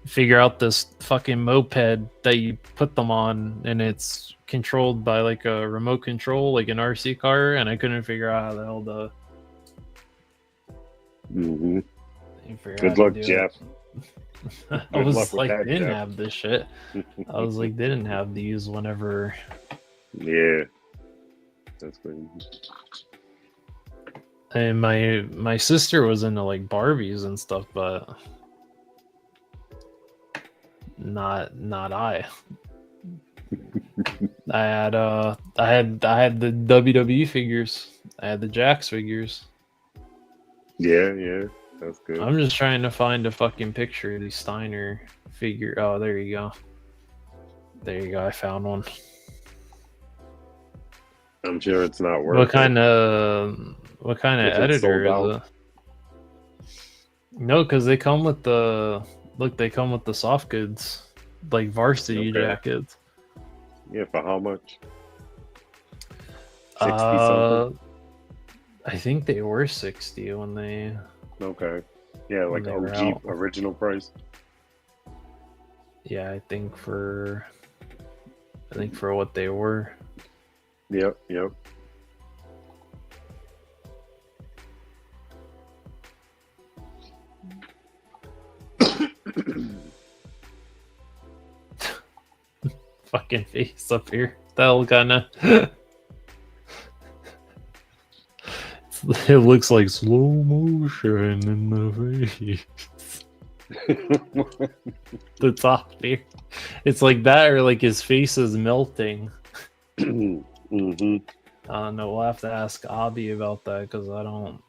figure out this fucking moped that you put them on, and it's controlled by like a remote control, like an RC car, and I couldn't figure out how the hell to. Good luck, Jeff. I was like, that, they didn't Jeff. have this shit. I was like, they didn't have these whenever. Yeah. That's good. And my sister was into like Barbies and stuff, but not I. I had the WWE figures. I had the Jax figures. Yeah, that's good. I'm just trying to find a fucking picture of the Steiner figure. Oh, there you go. There you go. I found one. I'm sure it's not worth What kind of If it's editor sold is it? No, because they come with the soft goods, like varsity jackets. Yeah, for how much? 60 something? I think they were 60 when they. Okay. Yeah, like they were OG out. original price. Yeah, I think for what they were. Yep. Fucking face up here. That kind of. It looks like slow motion in the face. The top here. It's like that, or like his face is melting. Mm-hmm. I don't know. We'll have to ask Abby about that because I don't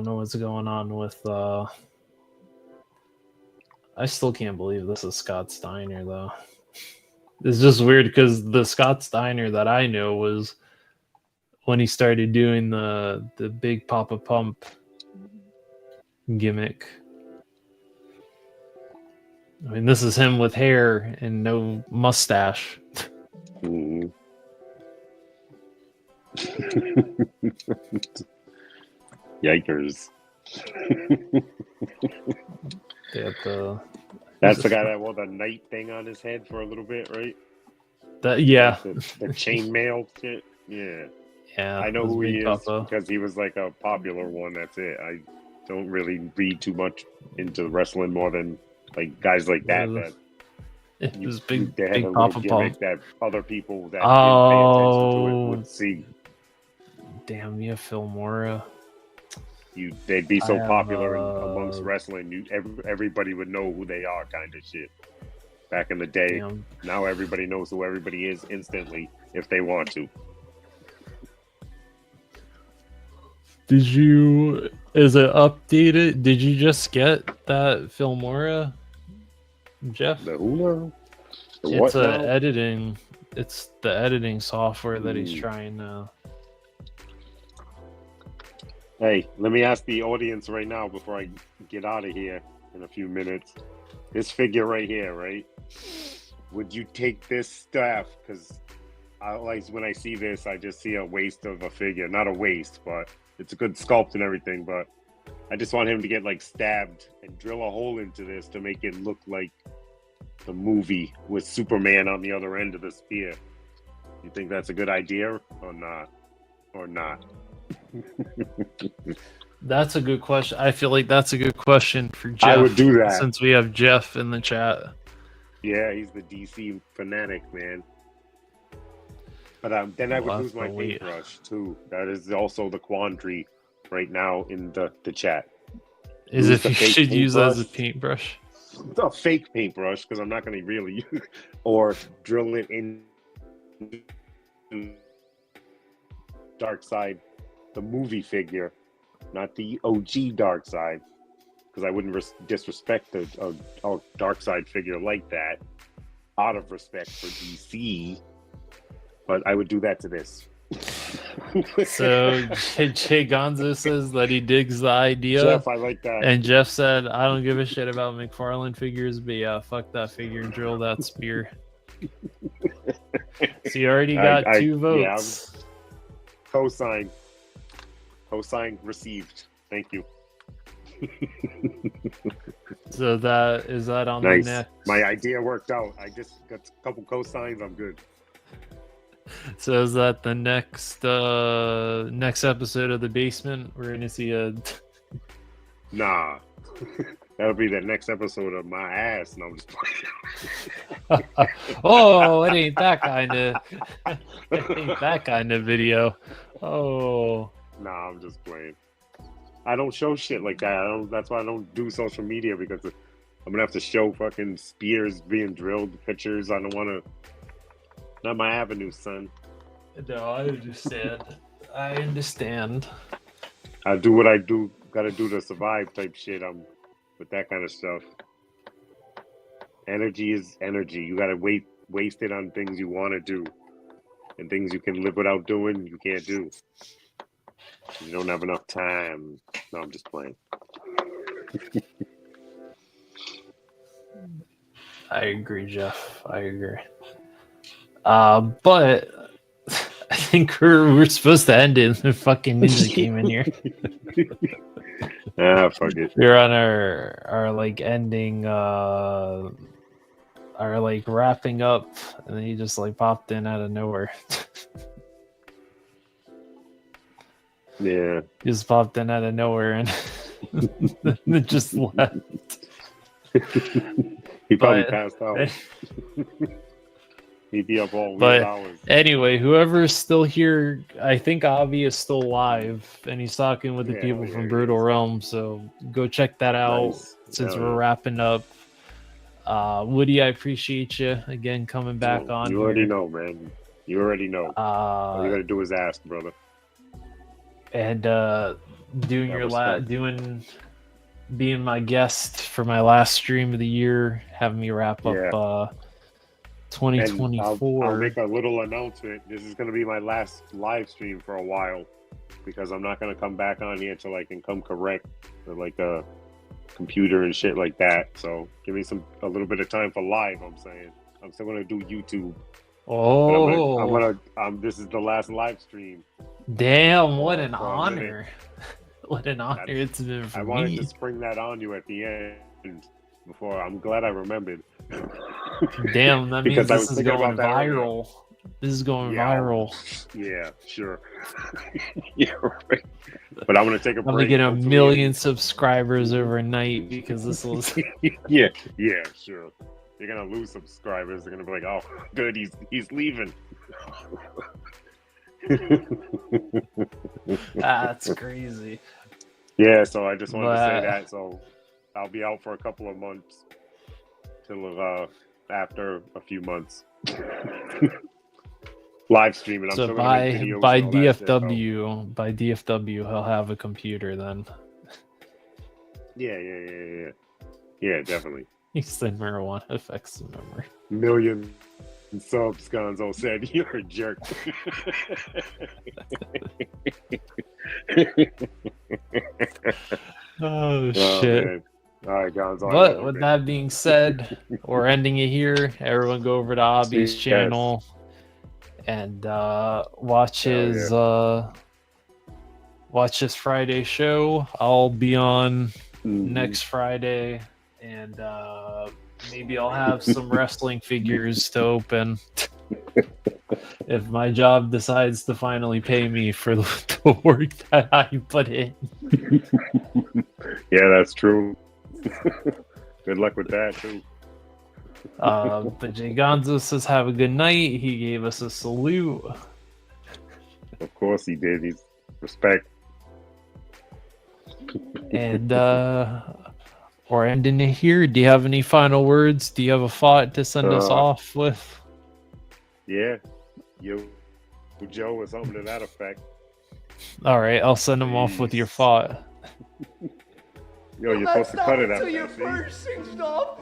know what's going on with. I still can't believe this is Scott Steiner though. It's just weird because the Scott Steiner that I know was when he started doing the big Papa Pump gimmick. I mean, this is him with hair and no mustache. Mm-hmm. Yikers. That's the guy that wore the knight thing on his head for a little bit, right? Yeah. The chainmail shit. Yeah. Yeah. I know who he is Papa. because he was like a popular one. That's it. I don't really read too much into wrestling more than like guys like that. It was big they had a Papa little Pump. gimmick that other people that didn't pay attention to it would see. Damn you, Filmora. they'd be I so have, popular amongst wrestling. Everybody would know who they are, kind of shit. Back in the day, Damn. now everybody knows who everybody is instantly if they want to. Is it updated? Did you just get that Filmora, Jeff? The Hoorah? The It's what now? it's the editing software that he's Ooh. trying to. Hey, let me ask the audience right now before I get out of here in a few minutes. This figure right here, right? Would you take this stuff? Because when I see this, I just see a waste of a figure. Not a waste, but it's a good sculpt and everything. But I just want him to get like stabbed and drill a hole into this to make it look like the movie with Superman on the other end of the spear. You think that's a good idea or not? Or not? That's a good question. I feel like that's a good question for Jeff. I would do that. Since we have Jeff in the chat. Yeah, he's the DC fanatic, man. But then I would lose my paintbrush too. That is also the quandary right now in the chat. Is Use if you should use that as a paintbrush. A fake paintbrush, because I'm not going to really use, or drill it in Darkseid, the movie figure, not the OG Darkseid, because I wouldn't disrespect a Darkseid figure like that out of respect for DC, but I would do that to this. So Jay Gonzo says that he digs the idea. Jeff, I like that. And Jeff said, I don't give a shit about McFarlane figures, but yeah, fuck that figure and drill that spear. So you already got two votes. Yeah, cosign. Cosign received. Thank you. So is that on nice. the next? My idea worked out. I just got a couple cosigns. I'm good. So is that the next episode of The Basement? We're gonna see a Nah. That'll be the next episode of my ass. No, I'm just playing. Oh, it ain't that kind of video. Oh. Nah, I'm just playing. I don't show shit like that. That's why I don't do social media, because I'm gonna have to show fucking spears being drilled, pictures. I don't want to. Not my avenue, son. No, I understand. I do what I do. Got to do to survive, type shit. I'm with that kind of stuff. Energy is energy. You got to waste it on things you want to do, and things you can live without doing. You can't do. You don't have enough time. No, I'm just playing. I agree, Jeff. I agree. But I think we're supposed to end it. The fucking ninja came in here. Fuck it. We're on our like ending, our like wrapping up, and then he just like popped in out of nowhere. Yeah. He just popped in out of nowhere and then just left. He probably passed out. He'd be up all weird hours. Anyway, whoever's still here, I think Avi is still live, and he's talking with the people from Brutal Realm. So go check that out. Since we're wrapping up. Woody, I appreciate you again coming back on. You already know, man. You already know. All you gotta do is ask, brother. And being my guest for my last stream of the year, having me wrap up 2024. I'll make a little announcement. This is going to be my last live stream for a while, because I'm not going to come back on here until I can come correct with like a computer and shit like that. So give me a little bit of time for live. I'm saying I'm still going to do YouTube. Oh, this is the last live stream. Damn! What an honor! What an honor it's been for me. I wanted to spring that on you at the end. Before, I'm glad I remembered. Damn, that means this is going viral. This is going viral. Yeah, sure. Yeah, right. But I'm gonna take a break. I'm gonna get 1 million subscribers overnight because this was. yeah, sure. You're gonna lose subscribers. They're gonna be like, "Oh, good, he's leaving." That's crazy. Yeah, so I just wanted to say But- that. So I'll be out for a couple of months till after a few months. Live streaming. I'm So still gonna make videos by and all that shit, so- DFW, he'll have a computer then. Yeah, definitely. He's the marijuana affects the memory. Million subs, Gonzo said. You're a jerk. Oh shit. Man. All right, Gonzo. I love But you, with man. that being said, we're ending it here. Everyone go over to Abby's Yes. channel and watch Hell his watch his Friday show. I'll be on next Friday, and maybe I'll have some wrestling figures to open if my job decides to finally pay me for the work that I put in. Yeah, that's true. Good luck with that too. But Jay Gonzo says, "Have a good night." He gave us a salute. Of course he did. He's respect. And we're ending it here. Do you have any final words? Do you have a thought to send us off with? Yeah. Yo, Joe, or something to that effect. All right, I'll send him off with your thought. Yo, you're Let's supposed to cut it stop after until your that, see? first thing stop.